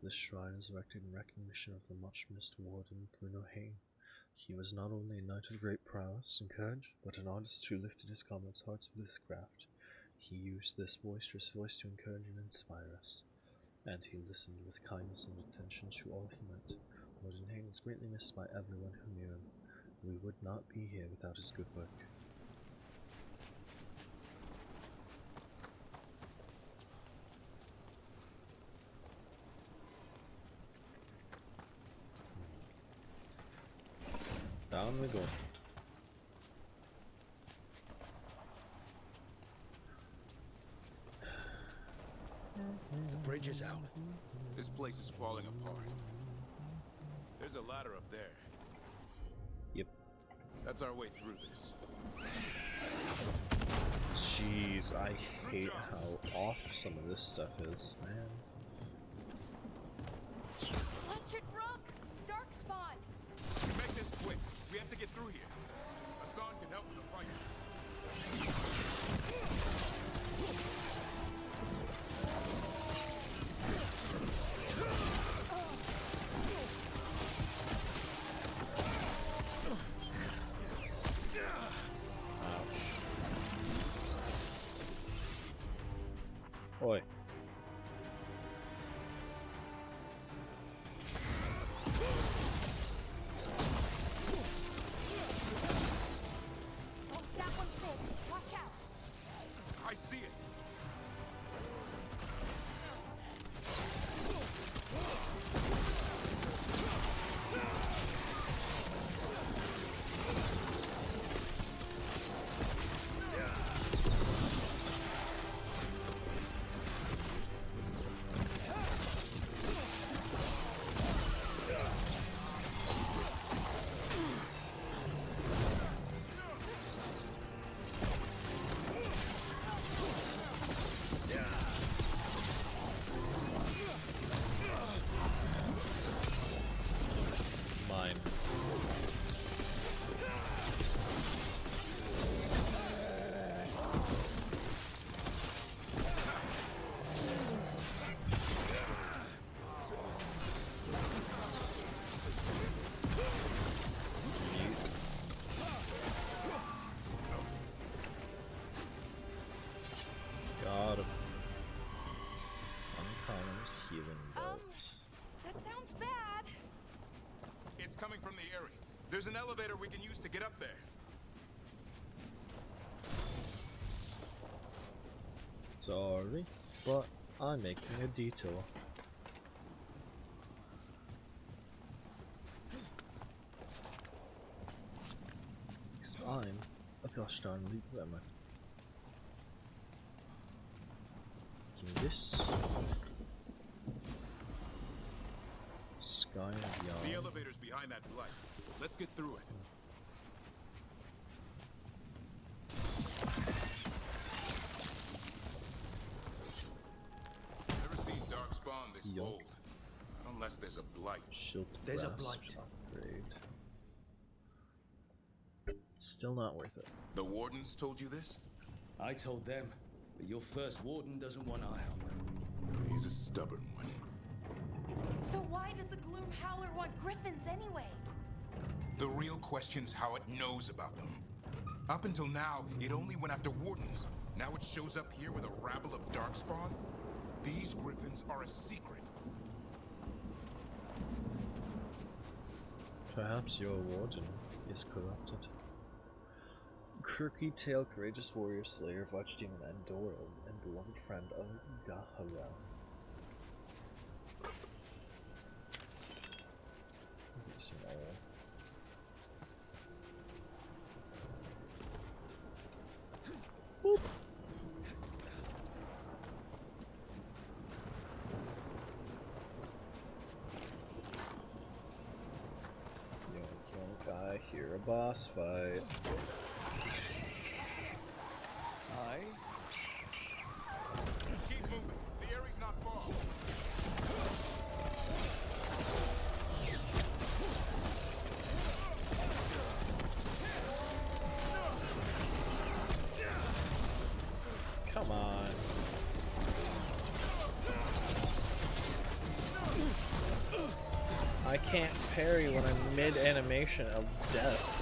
This shrine is erected in recognition of the much-missed warden Bruno Hain. He was not only a knight of great prowess and courage, but an artist who lifted his comrades' hearts with his craft. He used this boisterous voice to encourage and inspire us, and he listened with kindness and attention to all he met. Warden Hain is greatly missed by everyone who knew him. We would not be here without his good work. Down we go. The bridge is out. This place is falling apart. There's a ladder up there. Yep. That's our way through this. Jeez, I hate how off some of this stuff is, man. Electric Rook! Darkspawn! Make this quick. We have to get through here. Hassan can help with the fight. Oi. Oh, that one's big. Watch out. I see it. There's an elevator we can use to get up there. Sorry, but I'm making a detour. Because I'm a gosh darn loot lemon. Give me this. Sky of Yarn. The elevator's behind that blight. Let's get through it. Never seen Darkspawn this bold. Unless there's a blight. There's a blight. Upgrade. Still not worth it. The wardens told you this? I told them, but your first warden doesn't want our help. He's a stubborn one. So why does the Gloom Howler want griffins anyway? The real question's how it knows about them. Up until now, it only went after wardens. Now it shows up here with a rabble of Darkspawn? These griffins are a secret. Perhaps your warden is corrupted. Crooked Tail, courageous warrior, slayer of Archdemon Andoril, and beloved friend of Gahara. Boop. Yonk, I hear a boss fight. Hi. Keep moving. The area's not far. Come on. I can't parry when I'm mid-animation of death.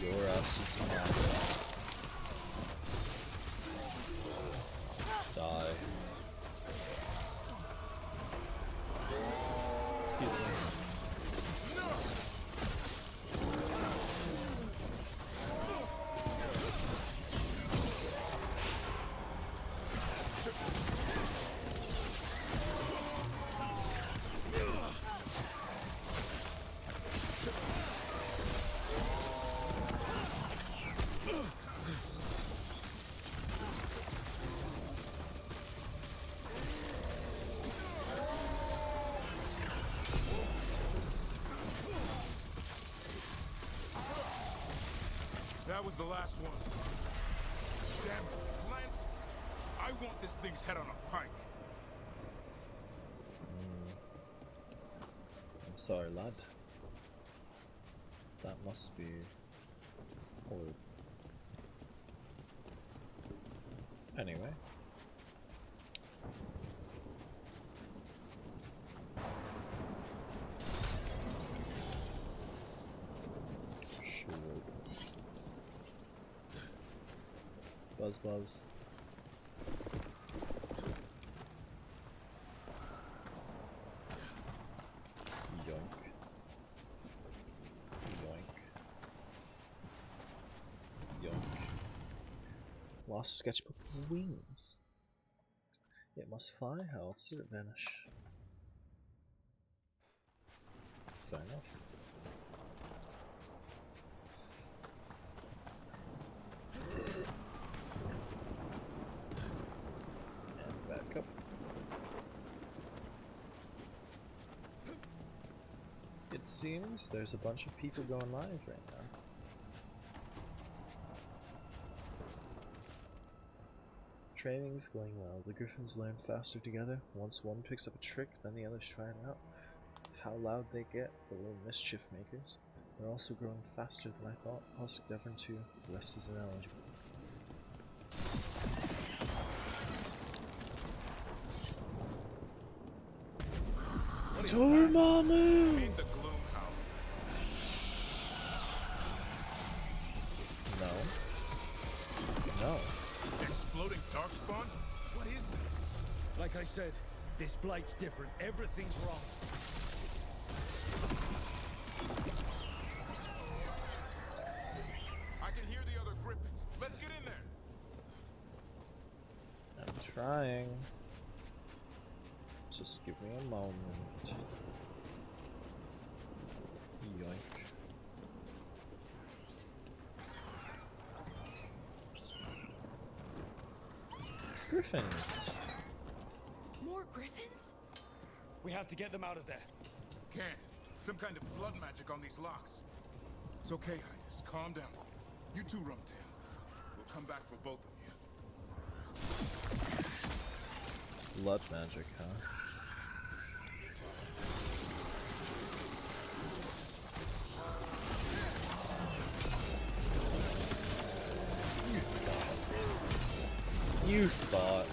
Your ass is mad. Die. Excuse me. That was the last one. Damn it, Lance. I want this thing's head on a pike. I'm sorry, lad. That must be horrible. Anyway. Buzz buzz. Yoink. Yoink. Yoink. Lost sketchbook wings. It must fly. How else did it vanish? Fair enough. It seems there's a bunch of people going live right now. Training's going well. The Griffins learn faster together. Once one picks up a trick, then the others try it out. How loud they get, the little mischief makers. They're also growing faster than I thought. Ask Devon too. The rest is ineligible. Dormammu! Meet the Gloom Howler. No. Darkspawn? What is this? Like I said, this blight's different. Everything's wrong. I can hear the other griffins. Let's get in there. I'm trying. Just give me a moment. Yoink. Griffins. More griffins? We have to get them out of there. Can't. Some kind of blood magic on these locks. It's okay, Highness. Calm down. You too, Rumtail. We'll come back for both of you. Blood magic, huh? You thought.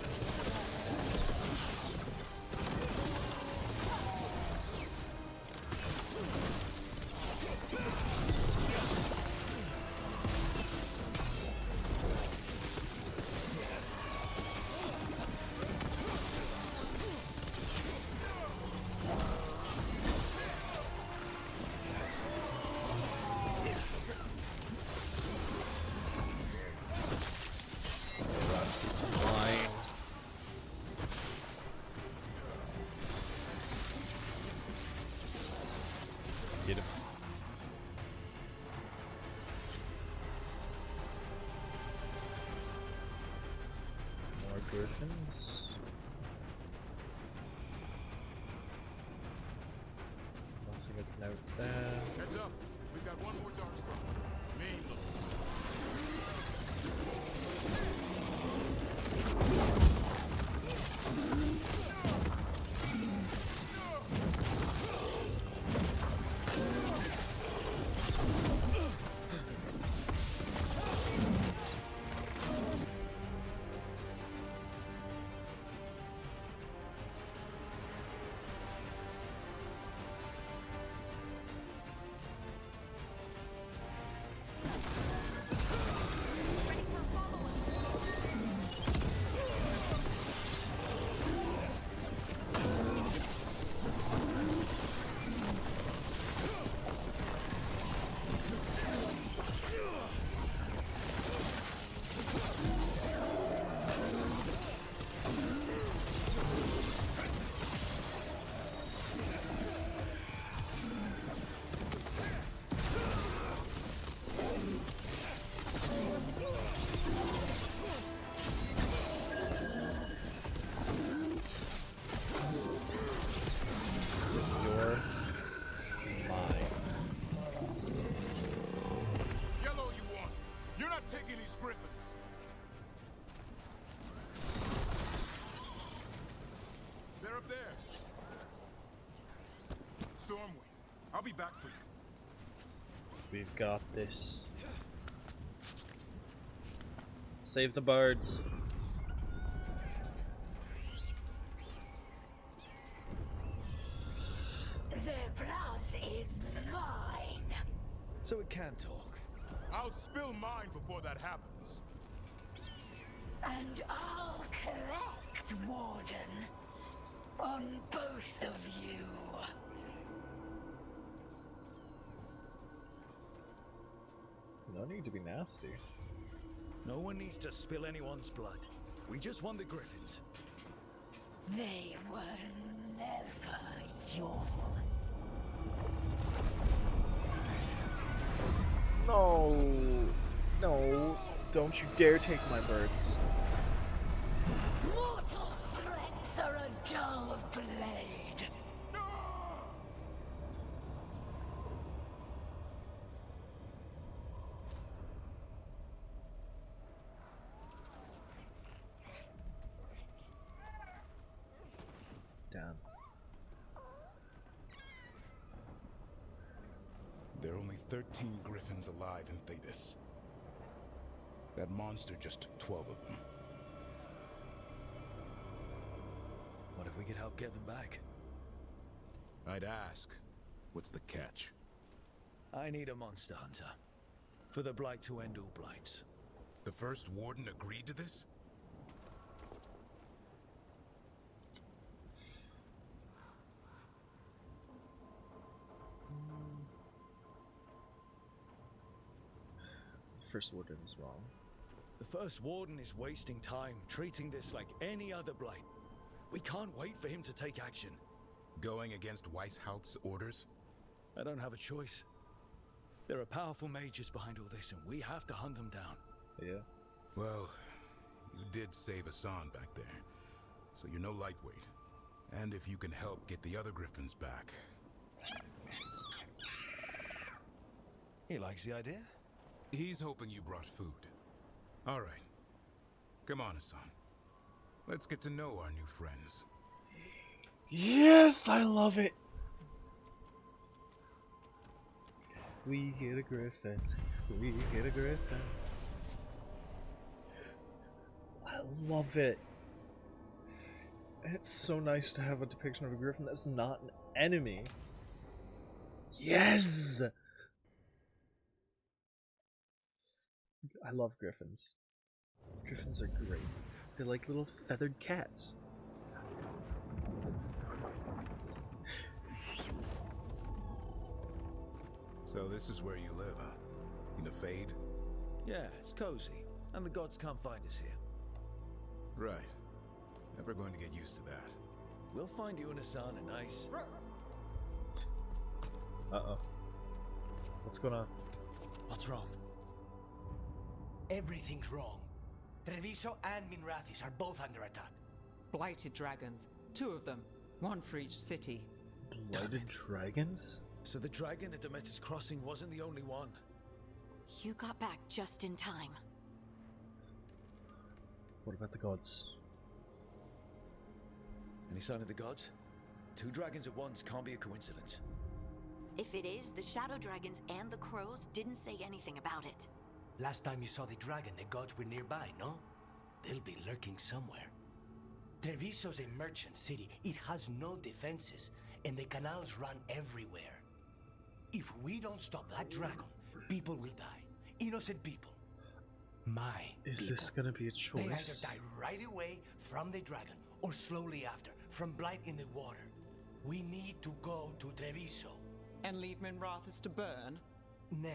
Get him. More griffins. Nothing of note there. Heads up. We've got one more Darkspawn. Me. I'll be back for you. We've got this. Save the birds. Their blood is mine. So it can talk. I'll spill mine before that happens. And I'll collect, Warden. On both of you. No need to be nasty. No one needs to spill anyone's blood. We just want the griffins. They were never yours. No. No. Don't you dare take my birds. Mortal threats are a dull blade. Damn. There are only 13 griffins alive in Thetis. That monster just took 12 of them. What if we could help get them back? I'd ask, what's the catch? I need a monster hunter. For the Blight to end all blights. The first warden agreed to this? First Warden is wrong. The First Warden is wasting time treating this like any other blight. We can't wait for him to take action. Going against Weishaupt's orders? I don't have a choice. There are powerful mages behind all this, and we have to hunt them down. Yeah. Well, you did save Hassan back there, so you're no lightweight. And if you can help get the other Griffins back... He likes the idea? He's hoping you brought food. All right. Come on, Hassan. Let's get to know our new friends. Yes, I love it. We get a griffin. We get a griffin. I love it. And it's so nice to have a depiction of a griffin that's not an enemy. Yes! I love griffins. Griffins are great. They're like little feathered cats. So this is where you live, huh? In the Fade? Yeah, it's cozy. And the gods can't find us here. Right. Never going to get used to that. We'll find you and Hassan a nice... Uh-oh. What's going on? What's wrong? Everything's wrong. Treviso and Minrathis are both under attack. Blighted dragons. 2 of them. 1 for each city. Blighted dragons? So the dragon at Demeter's Crossing wasn't the only one. You got back just in time. What about the gods? Any sign of the gods? 2 dragons at once can't be a coincidence. If it is, the Shadow Dragons and the Crows didn't say anything about it. Last time you saw the dragon, the gods were nearby, no? They'll be lurking somewhere. Treviso's a merchant city. It has no defenses, and the canals run everywhere. If we don't stop that dragon, people will die. Innocent people. My Is people. this gonna be a choice? They either die right away from the dragon, or slowly after, from blight in the water. We need to go to Treviso. And leave Minrathis to burn? Nev.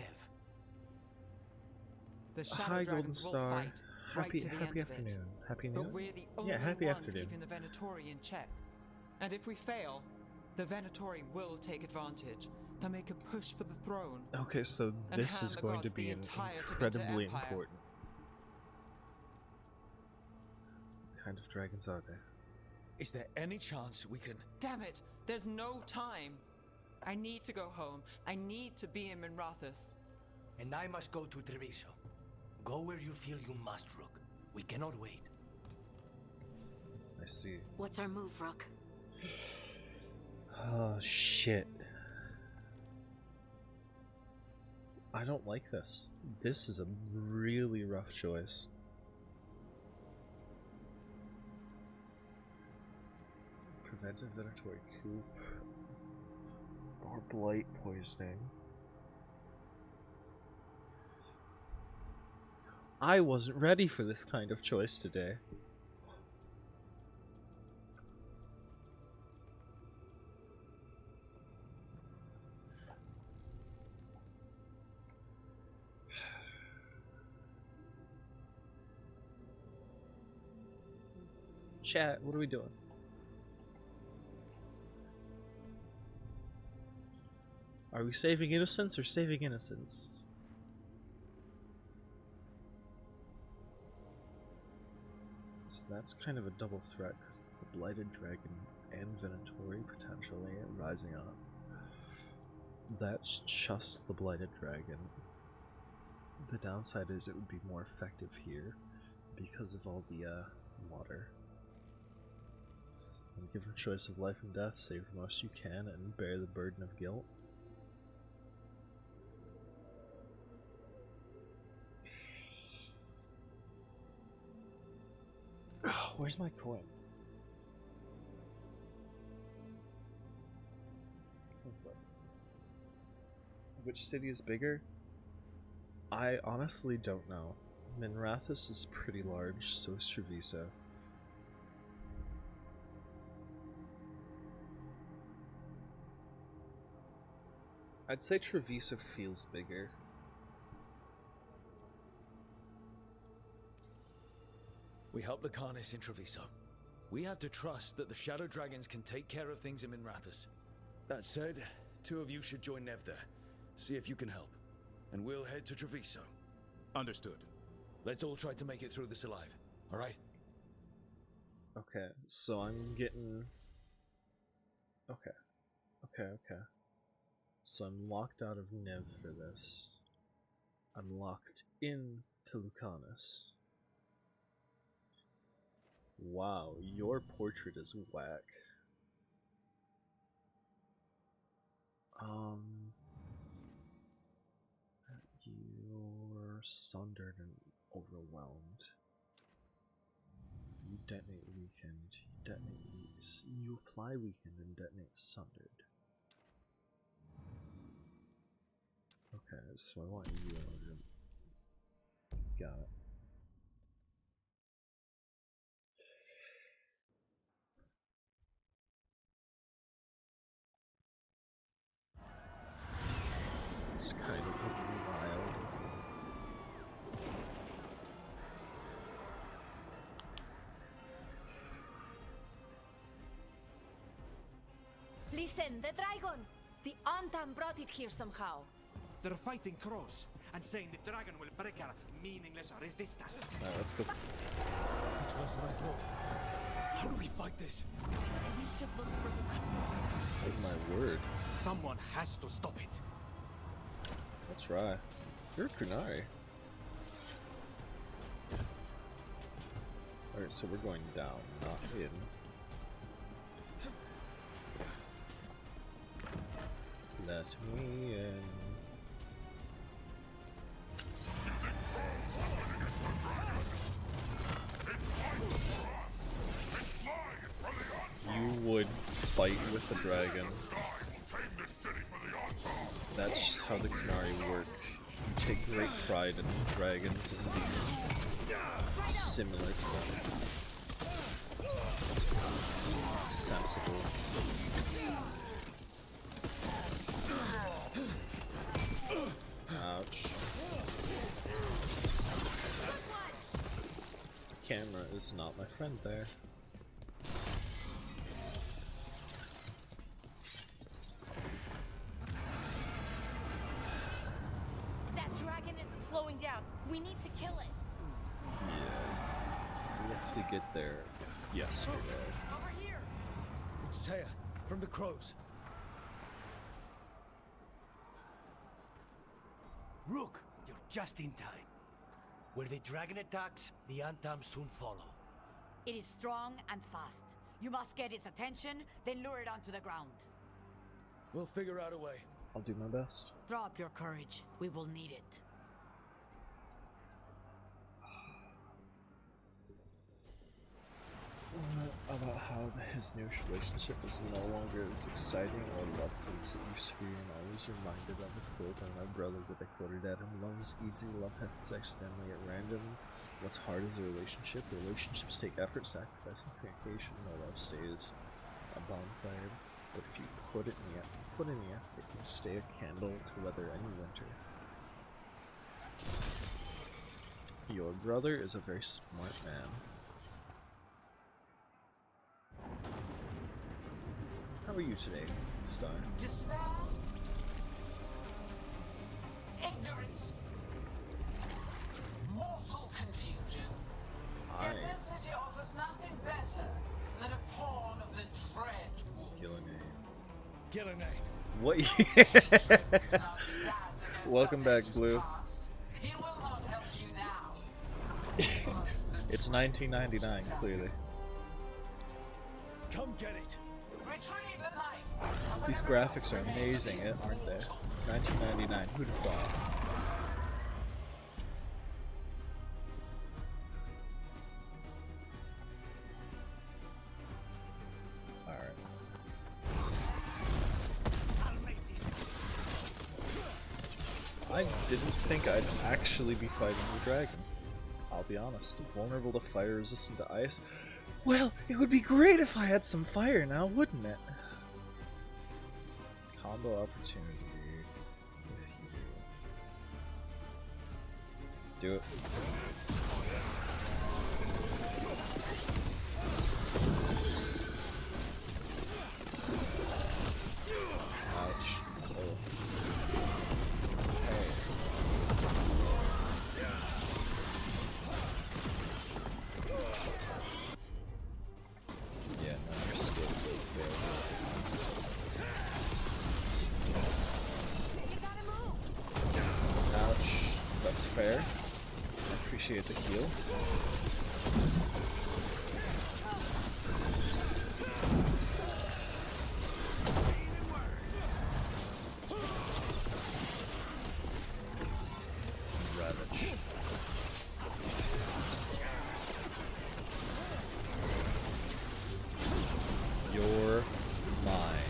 The Shadow Hi, Golden Dragons will Star. fight right to the end Happy of it. afternoon. Happy But noon? we're the only Yeah, happy ones afternoon. keeping the Venatori in check. And if we fail, the Venatori will take advantage. They'll make a push for the throne. Okay, so and this hand is the going gods to be the entire incredibly Empire. important. What kind of dragons are there? Is there any chance we can... Damn it! There's no time! I need to go home. I need to be in Minrathis. And I must go to Treviso. Go where you feel you must, Rook. We cannot wait. I see. What's our move, Rook? Oh, shit. I don't like this. This is a really rough choice. Prevent a Venatori coup. Or blight poisoning. I wasn't ready for this kind of choice today. Chat, what are we doing? Are we saving innocence or saving innocence? So that's kind of a double threat because it's the Blighted Dragon and Venatori potentially rising up. That's just the Blighted Dragon. The downside is it would be more effective here because of all the water. And given a choice of life and death, save the most you can and bear the burden of guilt. Where's my coin? Which city is bigger? I honestly don't know. Minrathis is pretty large, so is Treviso. I'd say Treviso feels bigger. We help Lucanus in Treviso. We have to trust that the Shadow Dragons can take care of things in Minrathous. That said, 2 of you should join Nev there. See if you can help. And we'll head to Treviso. Understood. Let's all try to make it through this alive, alright? Okay, so I'm getting... Okay. So I'm locked out of Nev for this. I'm locked in to Lucanus. Wow, your portrait is whack. You're sundered and overwhelmed. You detonate weakened. You apply weakened and detonate sundered. Okay, so I want you in order. Got it. It's kind of wild. Listen, the dragon! The Antam brought it here somehow. They're fighting Cross and saying the dragon will break our meaningless resistance. Alright, let's go. Much worse than I thought. How do we fight this? We should look for the... Oh my word. Someone has to stop it. That's right. You're Kunari. Alright, so we're going down, not in. Let me in. You would fight with the dragon. That's just how the Kunari work. You take great pride in the dragons and being similar to them. Sensible. Ouch. Camera is not my friend there. That dragon isn't slowing down. We need to kill it. Yeah. We have to get there yesterday. Over here. It's Taya, from the Crows. Rook, you're just in time. Where the dragon attacks, the Antam soon follow. It is strong and fast. You must get its attention, then lure it onto the ground. We'll figure out a way. I'll do my best. Drop your courage. We will need it. About how his new relationship is no longer as exciting or lovely as it used to be, and always reminded of the quote by my brother that I quoted at him: "Love is easy, love happens accidentally at random. What's hard is a relationship. Relationships take effort, sacrifice, and communication. No love stays a bonfire, but if you put in the effort, it can stay a candle to weather any winter." Your brother is a very smart man. How are you today, Star? Despair, ignorance, mortal confusion. Aye. Yet this city offers nothing better than a pawn of the dread wolf. Gillinane. What? Welcome back, Blue. He will not help you now. It's 1999, clearly. Come get it. Retrieve the knife. These graphics are amazing, aren't they? 1999, who'd have thought? Alright. I didn't think I'd actually be fighting the dragon. I'll be honest. Vulnerable to fire, resistant to ice. Well, it would be great if I had some fire now, wouldn't it? Combo opportunity with you. Do it. appreciate the heal. Ravage. You're mine.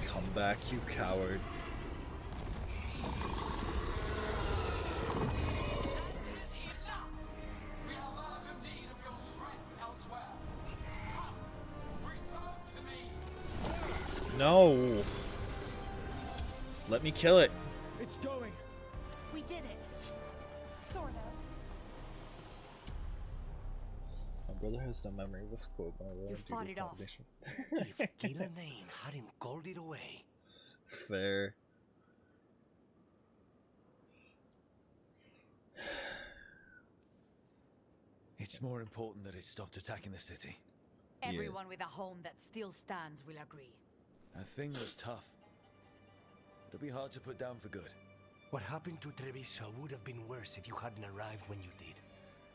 Come back, you coward. No! Let me kill it. It's going. We did it. Sort of. My brother has no memory of this quote, by the way. You fought it off. If Gillenane hadn't called it away. Fair. It's more important that it stopped attacking the city. Everyone with a home that still stands will agree. That thing was tough. It'll be hard to put down for good. What happened to Treviso would have been worse if you hadn't arrived when you did.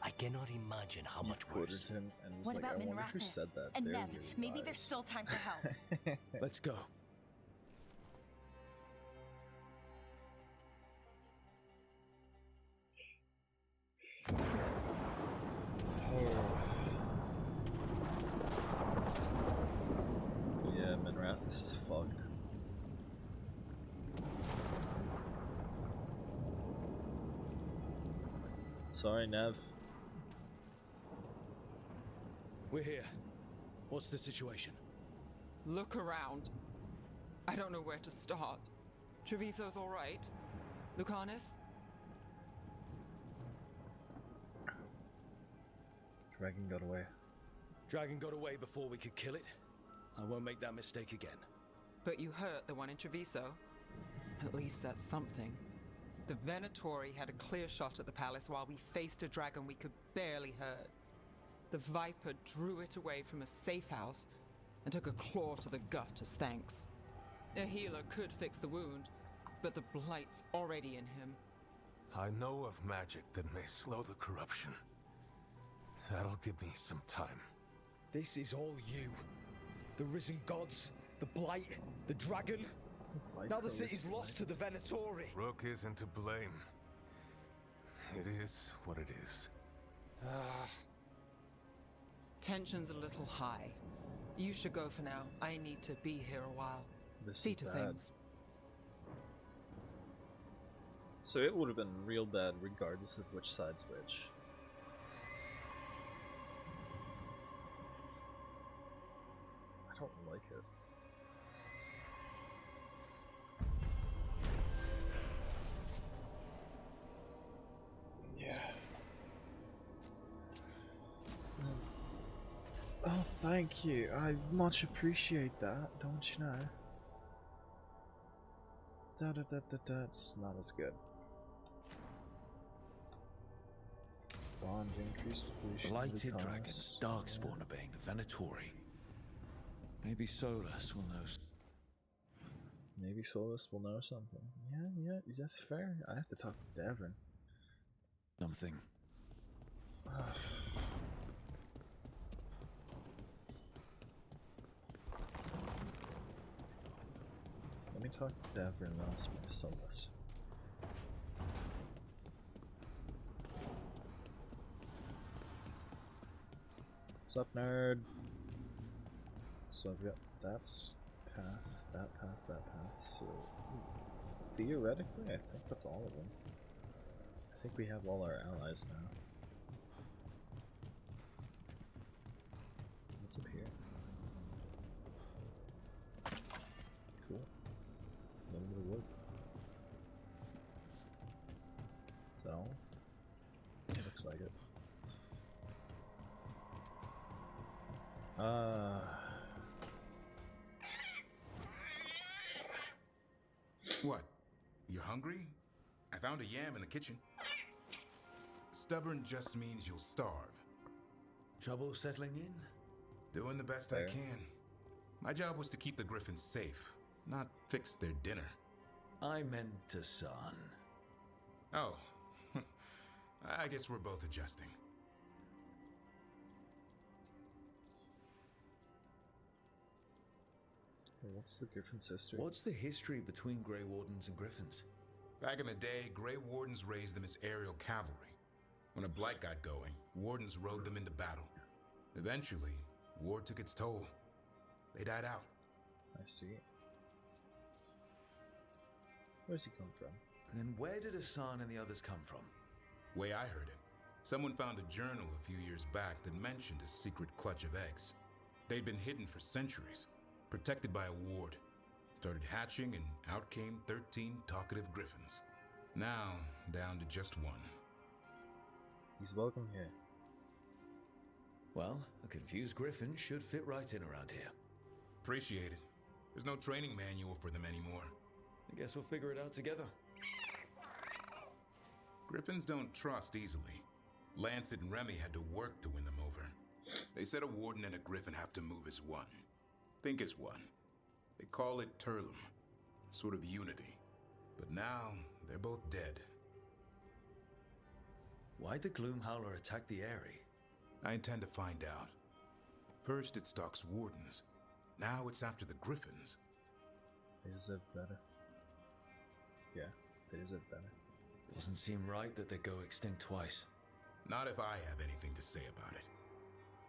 I cannot imagine how much worse. Him and was What like, about I wonder who Minrathous said that. and They're Nev? really Maybe wise. there's still time to help. Let's go. Yeah, Minrathous is fucked. Sorry, Nev. We're here. What's the situation? Look around. I don't know where to start. Treviso's all right. Lucanus? Dragon got away. Dragon got away before we could kill it. I won't make that mistake again. But you hurt the one in Treviso. At least that's something. The Venatori had a clear shot at the palace while we faced a dragon we could barely hurt. The Viper drew it away from a safe house and took a claw to the gut as thanks. A healer could fix the wound, but the Blight's already in him. I know of magic that may slow the corruption. That'll give me some time. This is all you. The risen gods, the Blight, the dragon. Now the city's lost to the Venatori. Rook isn't to blame. It is what it is. Tension's a little high. You should go for now. I need to be here a while. See to things. So it would have been real bad regardless of which side's which. I don't like it. Yeah. Oh, thank you. I much appreciate that, don't you know? It's not as good. Bond increased pollution. Blighted dragons, darkspawn obeying the Venatori. Maybe Solus will know. Maybe Solus will know something. Yeah, that's fair. I have to talk to Devin. Something. Let me talk to Devin and then I'll speak to Solus. What's up, nerd? So I've got that's path, that path, that path. So theoretically, I think that's all of them. I think we have all our allies now. What's up here? Cool. A little bit of wood. Is that all? It looks like it. What? You're hungry? I found a yam in the kitchen. Stubborn just means you'll starve. Trouble settling in? Doing the best I can. My job was to keep the Griffins safe, not fix their dinner. I meant Hassan. Oh. I guess we're both adjusting. What's the Griffin's history? What's the history between Grey Wardens and Griffins? Back in the day, Grey Wardens raised them as aerial cavalry. When a blight got going, Wardens rode them into battle. Eventually, war took its toll. They died out. I see. Where's he come from? Then where did Hassan and the others come from? Way I heard it, someone found a journal a few years back that mentioned a secret clutch of eggs. They'd been hidden for centuries, protected by a ward. Started hatching and out came 13 talkative griffins. Now, down to just one. He's welcome here. Well, a confused griffin should fit right in around here. Appreciate it. There's no training manual for them anymore. I guess we'll figure it out together. Griffins don't trust easily. Lancet and Remy had to work to win them over. They said a warden and a griffin have to move as one. Think as one. They call it Turlum, sort of unity. But now, they're both dead. Why'd the Gloomhowler attack the Eyrie? I intend to find out. First it stalks wardens. Now it's after the griffins. Is it better? Yeah, is it better? Doesn't seem right that they go extinct twice. Not if I have anything to say about it.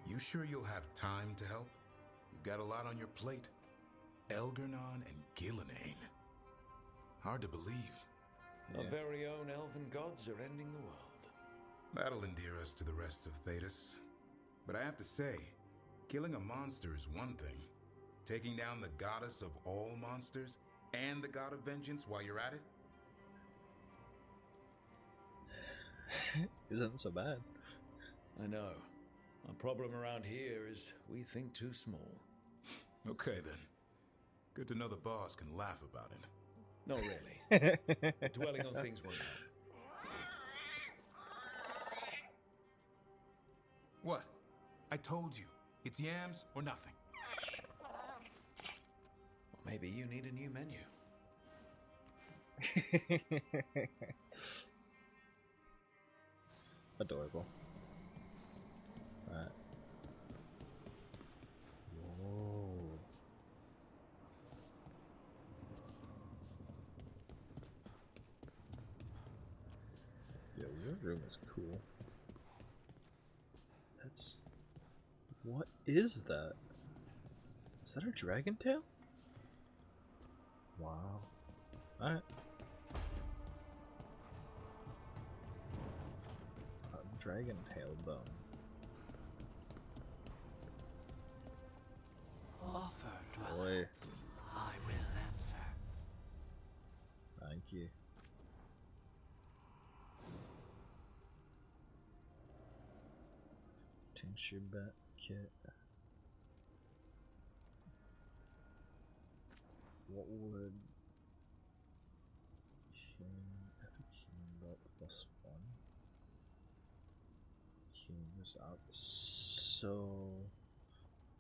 You sure you'll have time to help? You've got a lot on your plate. Elgernon and Gillenane. Hard to believe. Our very own elven gods are ending the world. That'll endear us to the rest of Thedas. But I have to say, killing a monster is one thing. Taking down the goddess of all monsters and the god of vengeance while you're at it? Isn't so bad. I know. Our problem around here is we think too small. Okay then. Good to know the boss can laugh about it. Not really. Dwelling on things won't help. What? I told you. It's yams or nothing. Well, maybe you need a new menu. Adorable. Alright. Whoa. Yo, your room is cool. That's... What is that? Is that a dragon tail? Wow. Alright. Dragon tail bone. Offer, dweller. Boy. I will answer. Thank you. Tincture bat kit. What would epic healing belt plus 1? Healers up, so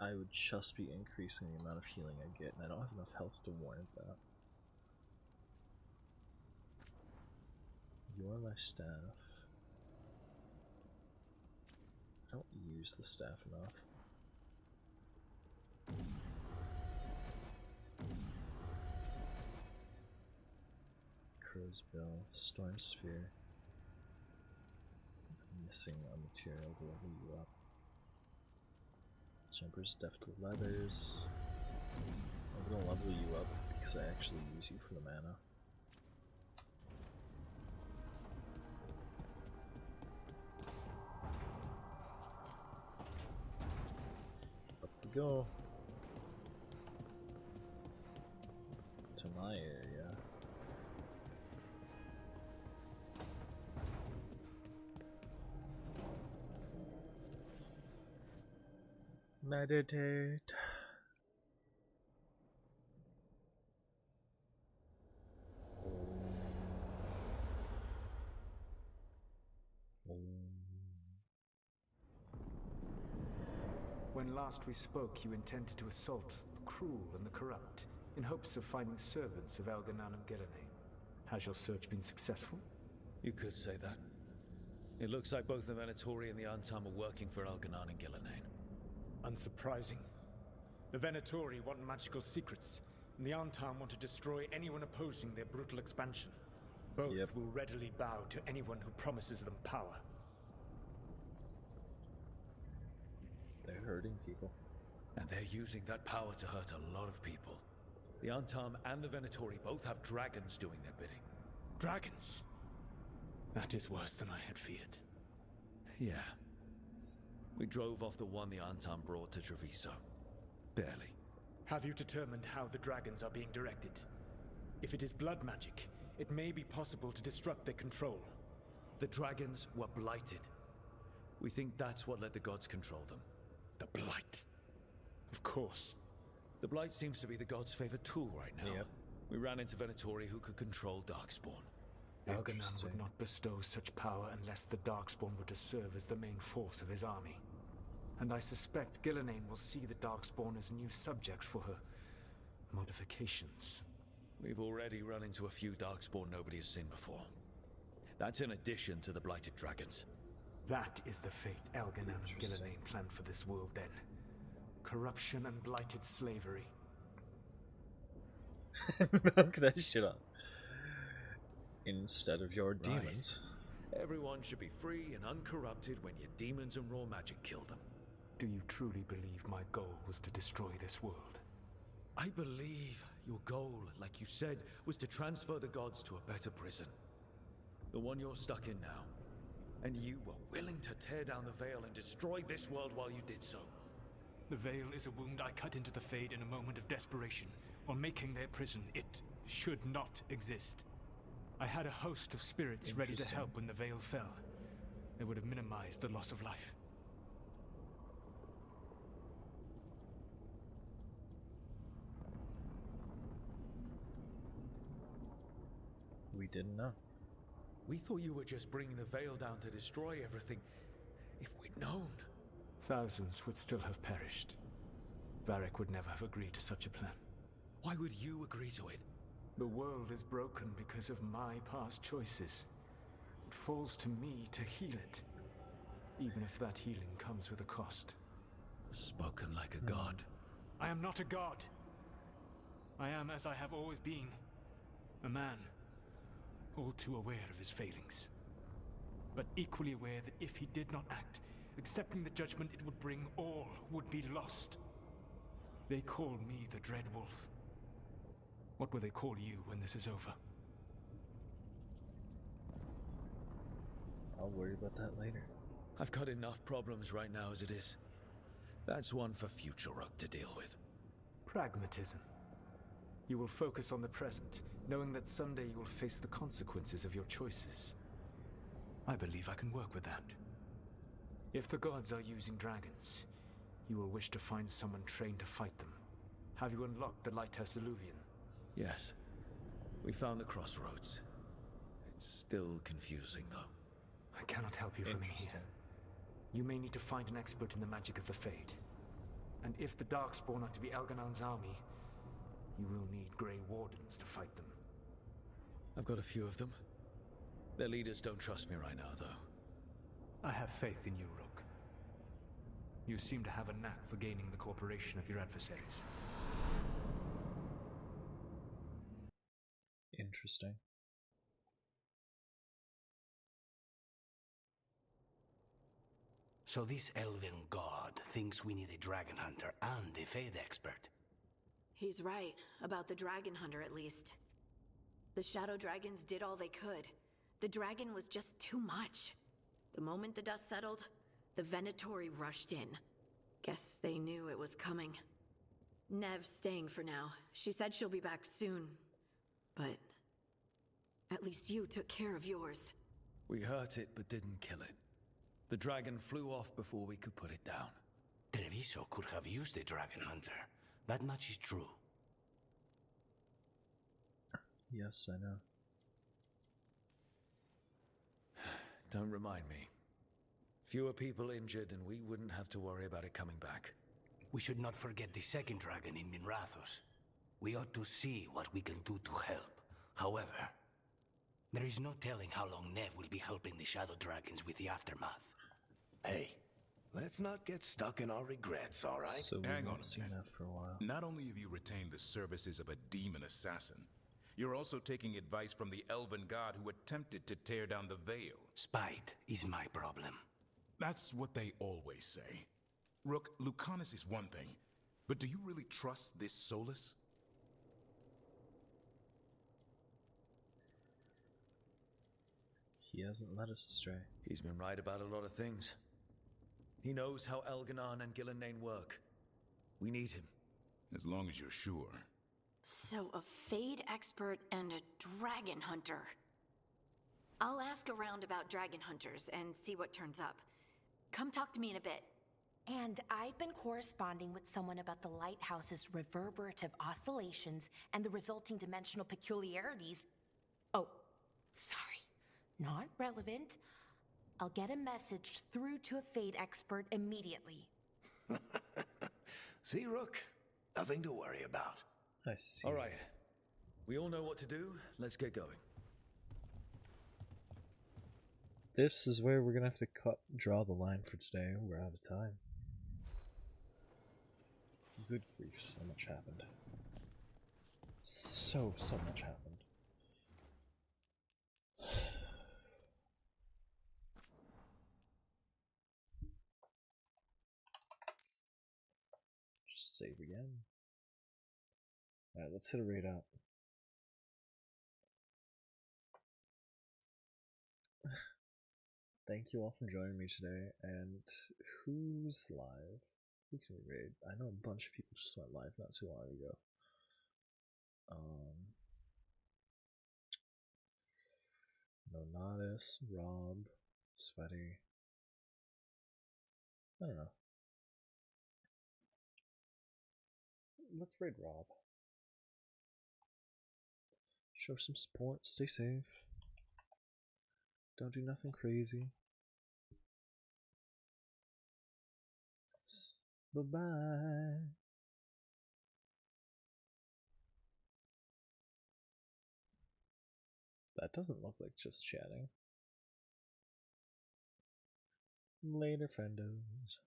I would just be increasing the amount of healing I get, and I don't have enough health to warrant that. You're my staff. I don't use the staff enough. Crow's Bill, Storm Sphere. Missing a material to level you up. Jumper's Deft Leathers. I'm gonna level you up because I actually use you for the mana. Up we go. To my area. Meditate. When last we spoke, you intended to assault the cruel and the corrupt, in hopes of finding servants of Elgernon and Gillenane. Has your search been successful? You could say that. It looks like both the Venatori and the Antam are working for Elganon and Gillenane. Unsurprising. The Venatori want magical secrets, and the Antam want to destroy anyone opposing their brutal expansion. Both will readily bow to anyone who promises them power. They're hurting people. And they're using that power to hurt a lot of people. The Antam and the Venatori both have dragons doing their bidding. Dragons? That is worse than I had feared. Yeah. We drove off the one the Antam brought to Treviso. Barely. Have you determined how the dragons are being directed? If it is blood magic, it may be possible to disrupt their control. The dragons were blighted. We think that's what let the gods control them. The blight. Of course. The blight seems to be the gods' favorite tool right now. Yep. We ran into Venatori who could control Darkspawn. Elganon would not bestow such power unless the Darkspawn were to serve as the main force of his army. And I suspect Gillenane will see the Darkspawn as new subjects for her modifications. We've already run into a few Darkspawn nobody has seen before. That's in addition to the blighted dragons. That is the fate Elganon and Gillenane planned for this world then. Corruption and blighted slavery. Milk that shit up. Instead of your demons. Right. Everyone should be free and uncorrupted when your demons and raw magic kill them. Do you truly believe my goal was to destroy this world? I believe your goal, like you said, was to transfer the gods to a better prison. The one you're stuck in now. And you were willing to tear down the veil and destroy this world while you did so. The veil is a wound I cut into the Fade in a moment of desperation, while making their prison. It should not exist. I had a host of spirits ready to help when the veil fell. They would have minimized the loss of life. We didn't know. We thought you were just bringing the veil down to destroy everything. If we'd known... Thousands would still have perished. Varric would never have agreed to such a plan. Why would you agree to it? The world is broken because of my past choices. It falls to me to heal it. Even if that healing comes with a cost. Spoken like a god. I am not a god. I am as I have always been. A man. All too aware of his failings. But equally aware that if he did not act, accepting the judgment it would bring, all would be lost. They call me the Dread Wolf. What will they call you when this is over? I'll worry about that later. I've got enough problems right now as it is. That's one for future Rook to deal with. Pragmatism. You will focus on the present, knowing that someday you will face the consequences of your choices. I believe I can work with that. If the gods are using dragons, you will wish to find someone trained to fight them. Have you unlocked the Lighthouse Illuvian? Yes. We found the crossroads. It's still confusing, though. I cannot help you from in here. You may need to find an expert in the magic of the Fade. And if the Darkspawn are to be Elganon's army, you will need Grey Wardens to fight them. I've got a few of them. Their leaders don't trust me right now, though. I have faith in you, Rook. You seem to have a knack for gaining the cooperation of your adversaries. Interesting. So this elven god thinks we need a dragon hunter and a Fade expert. He's right, about the dragon hunter at least. The shadow dragons did all they could. The dragon was just too much. The moment the dust settled, the Venatori rushed in. Guess they knew it was coming. Nev's staying for now. She said she'll be back soon. But at least you took care of yours. We hurt it, but didn't kill it. The dragon flew off before we could put it down. Treviso could have used a dragon hunter. That much is true. Yes, I know. Don't remind me. Fewer people injured and we wouldn't have to worry about it coming back. We should not forget the second dragon in Minrathos. We ought to see what we can do to help. However, There is no telling how long Nev will be helping the Shadow Dragons with the aftermath. Hey, let's not get stuck in our regrets, all right? So hang on seen that for a while. Not only have you retained the services of a demon assassin, you're also taking advice from the elven god who attempted to tear down the veil. Spite is my problem. That's what they always say. Rook, Lucanus is one thing, but do you really trust this Solus? He hasn't led us astray. He's been right about a lot of things. He knows how Elganon and Gillenane work. We need him. As long as you're sure. So, a Fade expert and a dragon hunter. I'll ask around about dragon hunters and see what turns up. Come talk to me in a bit. And I've been corresponding with someone about the lighthouse's reverberative oscillations and the resulting dimensional peculiarities. Oh, sorry. Not relevant. I'll get a message through to a Fade expert immediately. See, Rook? Nothing to worry about. I see. All right. We all know what to do. Let's get going. This is where we're gonna have to draw the line for today. We're out of time. Good grief, so much happened. So much happened. Just save again. Alright, let's hit a raid out. Thank you all for joining me today, and who's live? Who can we raid? I know a bunch of people just went live not too long ago. Nonatus, Rob, Sweaty. I don't know. Let's raid Rob. Show some support, stay safe. Don't do nothing crazy. Bye-bye. That doesn't look like just chatting. Later, friendos.